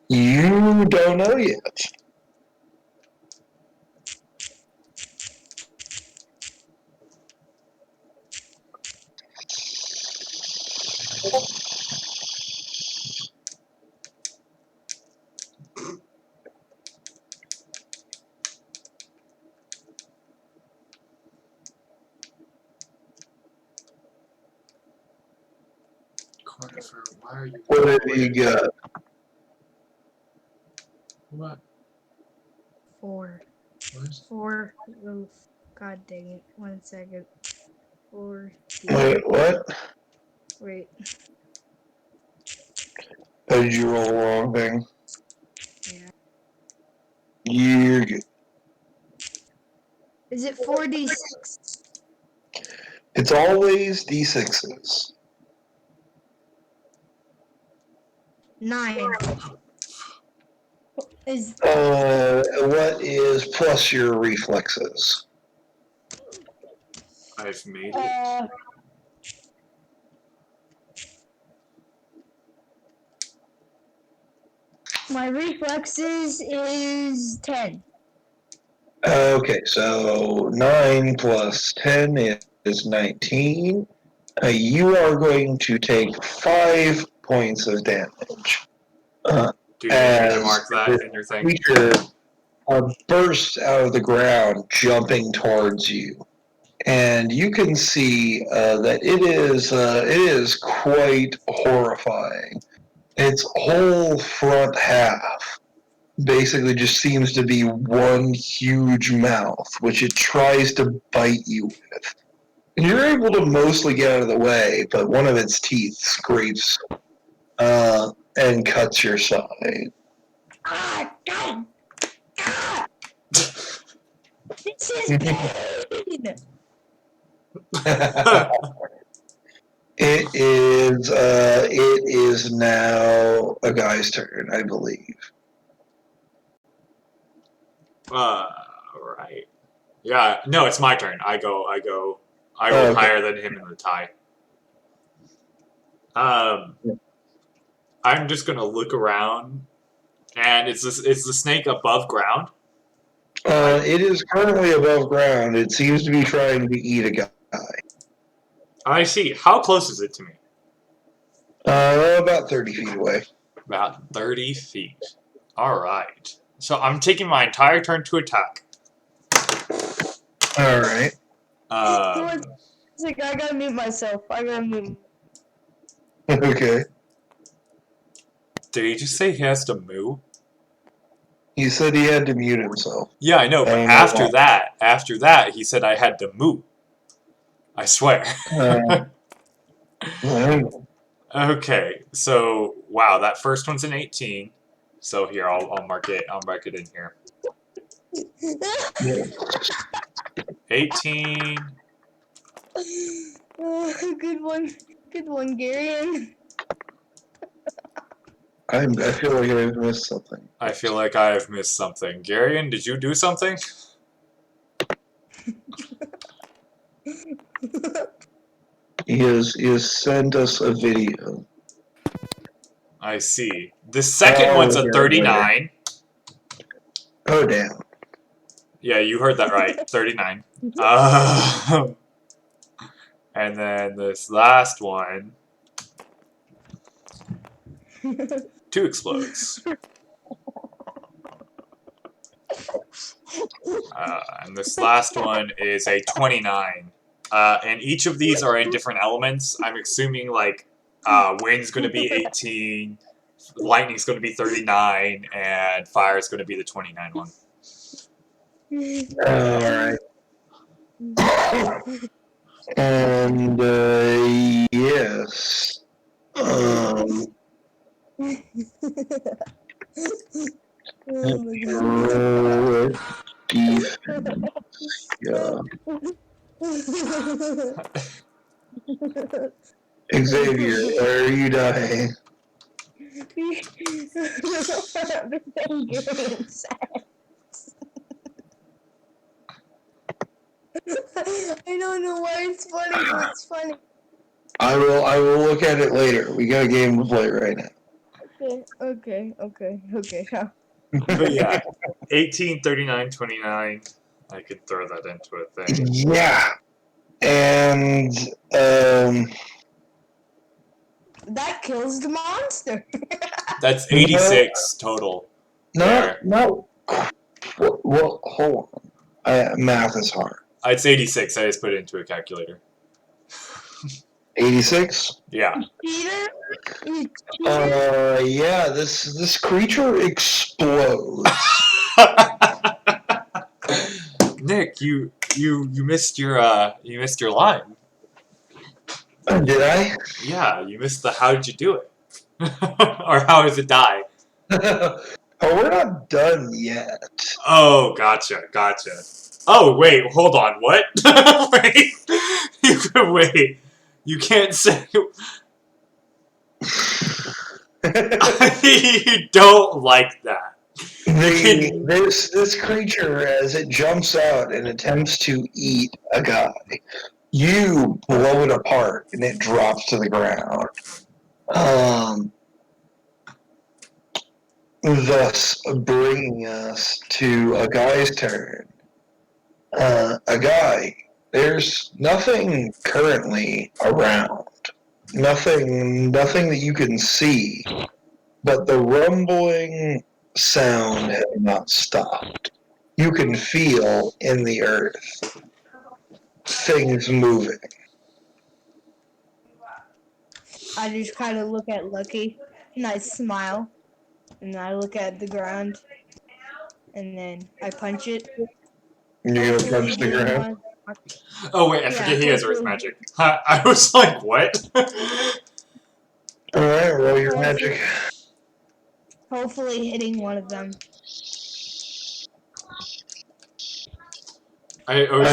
You don't know yet. Carnifer, why are you... What have you got? What? 4. What? 4. Oof. God dang it. 1 second. 4. Wait, what? Wait. Did you roll the wrong thing? Yeah. You're good. Is it 4d6? It's always D6s. 9. Is What is plus your reflexes? I've made it. My reflexes is 10. Okay, so 9 plus 10 is 19. You are going to take 5 points of damage. Do you need me to As mark that in your thing? creature bursts out of the ground, jumping towards you, and you can see that it is quite horrifying. Its whole front half basically just seems to be one huge mouth, which it tries to bite you with. And you're able to mostly get out of the way, but one of its teeth scrapes and cuts your side. Ah, God! Ah! This is pain! It is now a guy's turn, I believe. Right. Yeah, no, it's my turn. I rolled Okay. higher than him in the tie. I'm just gonna look around, and is the snake above ground? It is currently above ground. It seems to be trying to eat a guy. I see. How close is it to me? About 30 feet away. About 30 feet. Alright. So I'm taking my entire turn to attack. Alright. It's like, I gotta mute myself. Okay. Did he just say he has to moo? He said he had to mute himself. Yeah, I know, but after that, he said I had to moo. I swear. Okay, so wow, that first one's an 18. So here, I'll mark it. I'll mark it in here. 18. Good one, Gary. I feel like I've missed something. I feel like I have missed something. Garion, did you do something? He has sent us a video. I see. The second one's a 39. Oh, damn. Yeah, you heard that right. 39. And then this last one, 2 explodes. And this last one is a 29. And each of these are in different elements. I'm assuming, like, wind's going to be 18, lightning's going to be 39, and fire's going to be the 29 one. Alright. And, yes. Roll defense. Yeah. Xavier, why are you dying? I don't know why it's funny, but it's funny. I will look at it later. We got a game to play right now. Okay. But yeah, 18, 39, 29. I could throw that into a thing. Yeah. And That kills the monster. That's 86 total. no. Well, hold on. Math is hard. It's 86. I just put it into a calculator. 86? Yeah. Peter? You Yeah, this creature explodes. Nick, you missed your line. Did I? Yeah, you missed the how did you do it? Or how does it die? Oh, we're not done yet. Oh, gotcha. Oh, wait, hold on, what? Wait, you can't say... You don't like that. This creature, as it jumps out and attempts to eat a guy, you blow it apart and it drops to the ground. Thus bringing us to a guy's turn. A guy. There's nothing currently around. Nothing that you can see. But the rumbling sound has not stopped. You can feel in the earth things moving. I just kind of look at Lucky and I smile. And I look at the ground. And then I punch it. You're gonna punch the ground? Oh, wait, I forget he has Earth Magic. I was like, what? Alright, roll your magic. Hopefully hitting one of them. I am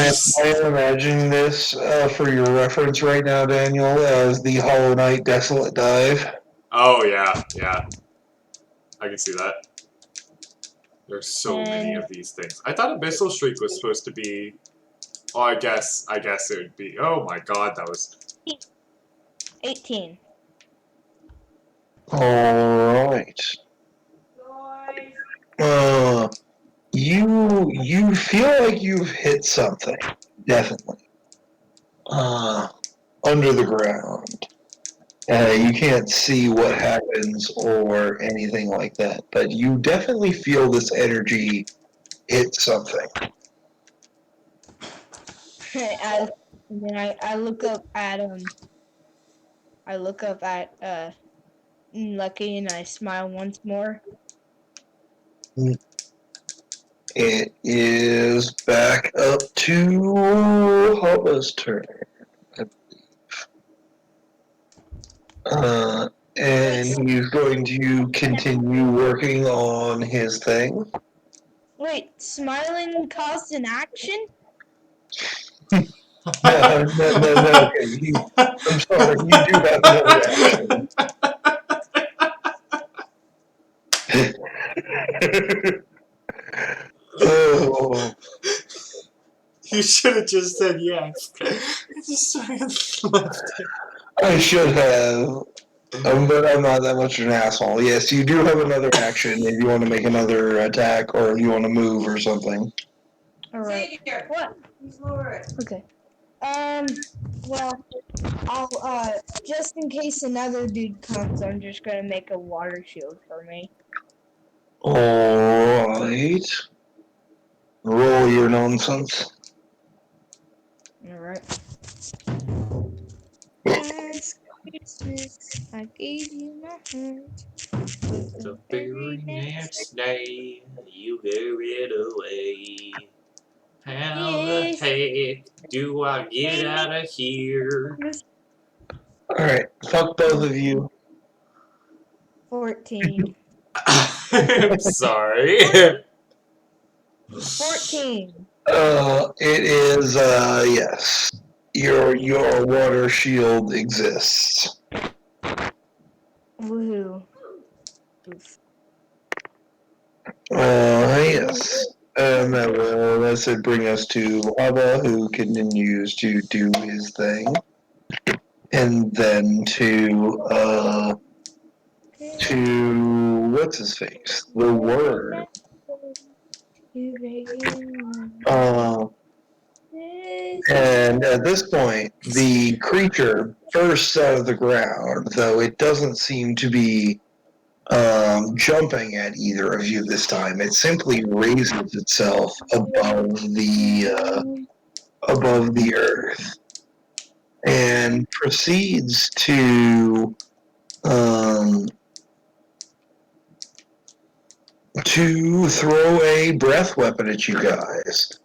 imagining this for your reference right now, Daniel, as the Hollow Knight Desolate Dive. Oh, yeah. I can see that. There's so many of these things. I thought Abyssal Shriek was supposed to be... Oh, I guess it would be... Oh my god, that was... 18. Alright. You feel like you've hit something, definitely. Under the ground. You can't see what happens or anything like that, but you definitely feel this energy hit something. And then I look up at Lucky and I smile once more. It is back up to Hubba's turn, I believe. And he's going to continue working on his thing. Wait, smiling caused an action? No. Okay. I'm sorry, you do have another action. Oh. You should have just said yes. I just left it. I should have. But I'm not that much of an asshole. Yes, you do have another action if you want to make another attack or if you want to move or something. Alright. Xavier, What? before it. Okay. Well, I'll, just in case another dude comes, I'm just gonna make a water shield for me. Alright. Roll your nonsense. Alright. Last Christmas, I gave you my heart. But The very next day, you gave it away. How the Yes. heck do I get out of here? Alright, fuck both of you. 14. I'm sorry. 14. It is, yes. Your water shield exists. Woohoo. Yes. And that will, that should bring us to Lava, who continues to do his thing. And then to what's his face? The word. And at this point, the creature bursts out of the ground, though it doesn't seem to be jumping at either of you this time. It simply raises itself above the earth and proceeds to throw a breath weapon at you guys.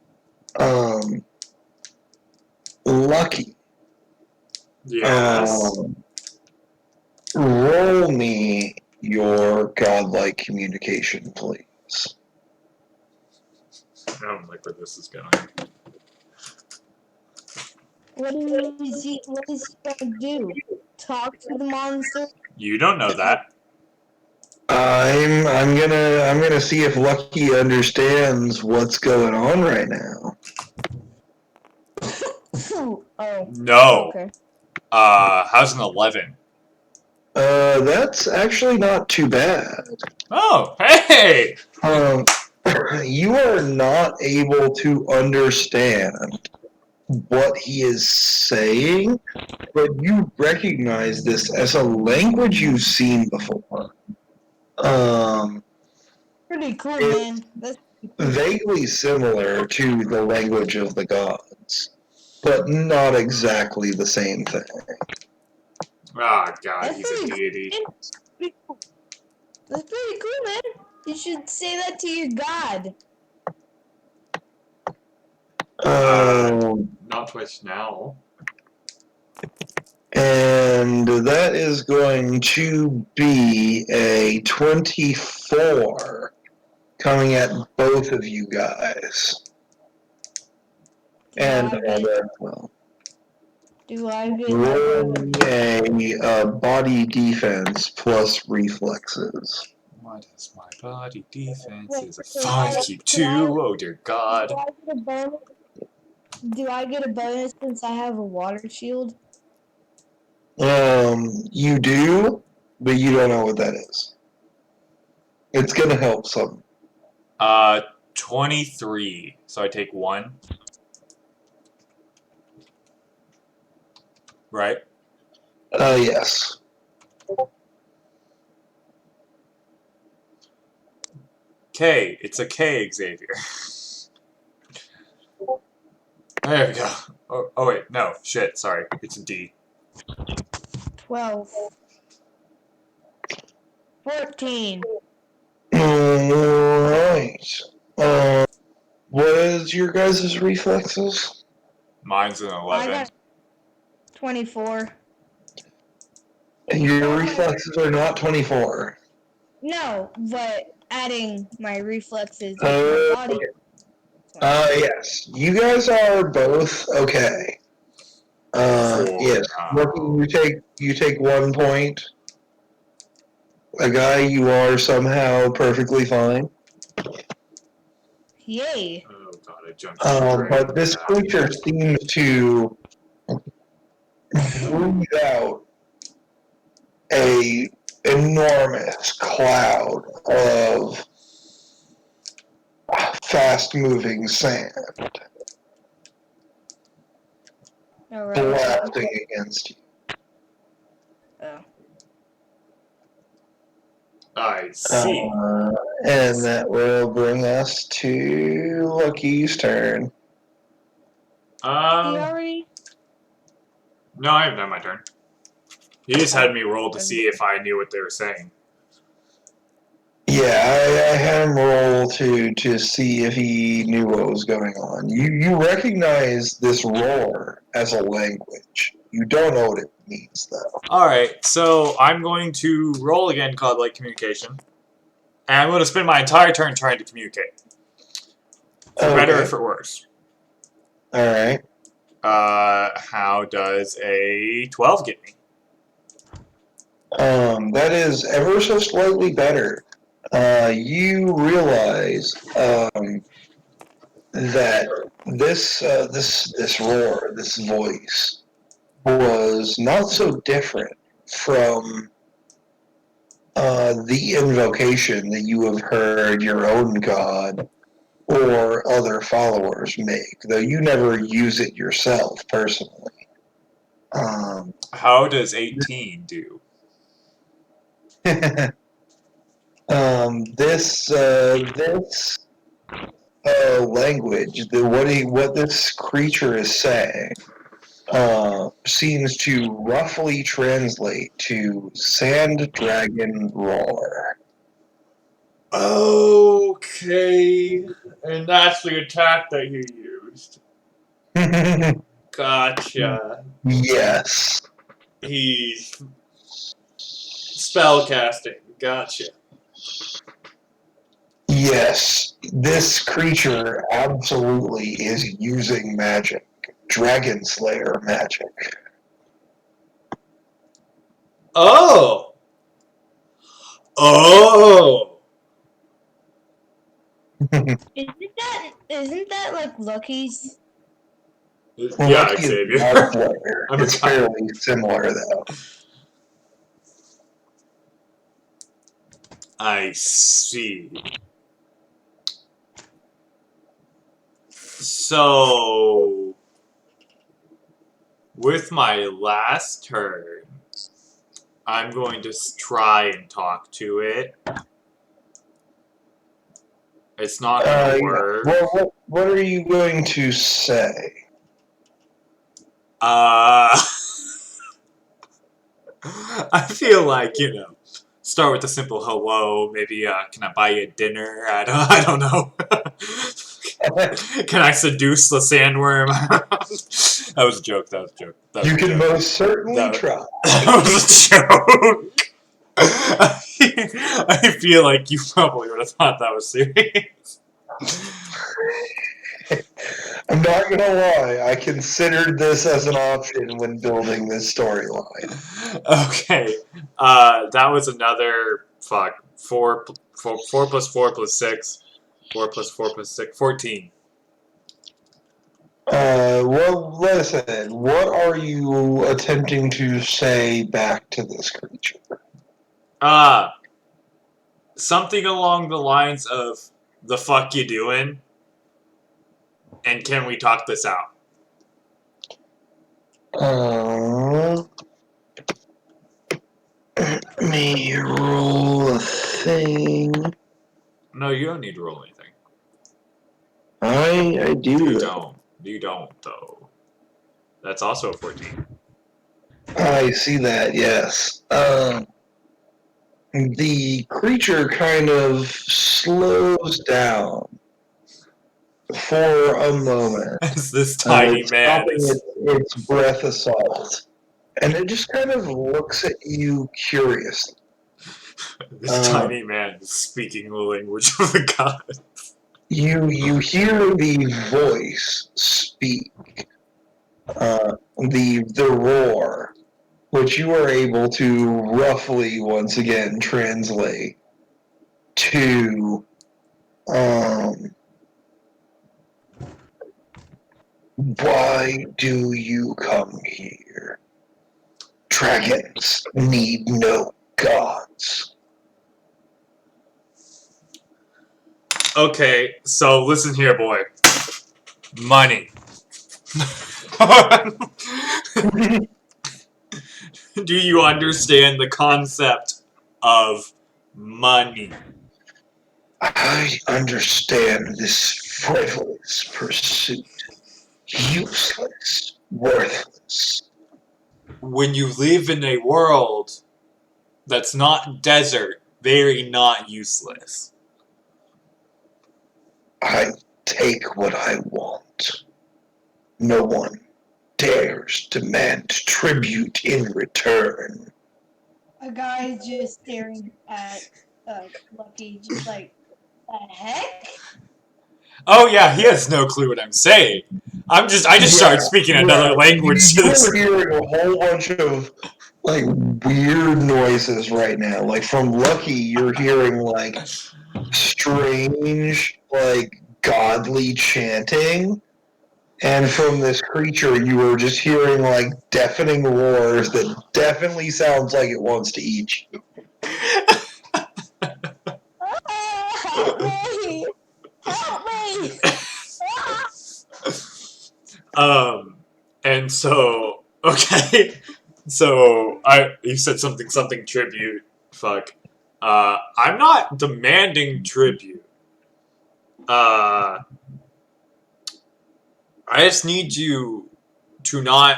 Lucky. Yes. Roll me your godlike communication, please. I don't like where this is going. What is he gonna do? Talk to the monster? You don't know that. I'm gonna see if Lucky understands what's going on right now. Oh, No. okay. How's an 11? That's actually not too bad. Oh, hey! You are not able to understand what he is saying, but you recognize this as a language you've seen before. Pretty cool, It's man. That's vaguely similar to the language of the gods, but not exactly the same thing. Oh, God, That's he's a pretty deity. cool. That's pretty cool, man. You should say that to your god. Not Twitch now. And that is going to be a 24 coming at both of you guys. And Alda as well. Do I get Roll me a body defense plus reflexes. What is my body defense? Wait, Is a can I- 5 keep 2? Oh, dear God. Do I get a bonus since I have a water shield? You do, but you don't know what that is. It's gonna help some. 23. So I take 1. Right? Yes. K. It's a K, Xavier. There we go. Oh, wait. No. Shit. Sorry. It's a D. 12. 14. Alright. What is your guys' reflexes? Mine's an I 11. got 24. Your reflexes are not 24. No, but adding my reflexes with my body. Yes. You guys are both okay. Yes. Lucky, you take 1 point. A guy, you are somehow perfectly fine. Yay. Oh, God. I jumped to the dragon. But this creature seems to breathe out a enormous cloud of fast-moving sand Alright. blasting against you. Oh. I see. And that will bring us to Lucky's turn. He Um, already. no, I haven't done my turn. He just had me roll to see if I knew what they were saying. Yeah, I had him roll to see if he knew what was going on. You recognize this roar as a language. You don't know what it means, though. Alright, so I'm going to roll again Godlike Communication. And I'm going to spend my entire turn trying to communicate. For better or for worse. Alright. How does a 12 get me? That is ever so slightly better. You realize that this roar, this voice, was not so different from the invocation that you have heard your own god or other followers make, though you never use it yourself personally. How does 18 do? This language, what this creature is saying, seems to roughly translate to sand dragon roar. Okay. And that's the attack that you used. Gotcha. Yes. He's spellcasting. Gotcha. Yes, this creature absolutely is using magic. Dragon Slayer magic. Oh! Oh! Isn't that like Lucky's? Yeah, Lucky is Xavier. God Slayer. I'm a It's god. fairly similar, though. I see. So, with my last turn, I'm going to try and talk to it. It's not going to work. Well, what are you going to say? I feel like, start with a simple hello. Maybe, can I buy you dinner? I don't know. Can I seduce the sandworm? That was a joke. That was a joke. That was You a can joke. most certainly try. That was a joke. I feel like you probably would have thought that was serious. I'm not gonna lie, I considered this as an option when building this storyline. Okay, that was another 4 plus 4 plus 6, 4 plus 4 plus 6, 14. Well, listen, what are you attempting to say back to this creature? Something along the lines of the fuck you doing, and can we talk this out? Let me roll a thing. No, you don't need to roll anything. I do. You don't. You don't, though. That's also a 14. I see that, yes. The creature kind of slows down for a moment. As this tiny man stopping is... its breath assault. And it just kind of looks at you curiously. This tiny man is speaking the language of the gods. You hear the voice speak, the roar, which you are able to roughly once again translate to why do you come here? Dragons need no gods. Okay, so listen here, boy. Money. Do you understand the concept of money? I understand this frivolous pursuit. Useless, worthless. When you live in a world that's not desert, very not useless. I take what I want. No one dares demand tribute in return. A guy is just staring at Lucky, just like, the heck? Oh yeah, he has no clue what I'm saying. I just started speaking another language to this. You're hearing a whole bunch of like weird noises right now. Like from Lucky, you're hearing like strange, like godly chanting. And from this creature, you are just hearing like deafening roars that definitely sounds like it wants to eat you. Help me! Help me! And so okay, so you said something tribute. Fuck. I'm not demanding tribute. I just need you to not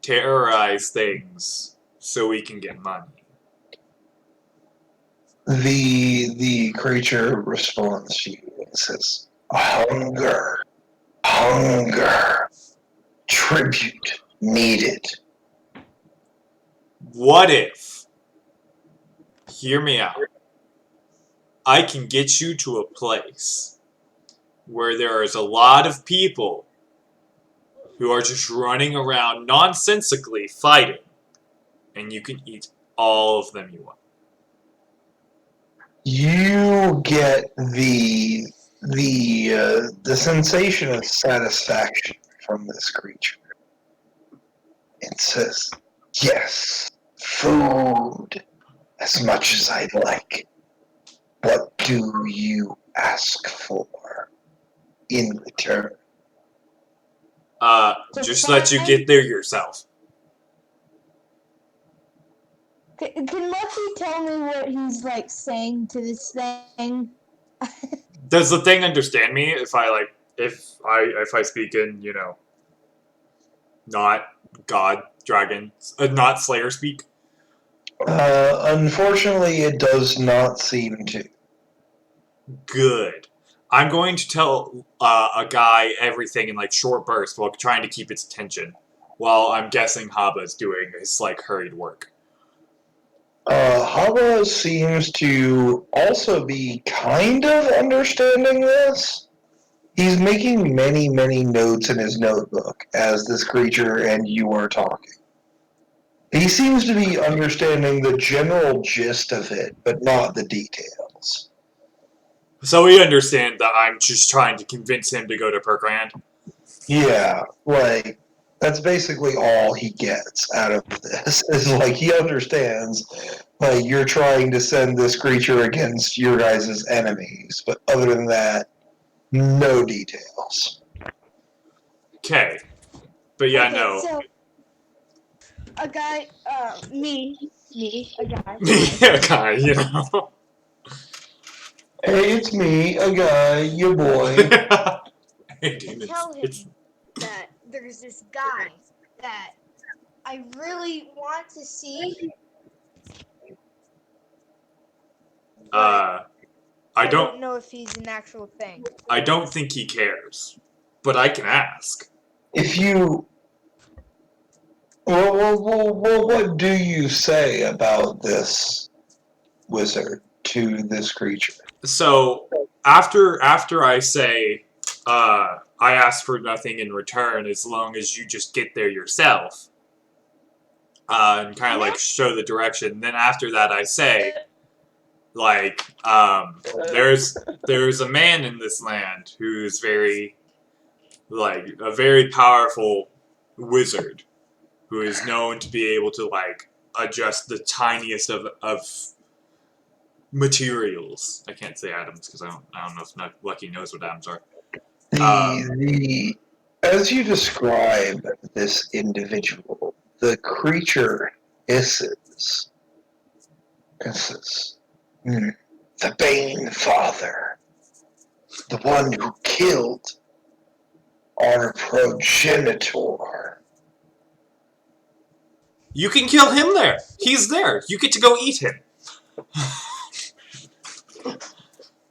terrorize things so we can get money. The creature responds to you and says, "Hunger, hunger, tribute needed." What if, hear me out, I can get you to a place where there is a lot of people who are just running around nonsensically fighting, and you can eat all of them you want. You get the sensation of satisfaction from this creature. It says, "Yes, food, as much as I'd like. What do you ask for in return?" Just let you get there yourself. Can Lucky tell me what he's like saying to this thing? Does the thing understand me if I speak in, not God, dragon, not Slayer speak? Unfortunately, it does not seem to. Good. I'm going to tell a guy everything in like short bursts while trying to keep its attention, while I'm guessing Haba's doing his like hurried work. Haba seems to also be kind of understanding this. He's making many, many notes in his notebook as this creature and you are talking. He seems to be understanding the general gist of it, but not the details. So we understand that I'm just trying to convince him to go to Perkland. Yeah, like, that's basically all he gets out of this. Is like, he understands, like, you're trying to send this creature against your guys' enemies, but other than that, no details. Okay. But yeah, Okay, no. so a guy, me, a guy. Yeah, guy, you know. Hey, it's me, a guy, your boy. Hey, demons. Tell him that there's this guy that I really want to see. I I don't don't know if he's an actual thing. I don't think he cares. But I can ask. If you... Well, what do you say about this wizard to this creature? So after I say I ask for nothing in return as long as you just get there yourself, and kind of like show the direction. Then after that, I say, like, there's a man in this land who's very, like, a very powerful wizard who is known to be able to like adjust the tiniest of materials. I can't say atoms because I don't know if Lucky knows what atoms are. The as you describe this individual, the creature hisses. The Bane Father, the one who killed our progenitor. You can kill him there. He's there. You get to go eat him.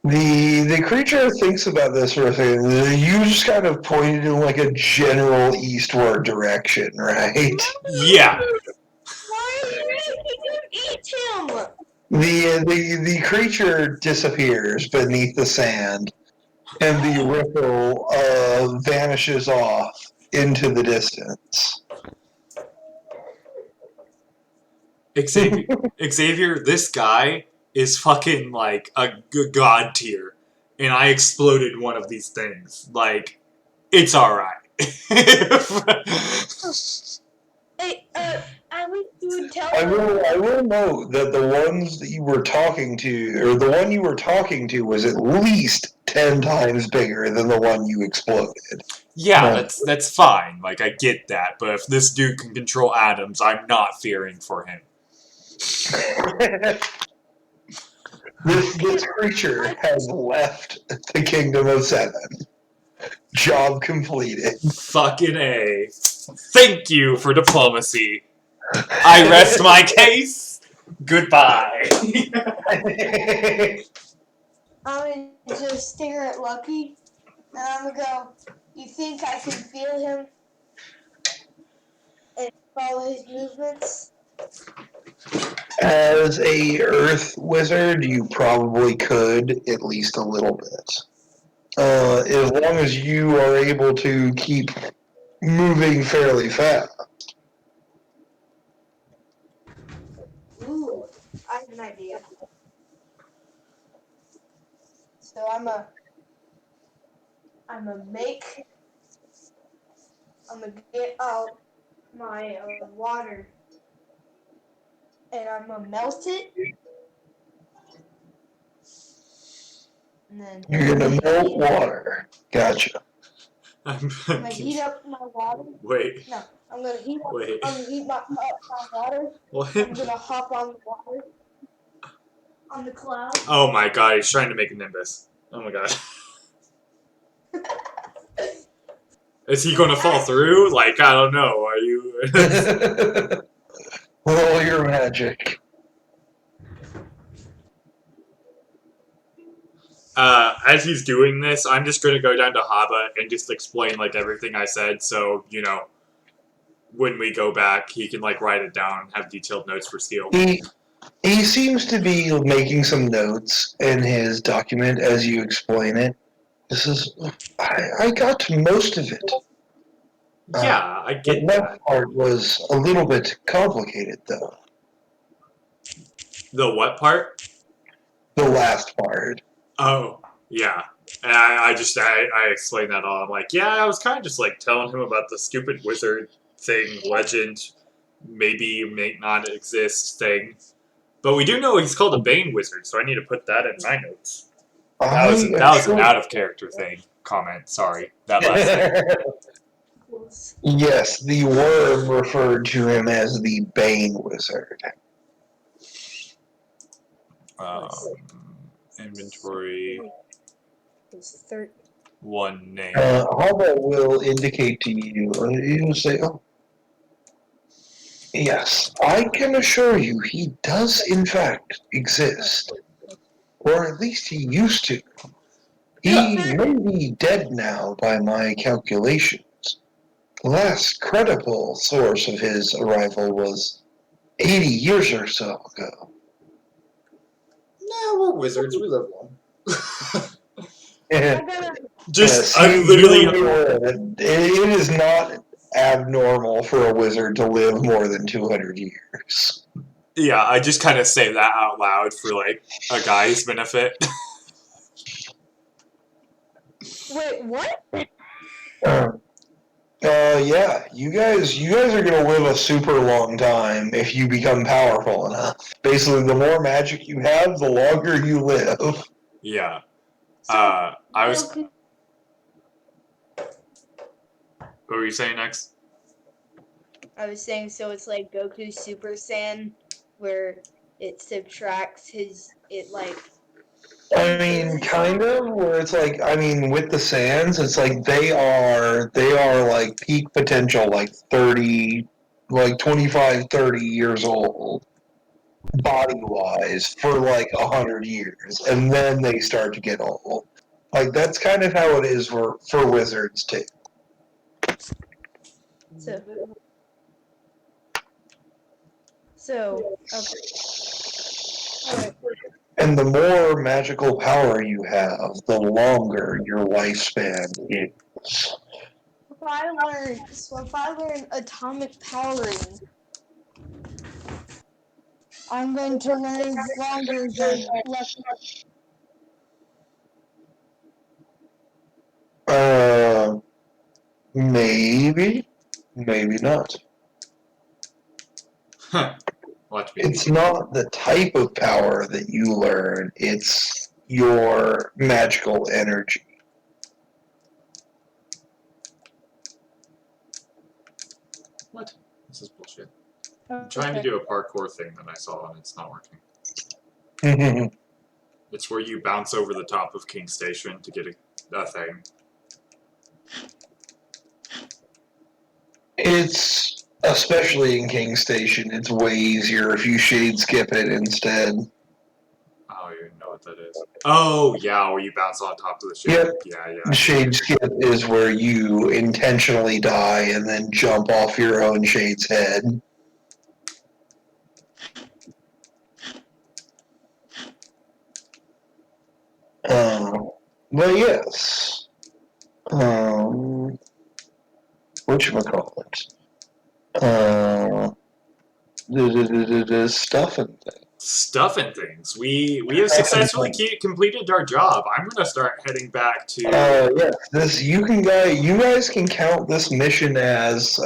The creature thinks about this for a second. You just kind of pointed in like a general eastward direction, right? Yeah. Why are you making him eat him? The creature disappears beneath the sand, and the ripple vanishes off into the distance. Xavier, this guy is fucking like a god tier, and I exploded one of these things. Like, it's alright. Hey, at least you would tell I me. will note that the ones that you were talking to, or the one you were talking to, was at least 10 times bigger than the one you exploded. Yeah, No. that's fine. Like, I get that. But if this dude can control atoms, I'm not fearing for him. This creature has left the Kingdom of Seven. Job completed. Fucking A. Thank you for diplomacy. I rest my case. Goodbye. I'm gonna just stare at Lucky, and I'm gonna go, you think I can feel him and follow his movements? As a Earth wizard, you probably could, at least a little bit. As long as you are able to keep moving fairly fast. Ooh, I have an idea. So I'm gonna get out my water, and I'm gonna melt it, and then You're gonna melt water. Gotcha. I'm I'm gonna heat up my water. Wait. No, I'm gonna heat up. Wait. I'm gonna heat up my water. What? I'm gonna hop on the water, on the cloud. Oh my god, he's trying to make a Nimbus. Oh my god. Is he gonna fall through? Like, I don't know. Are you... Roll your magic. As he's doing this, I'm just gonna go down to Haba and just explain, like, everything I said, so, you know, when we go back, he can, like, write it down and have detailed notes for Steel. He seems to be making some notes in his document as you explain it. This is, I got most of it. Yeah, I The get that. last part was a little bit complicated, though. The what part? The last part. Oh, yeah. And I explained that all. I'm like, yeah, I was kind of just, like, telling him about the stupid wizard thing, legend, maybe may not exist thing. But we do know he's called a Bane wizard, so I need to put that in my notes. That was an out-of-character thing. Comment, sorry. That last thing. Yes, the worm referred to him as the Bane Wizard. Inventory. One name. Haba will indicate to you, he will say, oh, yes, I can assure you he does in fact exist. Or at least he used to. He may be dead now by my calculations. The last credible source of his arrival was 80 years or so ago. Nah, we're wizards. We live long. Just, I'm literally... It is not abnormal for a wizard to live more than 200 years. Yeah, I just kind of say that out loud for, like, a guy's benefit. Wait, what? Yeah, you guys are gonna live a super long time if you become powerful enough. Basically, the more magic you have, the longer you live. Yeah. So, I was. Goku, What were you saying next? I was saying, so it's like Goku Super Saiyan, where it subtracts I mean, kind of, where it's like, I mean, with the Sands, it's like they are like peak potential, like 30, like 25, 30 years old, body-wise, for like 100 years, and then they start to get old. Like, that's kind of how it is for wizards, too. so alright. And the more magical power you have, the longer your lifespan is. If I learn atomic powering, I'm going to live longer than Lucky. Maybe, maybe not. Huh. Watch me. It's not the type of power that you learn, it's your magical energy. What? This is bullshit. I'm trying to do a parkour thing that I saw and it's not working. It's where you bounce over the top of King Station to get a thing. It's, especially in King Station, it's way easier if you shade skip it instead. I don't even know what that is. Oh, yeah, where you bounce on top of the ship. Yep. Yeah. Shade skip is where you intentionally die and then jump off your own shade's head. But yes. Whatchamacallit? The stuff and things. Stuff and things. We have successfully completed our job. I'm gonna start heading back to. Yes. You guys can count this mission as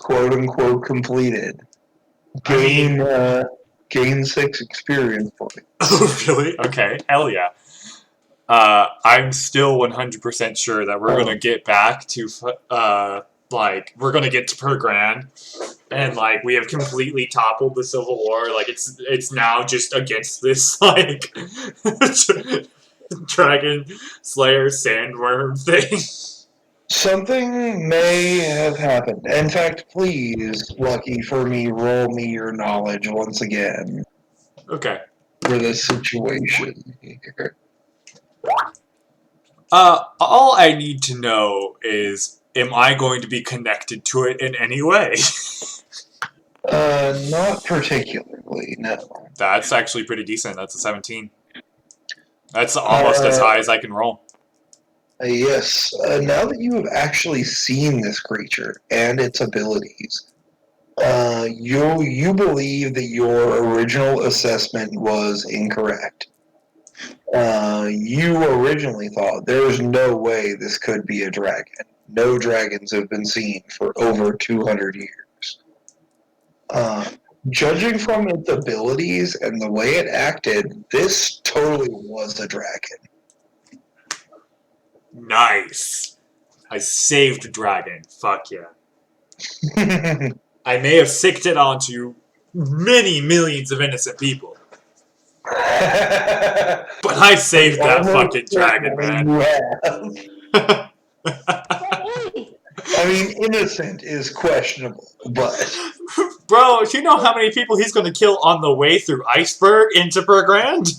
quote unquote completed. Gain 6 experience points. Oh, really? Okay. Hell yeah. I'm still 100% sure that we're gonna get back to we're gonna get to per grand, and like we have completely toppled the Civil War. Like it's now just against this like Dragon Slayer sandworm thing. Something may have happened. In fact, please, Lucky, for me, roll me your knowledge once again Okay. for this situation here. All I need to know is, am I going to be connected to it in any way? Not particularly, no. That's actually pretty decent. That's a 17. That's almost as high as I can roll. Yes. Now that you have actually seen this creature and its abilities, you believe that your original assessment was incorrect. You originally thought there's no way this could be a dragon. No dragons have been seen for over 200 years. Judging from its abilities and the way it acted, this totally was a dragon. Nice. I saved the dragon. Fuck yeah. I may have sicked it onto many millions of innocent people. But I saved that fucking dragon, man. I mean, innocent is questionable, but... Bro, do you know how many people he's going to kill on the way through Iceberg into Per Grand?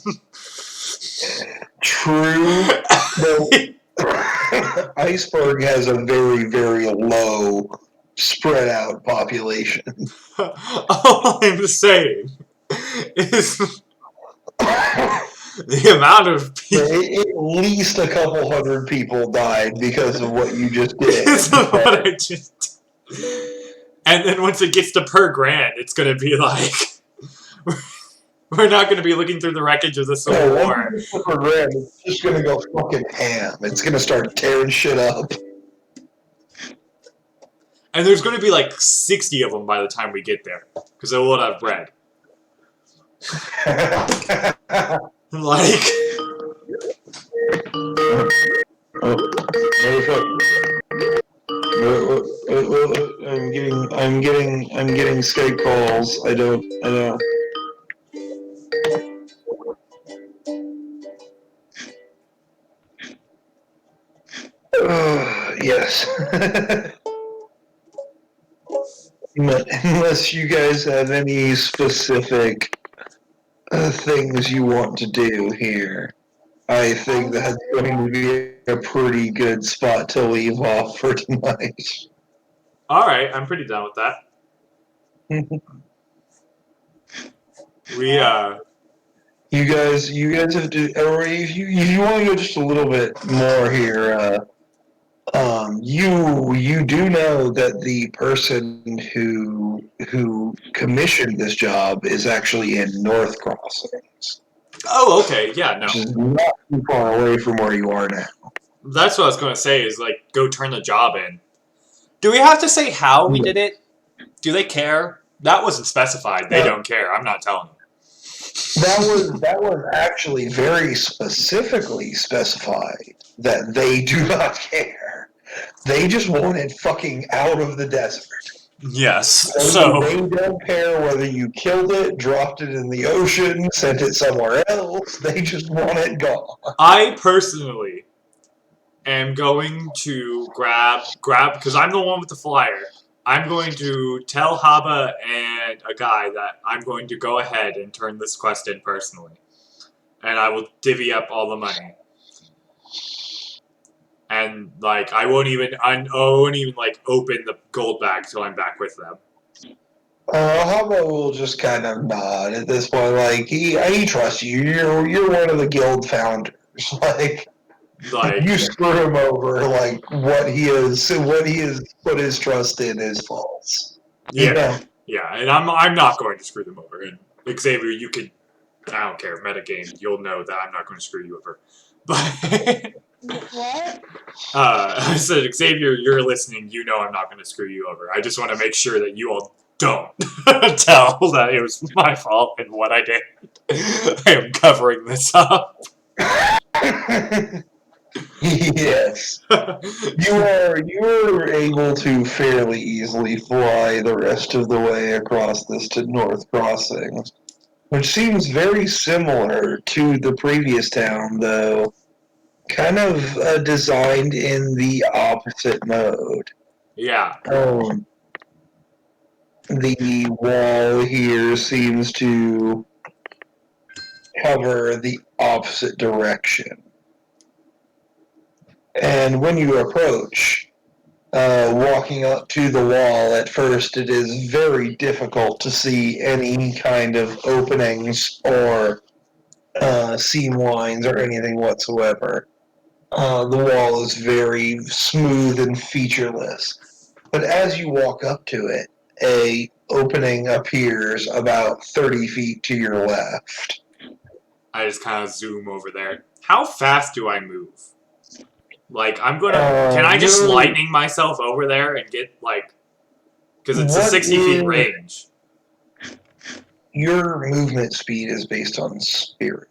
True. Iceberg has a very, very low, spread out population. All I'm saying is the amount of people. At least a couple hundred people died because of what you just did. Because of what I just did. And then once it gets to Per Grand, it's going to be like, we're not going to be looking through the wreckage of the Civil War. Per Grand, it's just going to go fucking ham. It's going to start tearing shit up. And there's going to be like 60 of them by the time we get there. Because I will have bread. Like... I'm getting Skype calls. I know. Yes. Unless you guys have any specific things you want to do here, I think that's going to be a pretty good spot to leave off for tonight. Alright, I'm pretty done with that. You guys have to, or if you want to go just a little bit more here, you do know that the person who commissioned this job is actually in North Crossings, Oh, okay, yeah, no. which is not too far away from where you are now. That's what I was going to say, is like, go turn the job in. Do we have to say how we did it? Do they care? That wasn't specified. They don't care. I'm not telling them. That was actually very specifically specified that they do not care. They just want it fucking out of the desert. Yes, so... They don't care whether you killed it, dropped it in the ocean, sent it somewhere else. They just want it gone. I personally am going to grab, because I'm the one with the flyer. I'm going to tell Haba and a guy that I'm going to go ahead and turn this quest in personally. And I will divvy up all the money. And, like, I won't even, like, open the gold bag till I'm back with them. Haba will just kind of nod at this point, like, he trusts you. You're one of the guild founders. Like, you screw him over, like, what he has put his trust in is false. Yeah, and I'm not going to screw them over. And Xavier, you could, I don't care, metagame, you'll know that I'm not going to screw you over. But... What? I said, Xavier, you're listening, you know I'm not going to screw you over. I just want to make sure that you all don't tell that it was my fault and what I did. I am covering this up. Yes. You are able to fairly easily fly the rest of the way across this to North Crossings, which seems very similar to the previous town, though kind of designed in the opposite mode. Yeah. The wall here seems to cover the opposite direction. And when you approach, walking up to the wall, at first it is very difficult to see any kind of openings or seam lines or anything whatsoever. The wall is very smooth and featureless. But as you walk up to it, a opening appears about 30 feet to your left. I just kind of zoom over there. How fast do I move? Like, I'm gonna... can I just lightning myself over there and get, like... Because it's a 60 feet range. Your movement speed is based on spirit.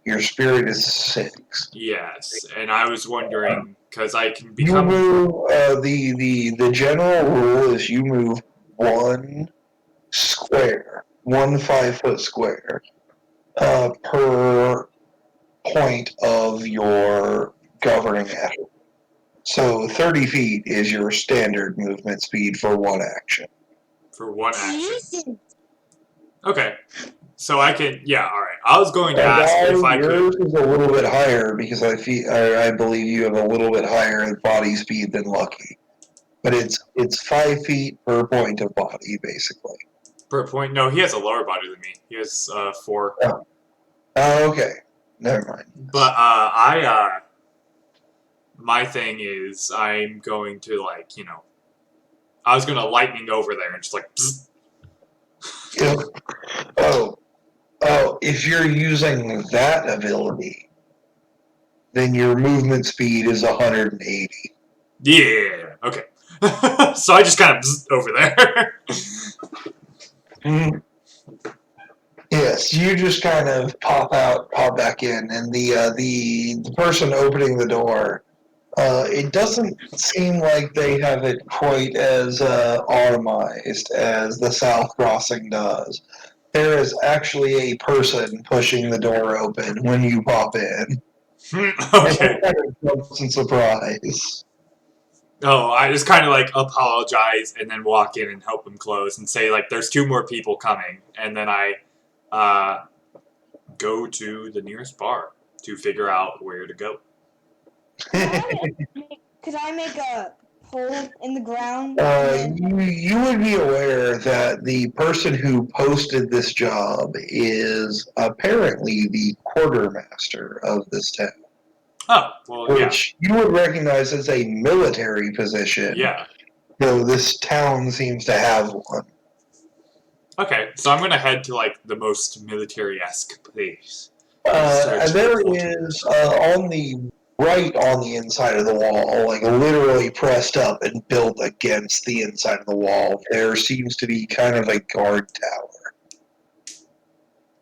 Your spirit is 6. Yes, and I was wondering, because I can become... You move, the general rule is you move 1 square, 1 5-foot square, per point of your governing effort. So 30 feet is your standard movement speed for one action. For one action. Okay. So I can, yeah, alright. I was going to ask if I could... Yours is a little bit higher because I believe you have a little bit higher body speed than Lucky. But it's 5 feet per point of body, basically. Per point? No, he has a lower body than me. He has 4. Oh, okay. Never mind. But, my thing is, I'm going to, like, you know... I was gonna lightning over there and just, like, bzz. Oh, if you're using that ability, then your movement speed is 180. Yeah, okay. So I just kind of over there. Mm. Yes, you just kind of pop back in, and the person opening the door. It doesn't seem like they have it quite as automized as the South Crossing does. There is actually a person pushing the door open when you pop in. Okay. And it kind of jumps in surprise. Oh, I just kind of like apologize and then walk in and help him close and say like there's 2 more people coming, and then I go to the nearest bar to figure out where to go. Could I make a hole in the ground? You would be aware that the person who posted this job is apparently the quartermaster of this town, Oh, well, yeah. which you would recognize as a military position, Yeah. though this town seems to have one. Okay, so I'm going to head to like the most military-esque place. And there is, on the right on the inside of the wall, like literally pressed up and built against the inside of the wall, there seems to be kind of a guard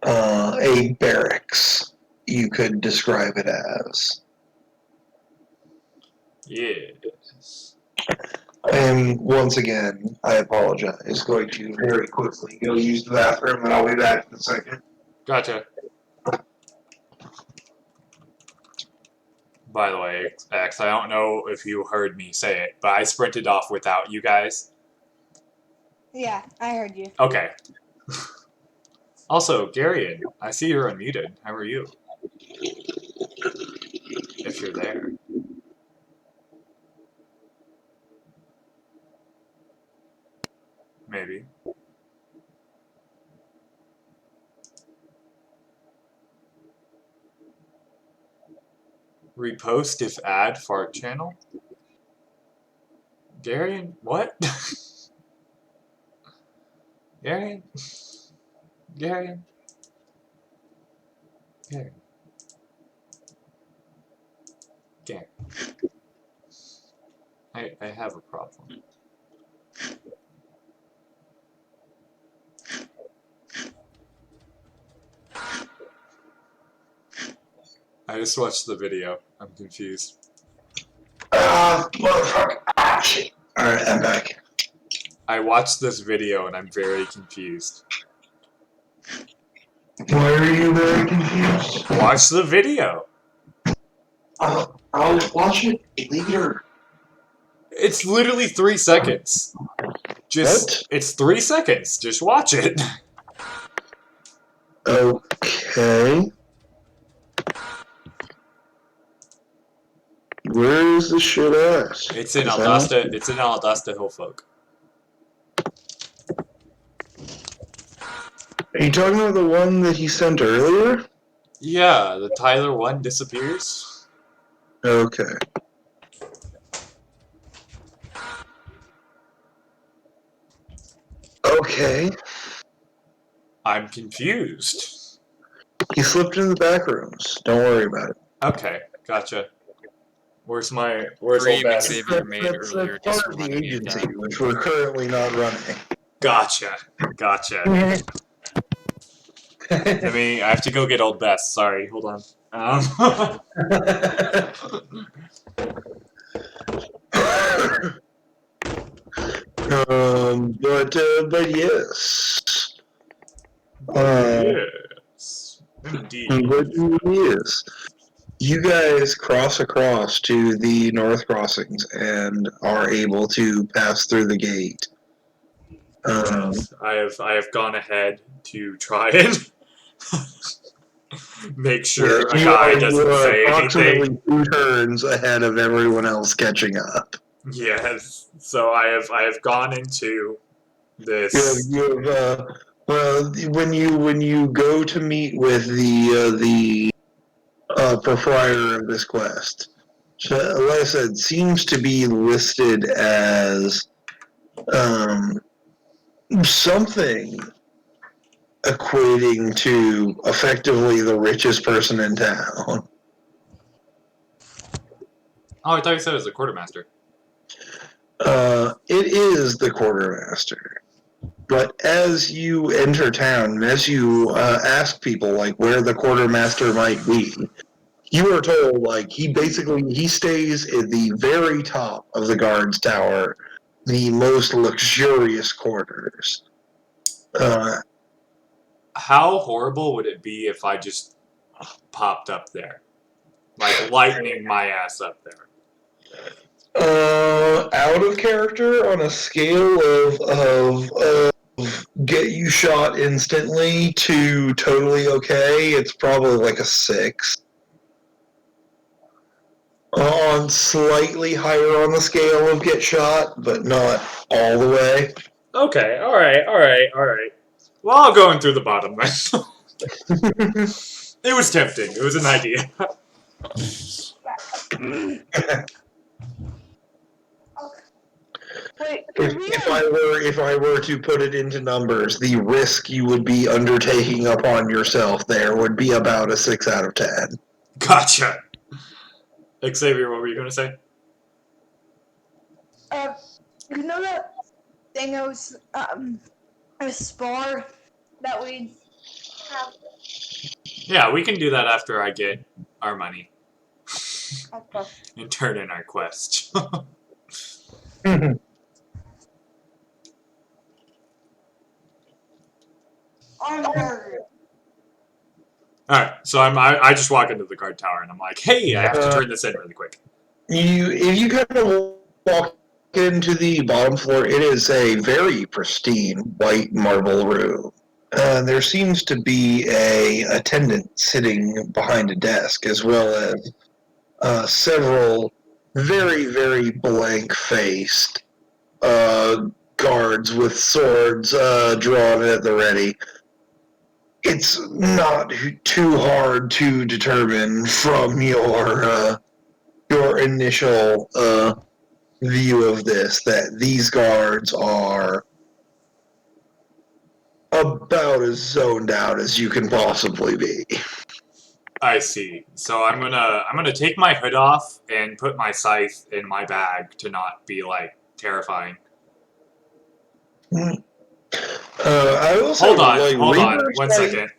tower. A barracks, you could describe it as. Yes. And once again, I apologize. Going to very quickly go use the bathroom, and I'll be back in a second. Gotcha. By the way, X, I don't know if you heard me say it, but I sprinted off without you guys. Yeah, I heard you. Okay. Also, Garion, I see you're unmuted. How are you? If you're there. Maybe. Repost if ad fart channel? Garion? What? Garion? Garion? Garion? Garion? I have a problem. I just watched the video. I'm confused. Motherfucker. Ah, shit. Alright, I'm back. I watched this video and I'm very confused. Why are you very confused? Watch the video. I'll watch it later. It's literally 3 seconds. Just What? It's 3 seconds. Just watch it. Okay. Where is this shit at? It's in Is that- Aldasta. It's in Aldasta Hillfolk. Are you talking about the one that he sent earlier? Yeah, the Tyler one disappears. Okay. Okay. I'm confused. He slipped in the back rooms. Don't worry about it. Okay, gotcha. Where's old Dream bad? Xavier made That's earlier part just of the reminded me of agency, that. which we're currently not running. Gotcha. I have to go get old Bess. Sorry, hold on. But yes. Yes. Indeed. But yes. You guys cross across to the North Crossings and are able to pass through the gate. Yes, I have gone ahead to try and make sure a you guy are doesn't say approximately anything. 2 turns ahead of everyone else catching up. Yes. So I have gone into this. Well, when you go to meet with the proprietor of this quest, so, like I said, seems to be listed as something equating to effectively the richest person in town. Oh, I thought you said it was a quartermaster. It is the quartermaster. But as you enter town, as you ask people like where the quartermaster might be, you are told like he stays at the very top of the guard's tower, the most luxurious quarters. How horrible would it be if I just popped up there? Like lightning my ass up there. Out of character on a scale of get you shot instantly to totally okay, it's probably like a 6. On slightly higher on the scale of get shot, but not all the way. Okay, alright. Well, I'll go in through the bottom then. It was tempting. It was an idea. Wait, If I were to put it into numbers, the risk you would be undertaking upon yourself there would be about a 6 out of 10. Gotcha. Xavier, what were you going to say? you know that thing I was a spar that we have. Yeah, we can do that after I get our money Okay. and turn in our quest. Alright, so I just walk into the guard tower and I'm like, hey, I have to turn this in really quick. If you kind of walk into the bottom floor, it is a very pristine white marble room. There seems to be a attendant sitting behind a desk, as well as several very, very blank-faced guards with swords drawn at the ready. It's not too hard to determine from your initial view of this that these guards are about as zoned out as you can possibly be. I see. So I'm gonna take my hood off and put my scythe in my bag to not be like terrifying. I will say, Hold on, like, hold on, Reaper's 1 scythe- second.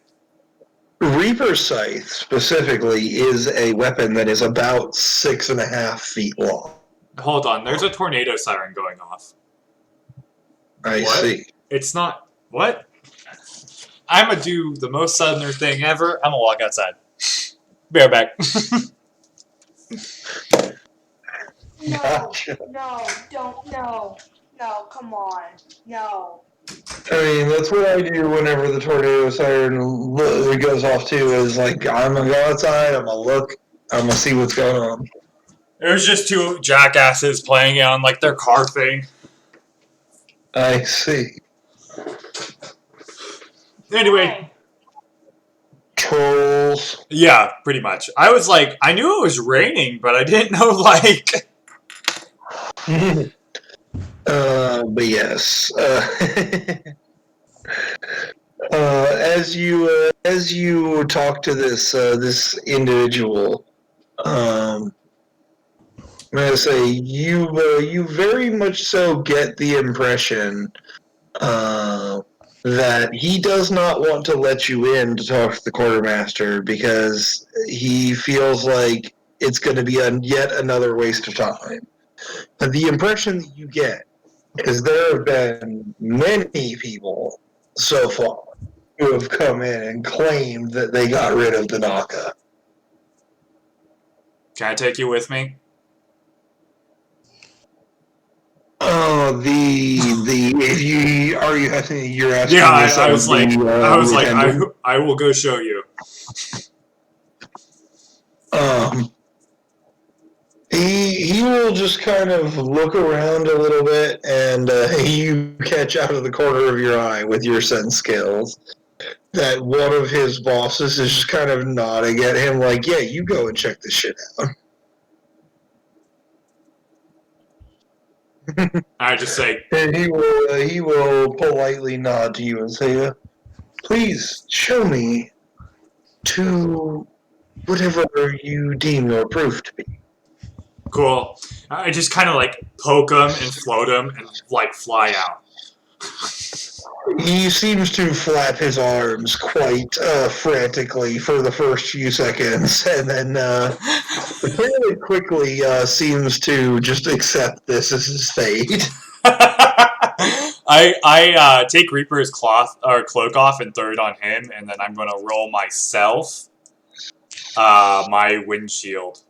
Reaper's Scythe specifically is a weapon that is about 6.5 feet long. Hold on, there's a tornado siren going off. I What? see. It's not what? I'm gonna do the most southerner thing ever. I'm gonna walk outside. Be right back. No, Gotcha. no, don't, no, come on, no. I mean, that's what I do whenever the tornado siren goes off too, is like, I'm gonna go outside, I'm gonna look, I'm gonna see what's going on. It was just two jackasses playing it on like their car thing. I see. Anyway, Trolls. yeah, pretty much. I was like, I knew it was raining, but I didn't know like. But yes. As you talk to this individual, I'm gonna say you very much so get the impression that he does not want to let you in to talk to the quartermaster because he feels like it's going to be yet another waste of time. And the impression that you get is there have been many people so far who have come in and claimed that they got rid of the Naga. Can I take you with me? Oh, if you are you asking you're asking Yeah, this I of was like, the attendant? I will go show you. He will just kind of look around a little bit, and you catch out of the corner of your eye with your sense skills that one of his bosses is just kind of nodding at him like, yeah, you go and check this shit out. I just say, And he will politely nod to you and say, please show me to whatever you deem your proof to be. Cool. I just kind of like poke him and float him and like fly out. He seems to flap his arms quite frantically for the first few seconds, and then fairly quickly seems to just accept this as his fate. I take Reaper's cloak off and throw it on him, and then I'm gonna roll myself my windshield.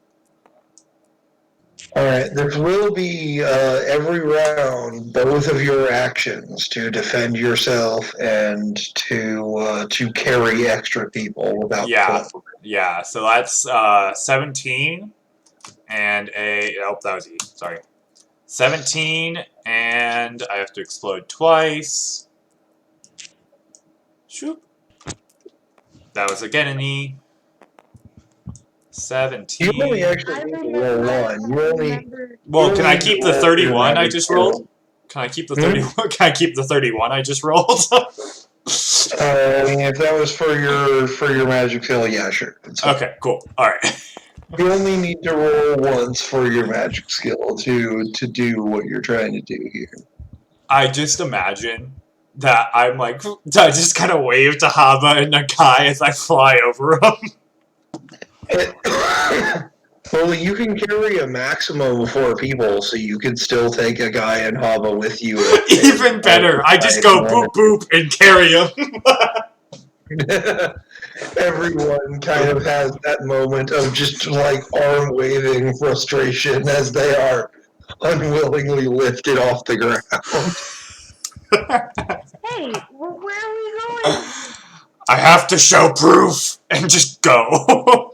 Alright, there will be every round both of your actions to defend yourself and to carry extra people without cloak. Yeah, so that's 17 and a that was E, sorry. 17 and I have to explode twice. Shoop. That was again an E. 17. You only actually need to roll one. You only. Well, can I keep the 31 I just rolled? Can I keep the 31? Can I keep the 31 I just rolled? If that was for your magic skill, yeah, sure. Okay, cool. All right. You only need to roll once for your magic skill to do what you're trying to do here. I just imagine that I'm like, I just kind of wave to Haba and Nagai as I fly over them. Well, you can carry a maximum of 4 people, so you can still take a guy and Hava with you. Even better. I just go boop boop and carry him. Everyone kind of has that moment of just like arm waving frustration as they are unwillingly lifted off the ground. Hey, where are we going? I have to show proof and just go.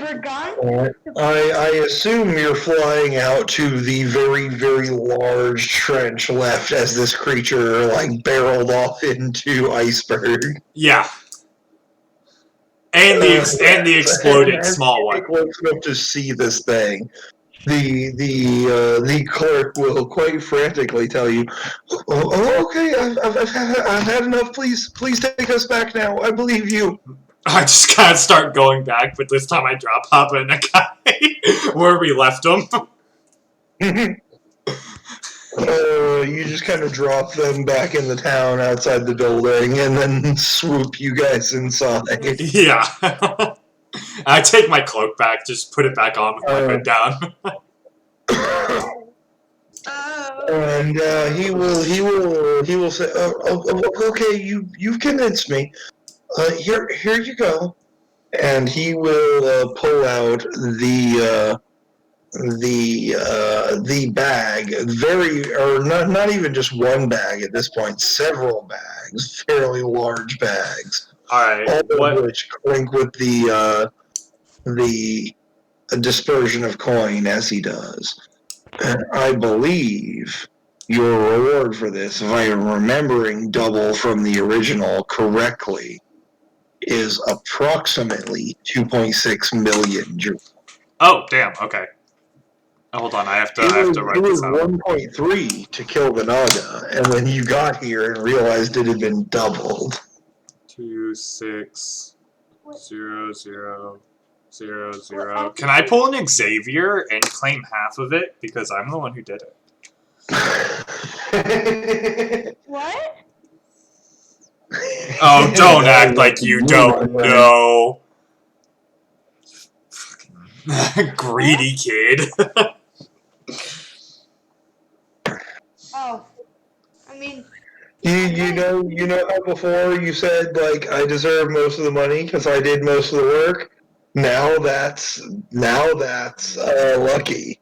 We're gone? I assume you're flying out to the very, very large trench left as this creature like barreled off into Iceberg. Yeah. And the exploded small one. Close enough to see this thing. The clerk will quite frantically tell you, "Oh, okay, I've had enough. Please take us back now. I believe you." I just kind of start going back, but this time I drop Papa and Nagai where we left them. You just kind of drop them back in the town outside the building and then swoop you guys inside. Yeah. I take my cloak back, just put it back on with my hood down. And he will say, "Okay, you've convinced me. Here you go." And he will pull out the bag, not even just one bag at this point, several bags, fairly large bags. All right. All of which clink with the dispersion of coin as he does. And I believe your reward for this, if I am remembering double from the original correctly, is approximately 2.6 million. Oh, damn. Okay. Hold on. I have to write this out. It was 1.3 to kill the Naga, and then you got here and realized it had been doubled. 260000. Can I pull an Xavier and claim half of it because I'm the one who did it? What? Oh, don't act like you don't know. Greedy kid. Oh, I mean, You know how before you said like I deserve most of the money because I did most of the work. Now that's lucky.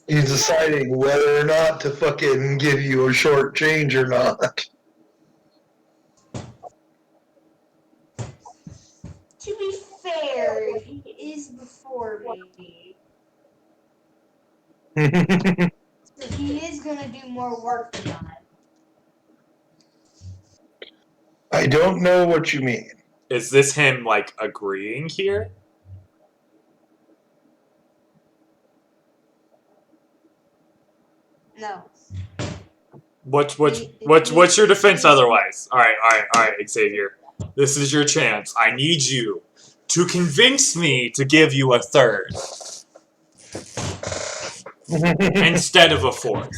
He's deciding whether or not to fucking give you a short change or not. to be fair, he is before me. So he is gonna do more work than I. I don't know what you mean. Is this him, like, agreeing here? No. What's your defense otherwise? Alright, Xavier. This is your chance. I need you to convince me to give you a third. instead of a 4th.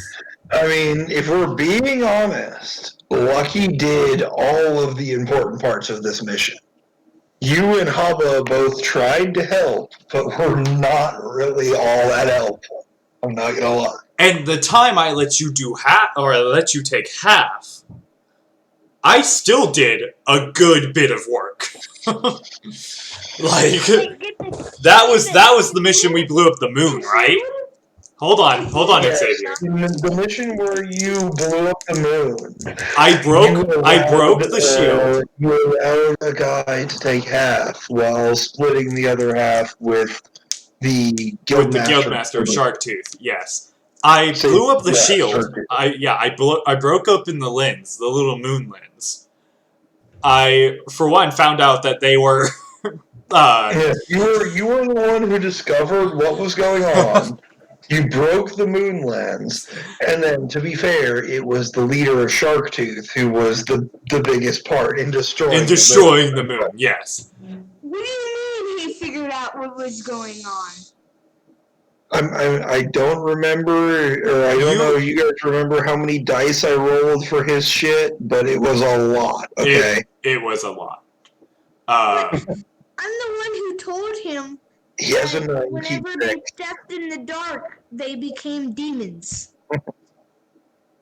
I mean, if we're being honest, Lucky did all of the important parts of this mission. You and Haba both tried to help, but were not really all that helpful. I'm not gonna lie. And the time I let you do half, or I let you take half, I still did a good bit of work. Like, that was the mission we blew up the moon, right? Hold on, Yes, Xavier. the mission where you blew up the moon. I broke the shield. You allowed a guy to take half while splitting the other half with the Guildmaster of Sharktooth, yes. I blew up the shield. I broke open the lens, the little moon lens. I, for one, found out that they were. Yeah, you were the one who discovered what was going on. You broke the moon lens, and then, to be fair, it was the leader of Sharktooth who was the biggest part in destroying the moon. Yes. What do you mean he figured out what was going on? I don't remember, or I don't know if you guys remember how many dice I rolled for his shit, but it was a lot, okay? It was a lot. I'm the one who told him he has a whenever they stepped in the dark, they became demons.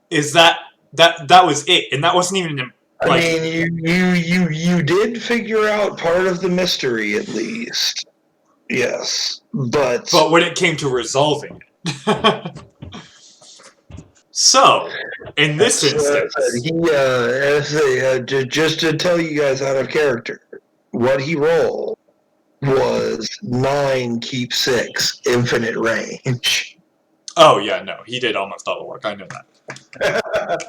Is that was it, and that wasn't even like, I mean, you did figure out part of the mystery, at least. Yes, but when it came to resolving it. So, in this instance, just to tell you guys out of character, what he rolled was 9 keep 6 infinite range. Oh yeah, no, he did almost all the work. I know that.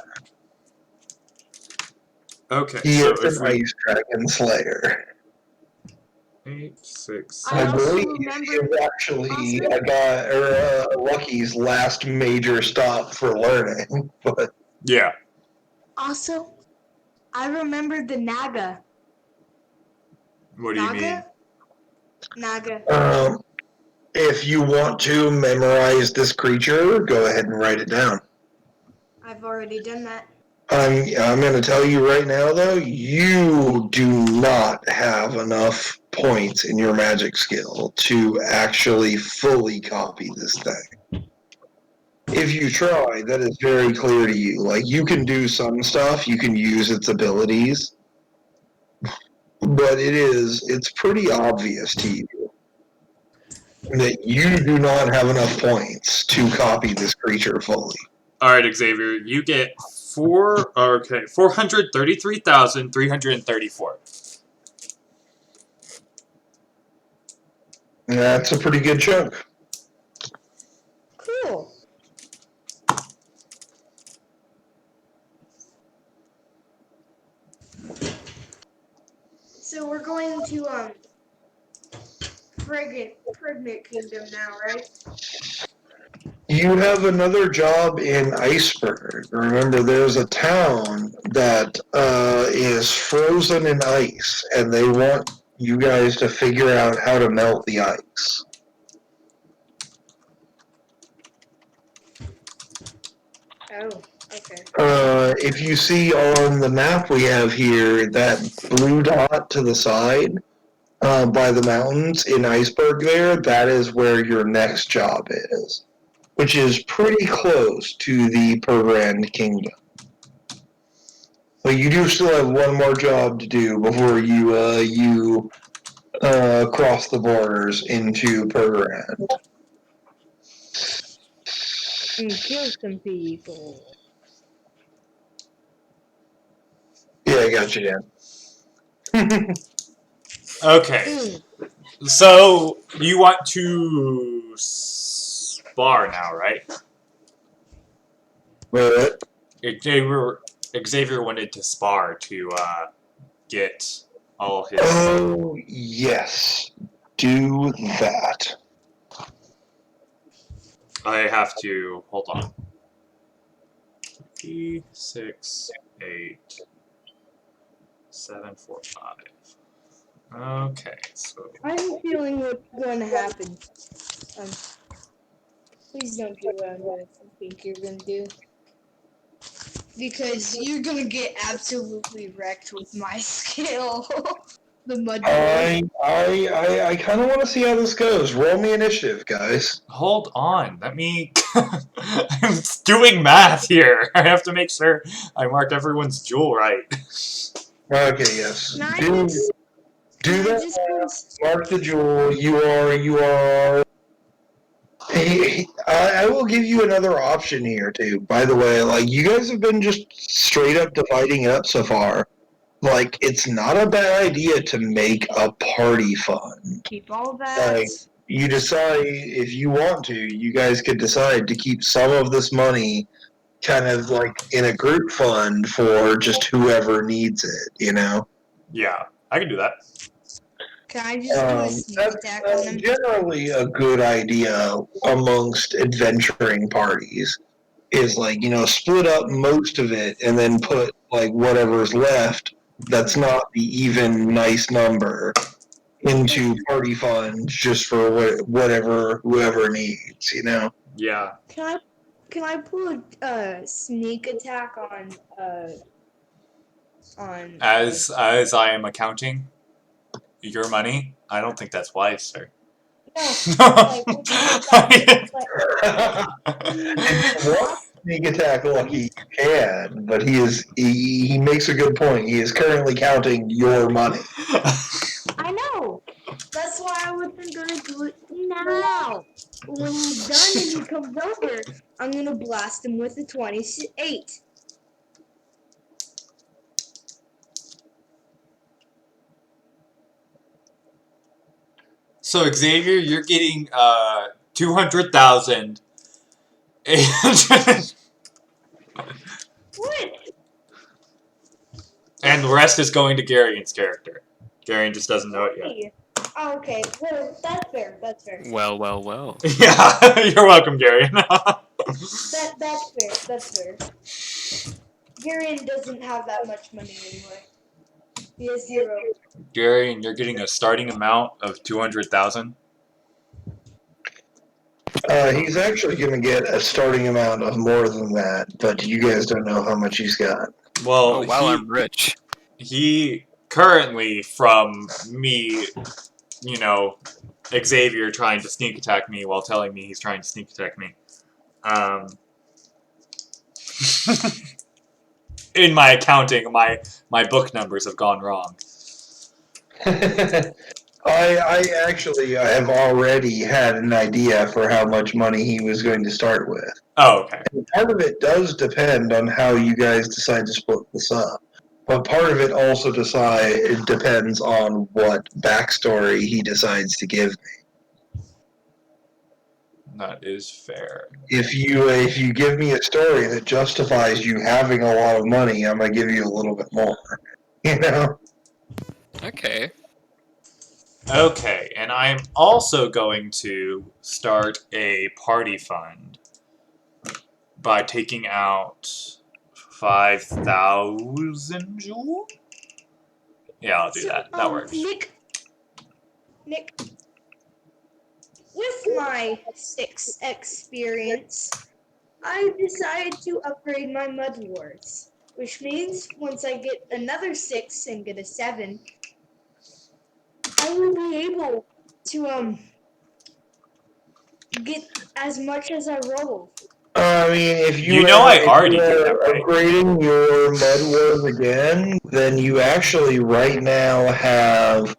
Okay, He so is an Ice Dragon Slayer. 8, 6. I believe it's actually Lucky's last major stop for learning. But yeah. Also, I remembered the Naga. What do you mean? Naga. If you want to memorize this creature, go ahead and write it down. I've already done that. I'm going to tell you right now, though, you do not have enough points in your magic skill to actually fully copy this thing. If you try, that is very clear to you. Like, you can do some stuff, you can use its abilities, but it's pretty obvious to you that you do not have enough points to copy this creature fully. All right, Xavier, you get 433,334. That's a pretty good chunk. Cool. So we're going to Pregnant Kingdom now, right? You have another job in Iceberg. Remember, there's a town that is frozen in ice, and they want you guys to figure out how to melt the ice. Oh, okay. If you see on the map we have here, that blue dot to the side by the mountains in Iceberg there, that is where your next job is, which is pretty close to the Perbrand Kingdom. But you do still have one more job to do before you cross the borders into Perbrand. And kill some people. Yeah, I got you, Dan. Okay, so you want to spar now, right? But Xavier wanted to spar to get all his. Oh yes, do that. I have to hold on. 3, 6, 8, 7, 4, 5. Okay, so I have a feeling what's going to happen. Please don't do what I'm going to think you're going to do. Because you're going to get absolutely wrecked with my skill. The mud boy. I kind of want to see how this goes. Roll me initiative, guys. Hold on, let me... I'm doing math here. I have to make sure I mark everyone's jewel right. Okay, yes. Can I Do just... Can I that. just post... Mark the jewel. You are. I will give you another option here too. By the way, like you guys have been just straight up dividing it up so far. Like it's not a bad idea to make a party fund. Keep all that. Like you decide if you want to. You guys could decide to keep some of this money kind of like in a group fund for just whoever needs it. You know. Yeah, I can do that. Can I just do a sneak attack on That's him? generally a good idea amongst adventuring parties. Is like, split up most of it and then put like whatever's left that's not the even nice number into party funds just for whatever whoever needs, Yeah. Can I pull a sneak attack on As I am accounting your money, I don't think that's wise, sir. no, What sneak attack lucky you can, but he makes a good point. He is currently counting your money. I know. That's why I wasn't gonna do it now. When he's done and he comes over, I'm gonna blast him with a 28. So Xavier, you're getting 200,000. What? And the rest is going to Garion's character. Garion just doesn't know it yet. Hey. Oh, okay. Well, that's fair. That's fair. Well, well, well. Yeah, you're welcome, Garion. That's fair. That's fair. Garion doesn't have that much money anyway. He has 0. Garion, you're getting a starting amount of 200,000. He's actually going to get a starting amount of more than that, but you guys don't know how much he's got. Well, Oh, wow, I'm rich. he currently, from me, Xavier trying to sneak attack me while telling me he's trying to sneak attack me. In my accounting, my book numbers have gone wrong. I actually have already had an idea for how much money he was going to start with. Oh, okay. And part of it does depend on how you guys decide to split this up. But part of it also depends on what backstory he decides to give me. That is fair. If you give me a story that justifies you having a lot of money, I'm gonna give you a little bit more. Okay. Okay, and I'm also going to start a party fund by taking out 5,000 jewel? Yeah, I'll do that. That works. Nick, with my 6 experience, I decided to upgrade my Mud Wars, which means once I get another 6 and get a 7, I will be able to get as much as I roll. I mean, if I already did that, right? Upgrading your Mud Wars again, then you actually right now have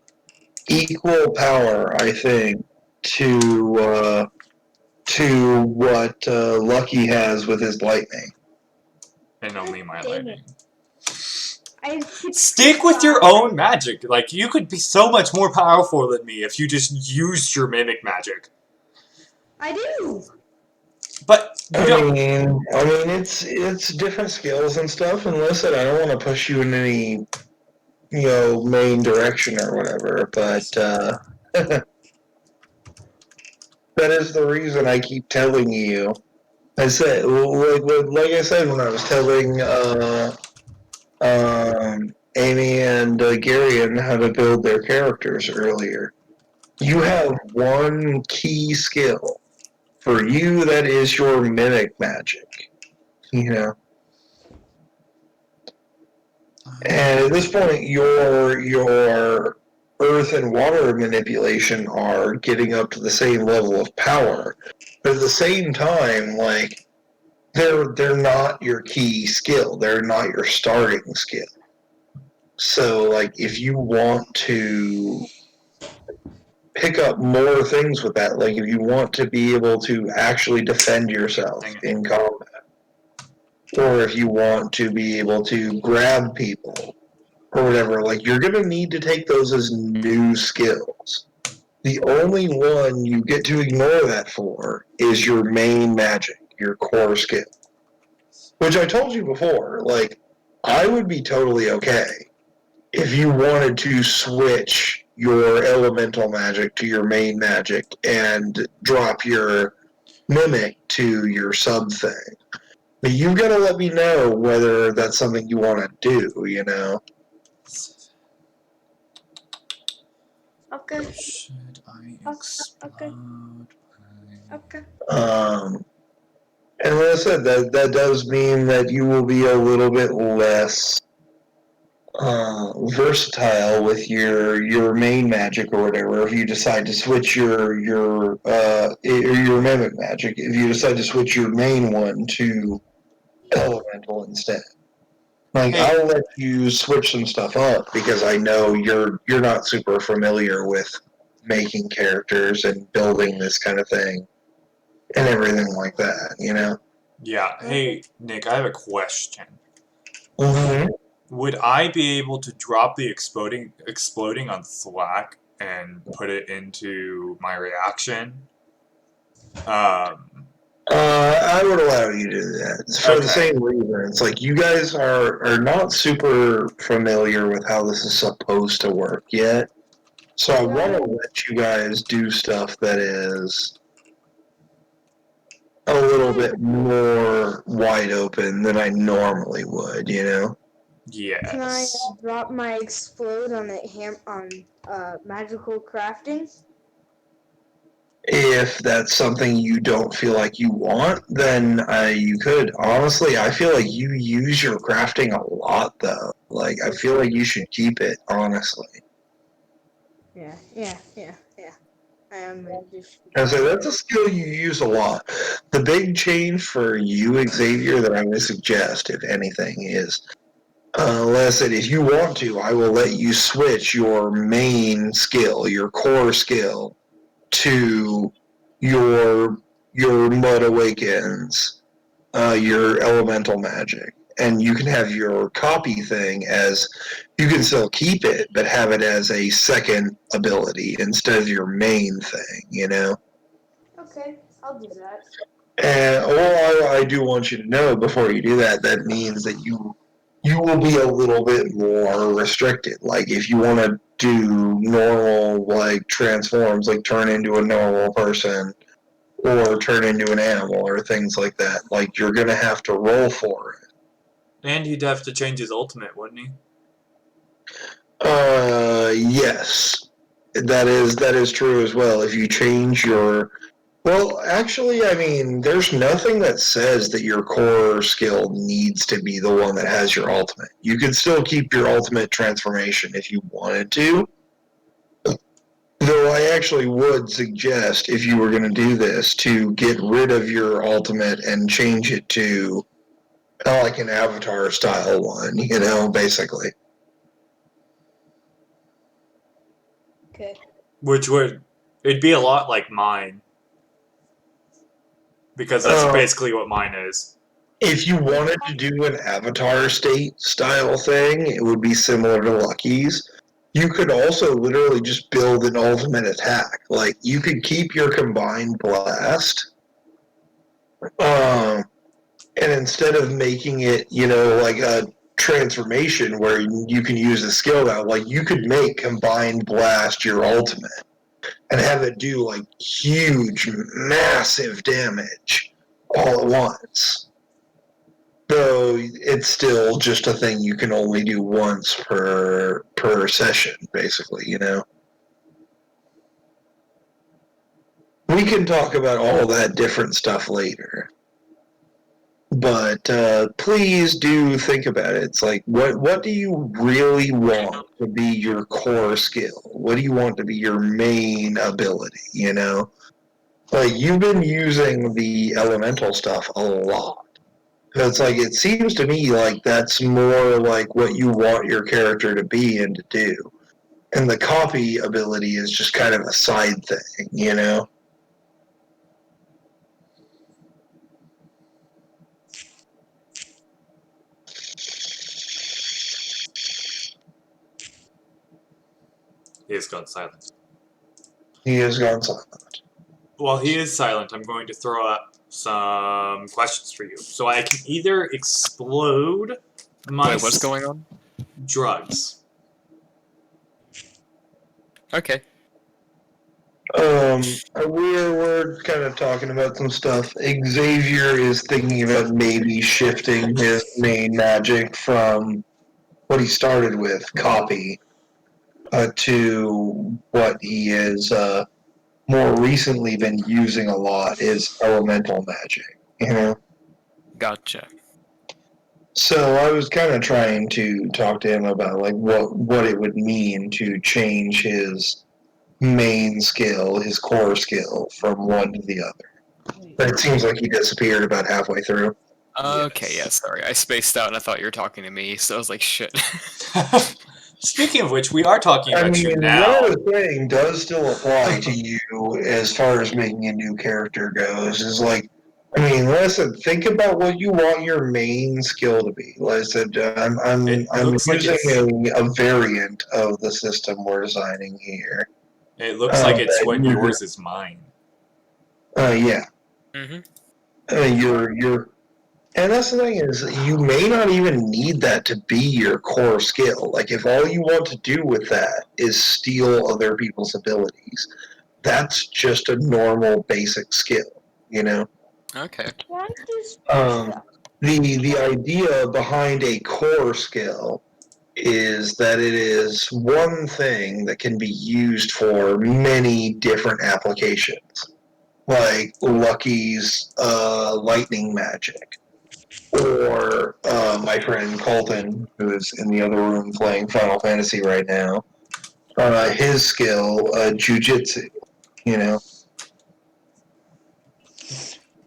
equal power, I think, to what Lucky has with his lightning. And only my Dang lightning. it. Stick with your own magic. Like, you could be so much more powerful than me if you just used your mimic magic. I do. But you don't. I mean, it's different skills and stuff. And listen, I don't want to push you in any, main direction or whatever. But that is the reason I keep telling you. I said, like I said when I was telling Amy and Garion how to build their characters earlier. You have one key skill For you, that is your mimic magic. You know? And at this point, your earth and water manipulation are getting up to the same level of power. But at the same time, like, they're not your key skill. They're not your starting skill. So, like, if you want to pick up more things with that, like, if you want to be able to actually defend yourself in combat, or if you want to be able to grab people, or whatever, like, you're going to need to take those as new skills. The only one you get to ignore that for is your main magic, your core skill. Which I told you before, like, I would be totally okay if you wanted to switch your elemental magic to your main magic and drop your mimic to your sub thing. But you've got to let me know whether that's something you want to do, you know? Okay. Should I Okay. explode? Okay. And like I said, that does mean that you will be a little bit less versatile with your main magic or whatever. If you decide to switch your mimic magic, if you decide to switch your main one to elemental instead. Like, Hey. I'll let you switch some stuff up because I know you're not super familiar with making characters and building this kind of thing and everything like that, you know? Yeah. Hey, Nick, I have a question. Mm-hmm. Would I be able to drop the exploding on Slack and put it into my reaction? I would allow you to do that. It's for the Okay. same reason. It's like you guys are not super familiar with how this is supposed to work yet. So I want to let you guys do stuff that is a little bit more wide open than I normally would, you know? Yes. Can I drop my explode on magical crafting? If that's something you don't feel like you want, then you could. Honestly, I feel like you use your crafting a lot, though. Like, I feel like you should keep it, honestly. Yeah. I am just. And so that's a skill you use a lot. The big change for you, Xavier, that I would suggest, if anything, is listen, if you want to, I will let you switch your main skill, your core skill, to your Mud Awakens, your elemental magic. And you can have your copy thing as, you can still keep it, but have it as a second ability instead of your main thing, you know? Okay, I'll do that. And all I do want you to know before you do that, that means that you will be a little bit more restricted. Like, if you want to do normal, like, transforms, like turn into a normal person or turn into an animal or things like that, like, you're going to have to roll for it. And he'd have to change his ultimate, wouldn't he? Yes. That is true as well. If you change your... Well, actually, I mean, there's nothing that says that your core skill needs to be the one that has your ultimate. You could still keep your ultimate transformation if you wanted to. Though I actually would suggest, if you were going to do this, to get rid of your ultimate and change it to like an avatar style one, you know, basically. Okay. Which it'd be a lot like mine. Because that's basically what mine is. If you wanted to do an avatar state style thing, it would be similar to Lucky's. You could also literally just build an ultimate attack. Like, you could keep your combined blast, and instead of making it, you know, like a transformation where you can use a skill now, like, you could make combined blast your ultimate and have it do, like, huge, massive damage all at once. Though it's still just a thing you can only do once per session, basically, you know? We can talk about all that different stuff later. But please do think about it. It's like, what do you really want to be your core skill? What do you want to be your main ability, you know? Like, you've been using the elemental stuff a lot. It's like, it seems to me like that's more like what you want your character to be and to do. And the copy ability is just kind of a side thing, you know? He has gone silent. He has gone silent. While he is silent, I'm going to throw up some questions for you. So I can either explode my Wait, what's going on? drugs. Okay. We're kind of talking about some stuff. Xavier is thinking about maybe shifting his main magic from what he started with, copy, to what he is more recently been using a lot is elemental magic. You know. Gotcha. So I was kind of trying to talk to him about like what it would mean to change his main skill, his core skill, from one to the other. But it seems like he disappeared about halfway through. Okay, yeah, Yes. sorry. I spaced out and I thought you were talking to me, so I was like, shit. Speaking of which, we are talking I about you mean, now. what I was saying does still apply to you as far as making a new character goes. Is like, I mean, listen, think about what you want your main skill to be. Like I said, I'm It looks like using a variant of the system we're designing here. It looks like it's what you're- yours is mine. Yeah. Mm-hmm. You're and that's the thing is, you may not even need that to be your core skill. Like, if all you want to do with that is steal other people's abilities, that's just a normal basic skill, you know? Okay. Why does The idea behind a core skill is that it is one thing that can be used for many different applications, like Lucky's lightning magic. Or my friend Colton, who is in the other room playing Final Fantasy right now, his skill, jujitsu, you know.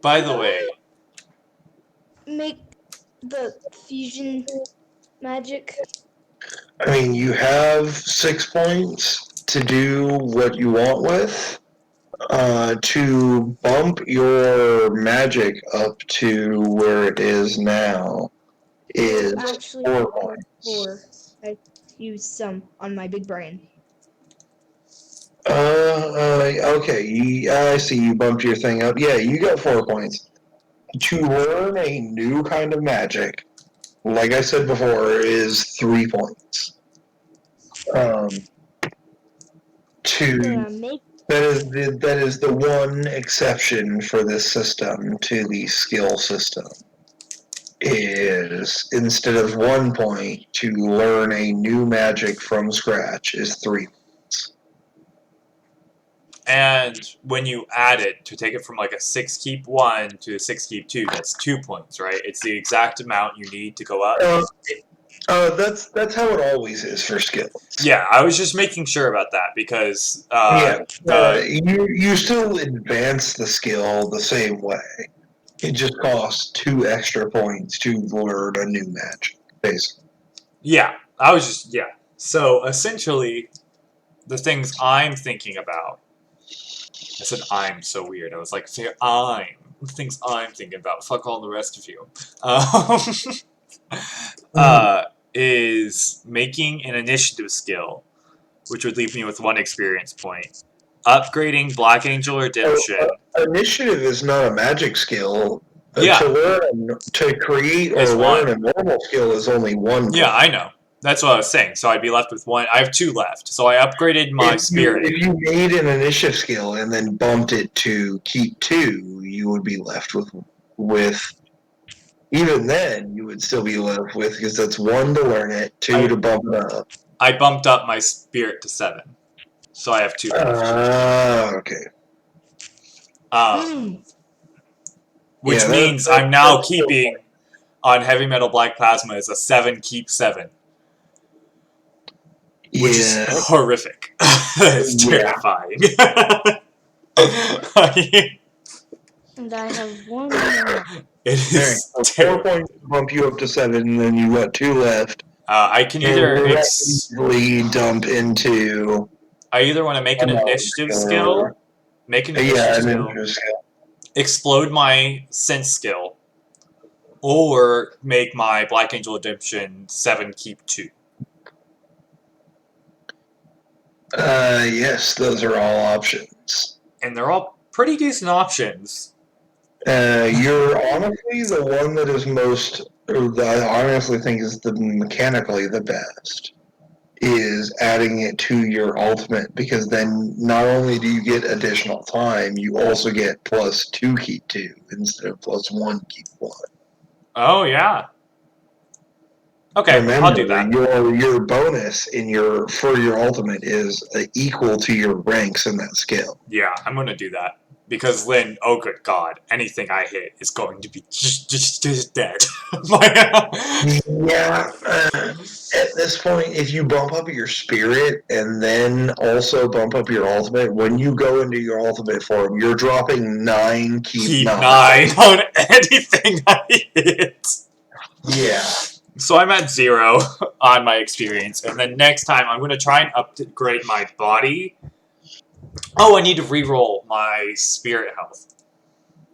By the way, make the fusion magic? I mean, you have 6 points to do what you want with. To bump your magic up to where it is now is Actually, 4 points. 4. I used some on my big brain. Okay, I see you bumped your thing up. Yeah, you got 4 points. To learn a new kind of magic, like I said before, is 3 points. To Make that is the one exception for this system to the skill system. Is instead of 1 point to learn a new magic from scratch is 3 points. and when you add it to take it from like a 6 keep 1 to a 6 keep 2, that's 2 points, right? It's the exact amount you need to go up. That's how it always is for skills. Yeah, I was just making sure about that because You still advance the skill the same way. It just costs 2 extra points to learn a new magic, basically. yeah, I was just So essentially, the things I'm thinking about. I said I'm so weird. I was like, I'm. The things I'm thinking about. Fuck all the rest of you. Is making an initiative skill, which would leave me with 1 experience point. Upgrading Black Angel Redemption. Initiative is not a magic skill. Yeah. To create It's or learn 1. a normal skill is only 1. Yeah, I know. That's what I was saying. So I'd be left with 1. I have 2 left. So I upgraded my spirit. If you made an initiative skill and then bumped it to keep 2, you would be left with even then you would still be left with, because that's 1 to learn it, 2 to bump it up. I bumped up my spirit to 7. So I have 2 left. Okay. Which Yeah, means I'm now keeping on heavy metal black plasma is a 7 keep 7. Which is Yeah. horrific. It's Yeah. terrifying. And I have one more. It Alright, is so 4 terrible. points bump you up to 7, and then you got 2 left. I can either easily dump into I either want to make an initiative skill, explode my sense skill, or make my Black Angel Redemption 7 keep 2. Yes, those are all options. And they're all pretty decent options. You're honestly the one that is most, or that I honestly think is the mechanically the best, is adding it to your ultimate, because then not only do you get additional time, you also get +2 keep 2 instead of +1 keep 1. Oh, yeah. Okay, Remember, I'll do that. your bonus for your ultimate is equal to your ranks in that skill. Yeah, I'm going to do that. Because then, oh good god, anything I hit is going to be just dead. Yeah, at this point, if you bump up your spirit and then also bump up your ultimate, when you go into your ultimate form, you're dropping 9 keep 9. 9 on anything I hit. Yeah. So I'm at 0 on my experience, and then next time I'm going to try and upgrade my body. Oh, I need to reroll my spirit health.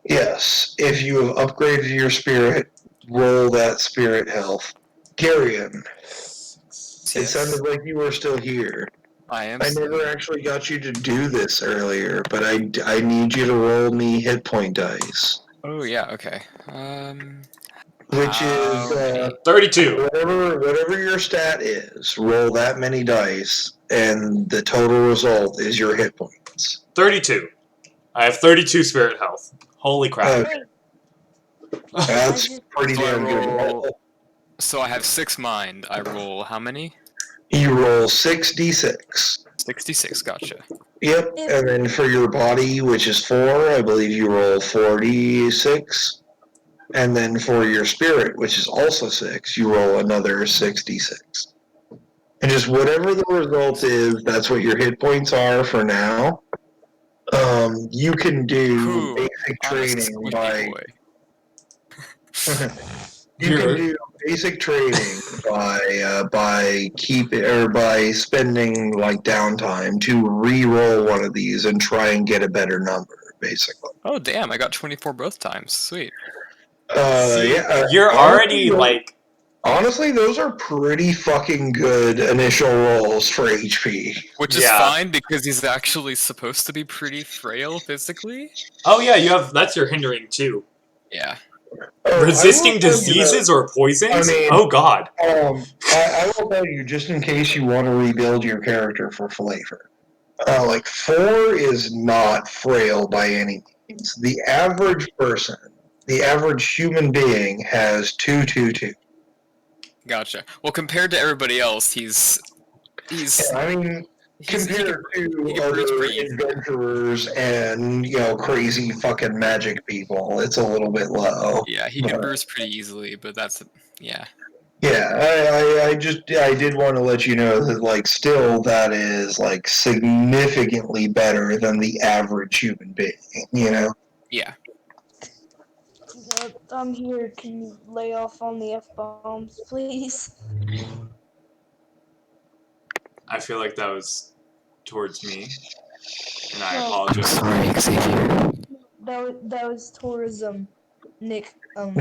Yes, if you have upgraded your spirit, roll that spirit health. Carrion, it sounded like you were still here. I am. I never actually got you to do this earlier, but I need you to roll me hit point dice. Oh yeah. Okay. Which is 32. whatever your stat is, roll that many dice, and the total result is your hit points. 32. I have 32 spirit health. Holy crap. That's pretty So I damn roll- good. So I have 6 mind. I roll how many? You roll 6d6. 66. Gotcha. Yep, and then for your body, which is 4, I believe you roll 4d6. And then for your spirit, which is also 6, you roll another 6d6. And just whatever the result is, that's what your hit points are for now. You can do basic training by... You can do basic training by spending like downtime to re-roll one of these and try and get a better number, basically. Oh damn! I got 24 both times. Sweet. You're already like. Honestly, those are pretty fucking good initial rolls for HP. Which is fine because he's actually supposed to be pretty frail physically. Oh yeah, you have. That's your hindering too. Yeah. Resisting diseases or poisons? Oh god. I will tell you, just in case you want to rebuild your character for flavor. 4 is not frail by any means. The average person, the average human being has 2. Gotcha. Well, compared to everybody else, he's. I mean, compared to other adventurers and, crazy fucking magic people, it's a little bit low. Yeah, he can bruise pretty easily, but that's, yeah. Yeah, I did want to let you know that, still that is, significantly better than the average human being, Yeah. I'm here. Can you lay off on the F-bombs, please? I feel like that was towards me, and I No. apologize. Sorry, Xavier. That was tourism, Nick. For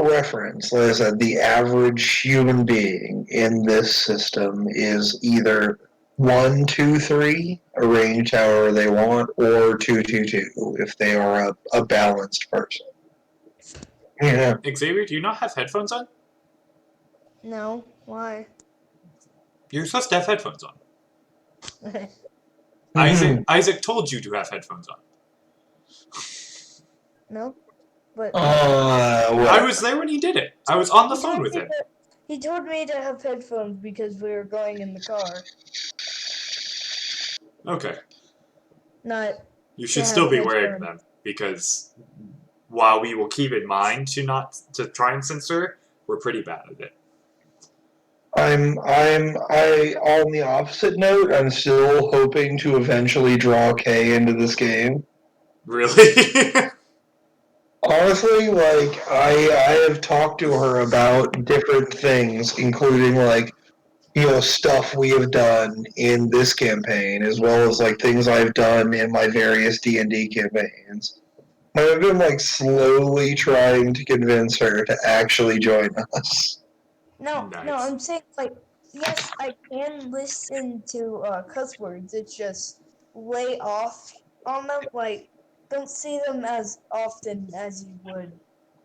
reference, like I said, the average human being in this system is either 1, 2, 3, arranged however they want, or 2, 2, 2, if they are a balanced person. Yeah. Xavier, do you not have headphones on? No, why? You're supposed to have headphones on. Isaac told you to have headphones on. No, but I was there when he did it. I was on the phone with him. He told me to have headphones because we were going in the car. Okay. not. You should Yeah, still be that's wearing fine. them because while we will keep in mind to try and censor, we're pretty bad at it. On the opposite note, I'm still hoping to eventually draw Kay into this game. Really? Honestly, like, I have talked to her about different things, including, like, stuff we have done in this campaign, as well as, like, things I've done in my various D&D campaigns. I've been, like, slowly trying to convince her to actually join us. No, Nice. I'm saying like yes, I can listen to cuss words. It's just lay off on them. Like don't say them as often as you would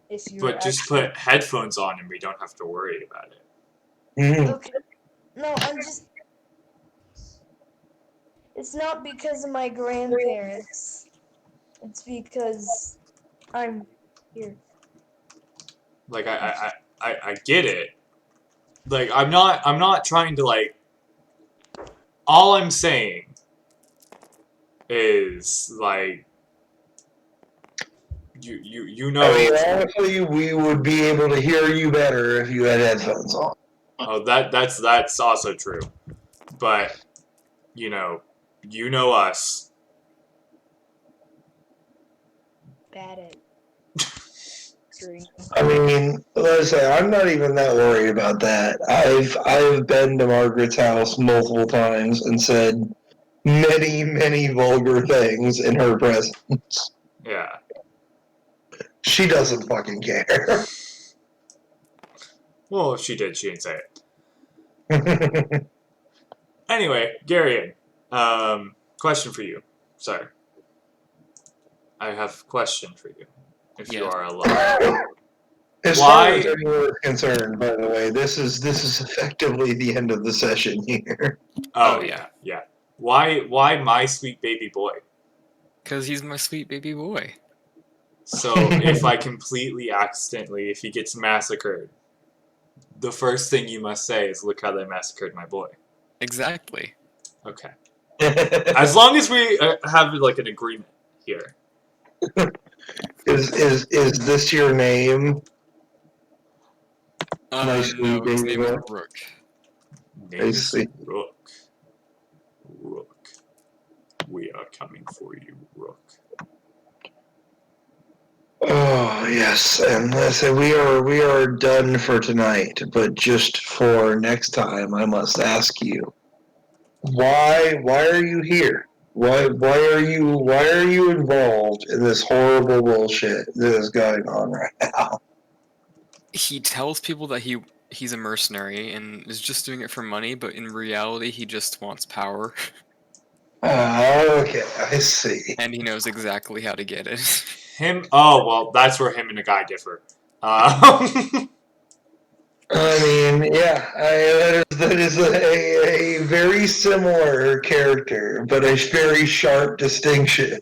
if you were But just actually put headphones on and we don't have to worry about it. okay. No, I'm just. It's not because of my grandparents. It's because I'm here. Like I get it. Like I'm not trying to like. All I'm saying is like you know. I mean, honestly, we would be able to hear you better if you had headphones on. Oh, that's also true, but you know us. Bad at hearing. I mean, let's say I'm not even that worried about that. I've been to Margaret's house multiple times and said many vulgar things in her presence. Yeah. She doesn't fucking care. Well, if she did, she didn't say it. Anyway, Garion, question for you, sir. I have a question for you, if you Yeah. are alive. As Why- far as anyone is concerned, by the way, this is effectively the end of the session here. Oh, Oh, yeah. Why my sweet baby boy? Because he's my sweet baby boy. So if I completely accidentally, if he gets massacred, the first thing you must say is, "Look how they massacred my boy." Exactly. Okay. As long as we have like an agreement here. is this your name? Nice No, his baby name is boy. Rook. Name's see. Rook. Rook. We are coming for you, Rook. Oh yes, and I say we are done for tonight. But just for next time, I must ask you, why are you here? Why are you involved in this horrible bullshit that is going on right now? He tells people that he's a mercenary and is just doing it for money, but in reality, he just wants power. Okay, I see. And he knows exactly how to get it. Him? Oh, well, that's where him and the guy differ. I mean, yeah, that is a very similar character, but a very sharp distinction.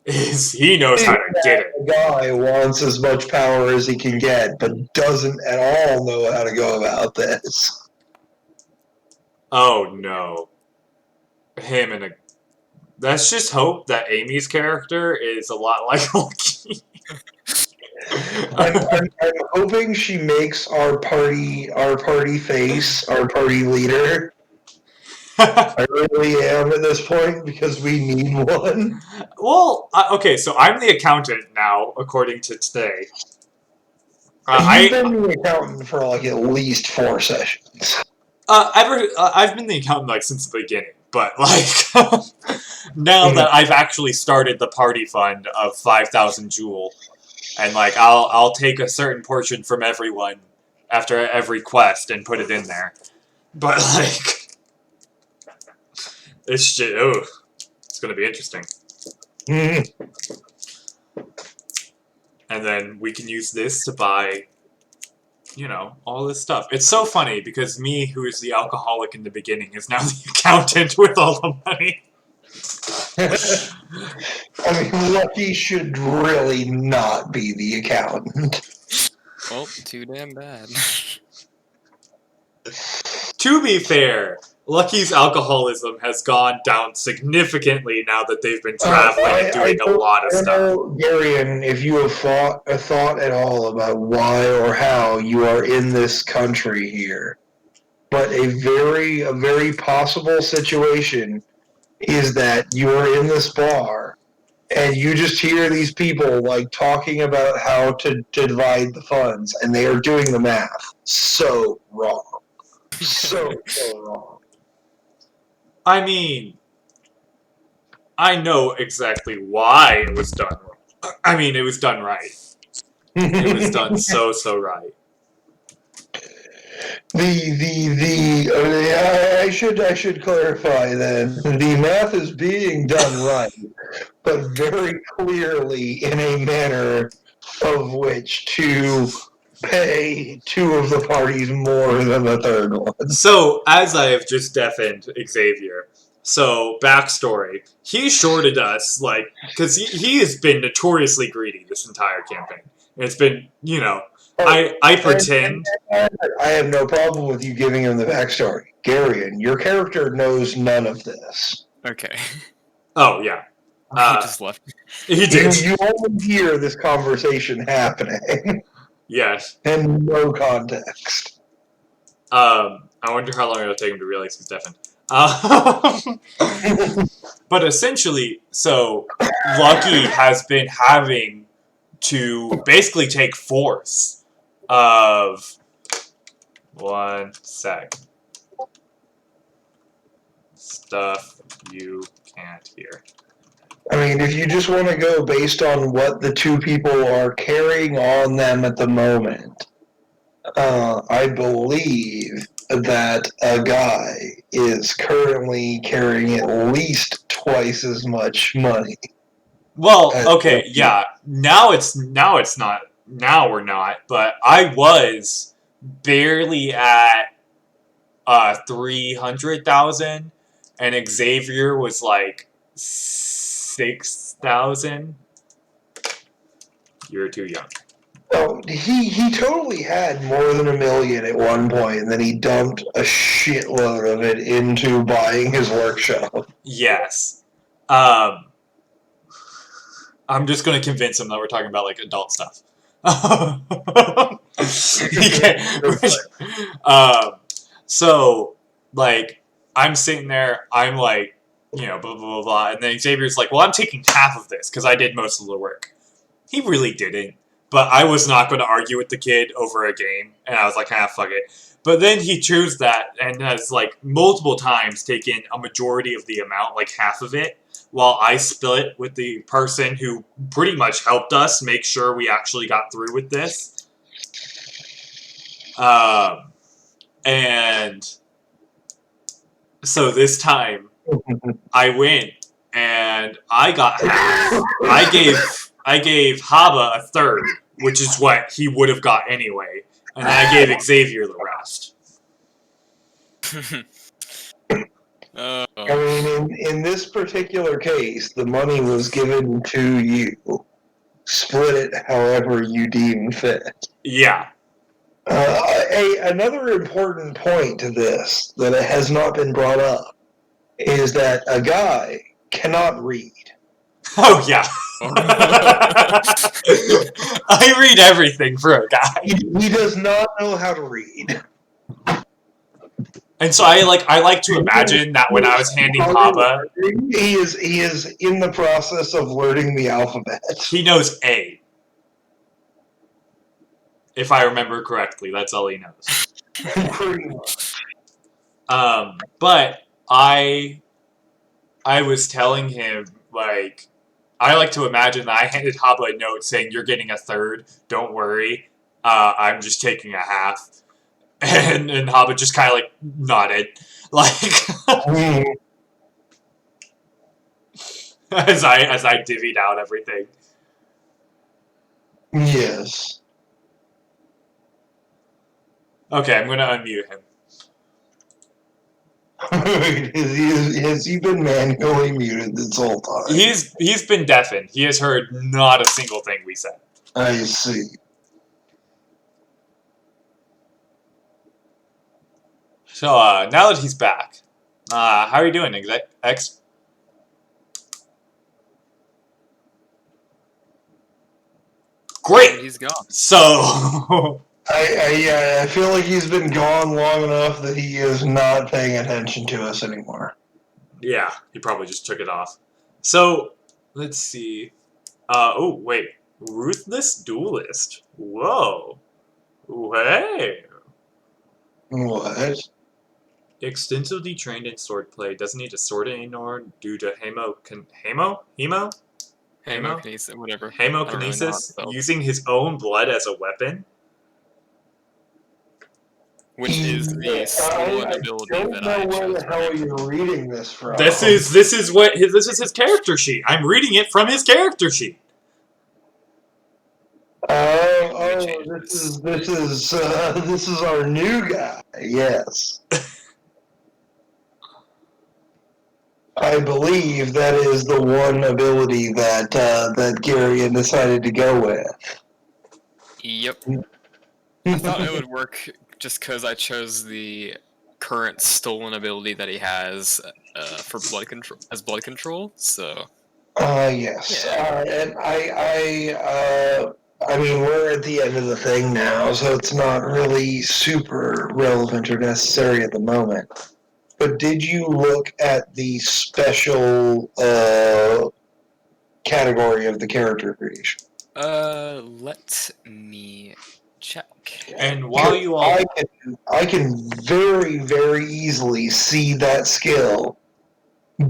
He knows how to get it. The guy wants as much power as he can get, but doesn't at all know how to go about this. Oh, no. Him and a... Let's just hope that Amy's character is a lot like Loki. I'm hoping she makes our party face, our party leader. I really am at this point because we need one. Well, okay, so I'm the accountant now, according to today. You've been the accountant for like at least 4 sessions. I've been the accountant like since the beginning, but like now that I've actually started the party fund of 5,000 jewel, and like I'll take a certain portion from everyone after every quest and put it in there, but like it's just it's gonna be interesting. And then we can use this to buy, all this stuff. It's so funny because me, who is the alcoholic in the beginning, is now the accountant with all the money. I mean, Lucky should really not be the accountant. Well, too damn bad. To be fair, Lucky's alcoholism has gone down significantly now that they've been traveling and doing a lot of I don't stuff. know, Darian, if you have thought at all about why or how you are in this country here, but a very possible situation is that you are in this bar and you just hear these people like talking about how to divide the funds, and they are doing the math so wrong, so wrong. I mean, I know exactly why it was done wrong. I mean, it was done right. It was done so right. I should clarify then. The math is being done right, but very clearly in a manner of which to pay two of the parties more than the third one. So, as I have just deafened Xavier, so backstory, he shorted us, like, because he has been notoriously greedy this entire campaign. It's been, you know, I pretend. I have no problem with you giving him the backstory. Garion, your character knows none of this. Okay. Oh, yeah. He just left. He did. You only hear this conversation happening, Yes. and no context. I wonder how long it'll take him to realize he's deafened. But essentially, so Lucky has been having to basically take force of 1 sec. Stuff you can't hear. I mean, if you just want to go based on what the two people are carrying on them at the moment, I believe that a guy is currently carrying at least twice as much money. Well, okay, yeah. Now it's not. Now we're not. But I was barely at 300,000, and Xavier was like 6,000. You're too young. Oh, he totally had more than $1 million at one point, and then he dumped a shitload of it into buying his workshop. Yes. I'm just gonna convince him that we're talking about like adult stuff. So like I'm sitting there, I'm like, you know, blah blah blah blah, and then Xavier's like, well, I'm taking half of this because I did most of the work. He really didn't, but I was not going to argue with the kid over a game, and I was like, ah, fuck it. But then he chose that and has like multiple times taken a majority of the amount, like half of it, while I split with the person who pretty much helped us make sure we actually got through with this. And so this time, I win, and I got half. I gave Haba a third, which is what he would have got anyway, and I gave Xavier the rest. I mean, in this particular case, the money was given to you. Split it however you deem fit. Yeah. Another important point to this that has not been brought up is that a guy cannot read. Oh, yeah. I read everything for a guy. He does not know how to read. And so I like to imagine that when I was handing Haba, he is in the process of learning the alphabet. he knows A. If I remember correctly, that's all he knows. Pretty much. But I was telling him, like, I like to imagine that I handed Haba a note saying, you're getting a third, don't worry, I'm just taking a half. And Haba just kind of, like, nodded. Like, as I divvied out everything. Yes. Okay, I'm going to unmute him. Has he been manually muted this whole time? He's been deafened. He has heard not a single thing we said. I see. So now that he's back, How are you doing, X? Great! He's gone. So... I feel like he's been gone long enough that he is not paying attention to us anymore. yeah, he probably just took it off. So, let's see. Oh, wait. Ruthless Duelist. Whoa. Hey. What? Extensively trained in swordplay, doesn't need to sword anymore due to Hemokinesis, whatever. I don't really know how it's hemokinesis, spelled. using his own blood as a weapon. Which is the stolen ability I don't that know I where chose. the hell you're reading this from. This is his character sheet. I'm reading it from his character sheet. This is our new guy. Yes, I believe that is the one ability that that Gary decided to go with. Yep. I thought it would work just because I chose the current stolen ability that he has for blood control. So Yes. Yeah. And I mean, we're at the end of the thing now, so it's not really super relevant or necessary at the moment. But did you look at the special category of the character creation? let me check. And while you all I can very, very easily see that skill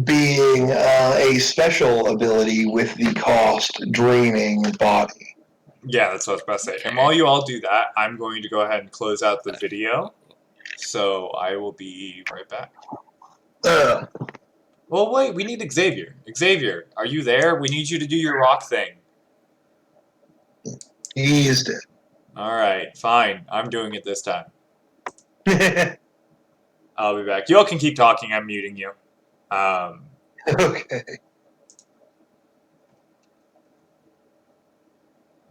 being a special ability with the cost draining body. yeah, that's what I was about to say. Okay. And while you all do that, I'm going to go ahead and close out the video. So I will be right back. Well, wait, we need Xavier. Xavier, are you there? We need you to do your rock thing. He's dead. Alright, fine. I'm doing it this time. I'll be back. You all can keep talking. I'm muting you. Okay.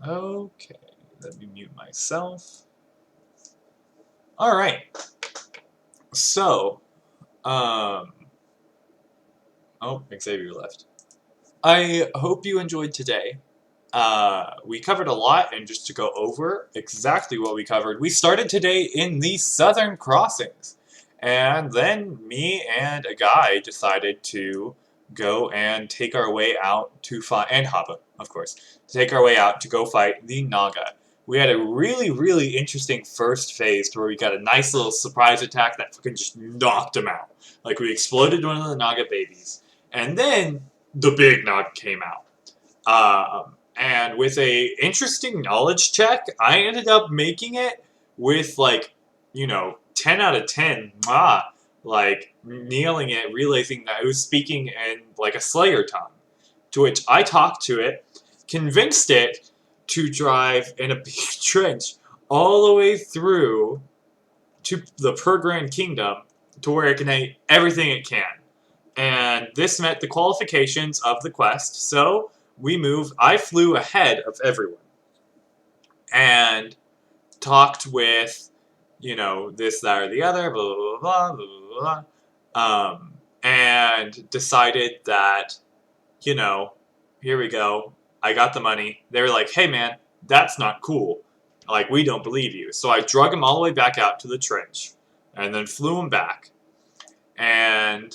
Okay. Let me mute myself. Alright. So, oh, Xavier left. I hope you enjoyed today. We covered a lot, and just to go over exactly what we covered, we started today in the Southern Crossings. And then me and a guy decided to go and take our way out to fight, and Haba, of course, to take our way out to go fight the Naga. We had a really, really interesting first phase to where we got a nice little surprise attack that fucking just knocked him out. Like, we exploded one of the Naga babies. And then the big Naga came out. And with a interesting knowledge check, I ended up making it with, like, 10 out of 10. Like, nailing it, realizing that it was speaking in, like, a Slayer tongue. To which I talked to it, convinced it to drive in a big trench all the way through to the Per Grand Kingdom to where it can eat everything it can. And this met the qualifications of the quest, so I flew ahead of everyone. And talked with, this, that, or the other, blah, blah, blah, blah, blah, blah. And decided that, here we go. I got the money. They were like, hey man, that's not cool. Like, we don't believe you. So I drug him all the way back out to the trench. And then flew him back. And,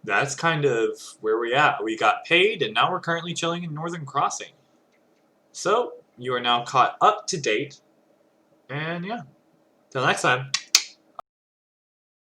that's kind of where we're at. We got paid, and now we're currently chilling in Northern Crossing. So, you are now caught up to date. And yeah, till next time.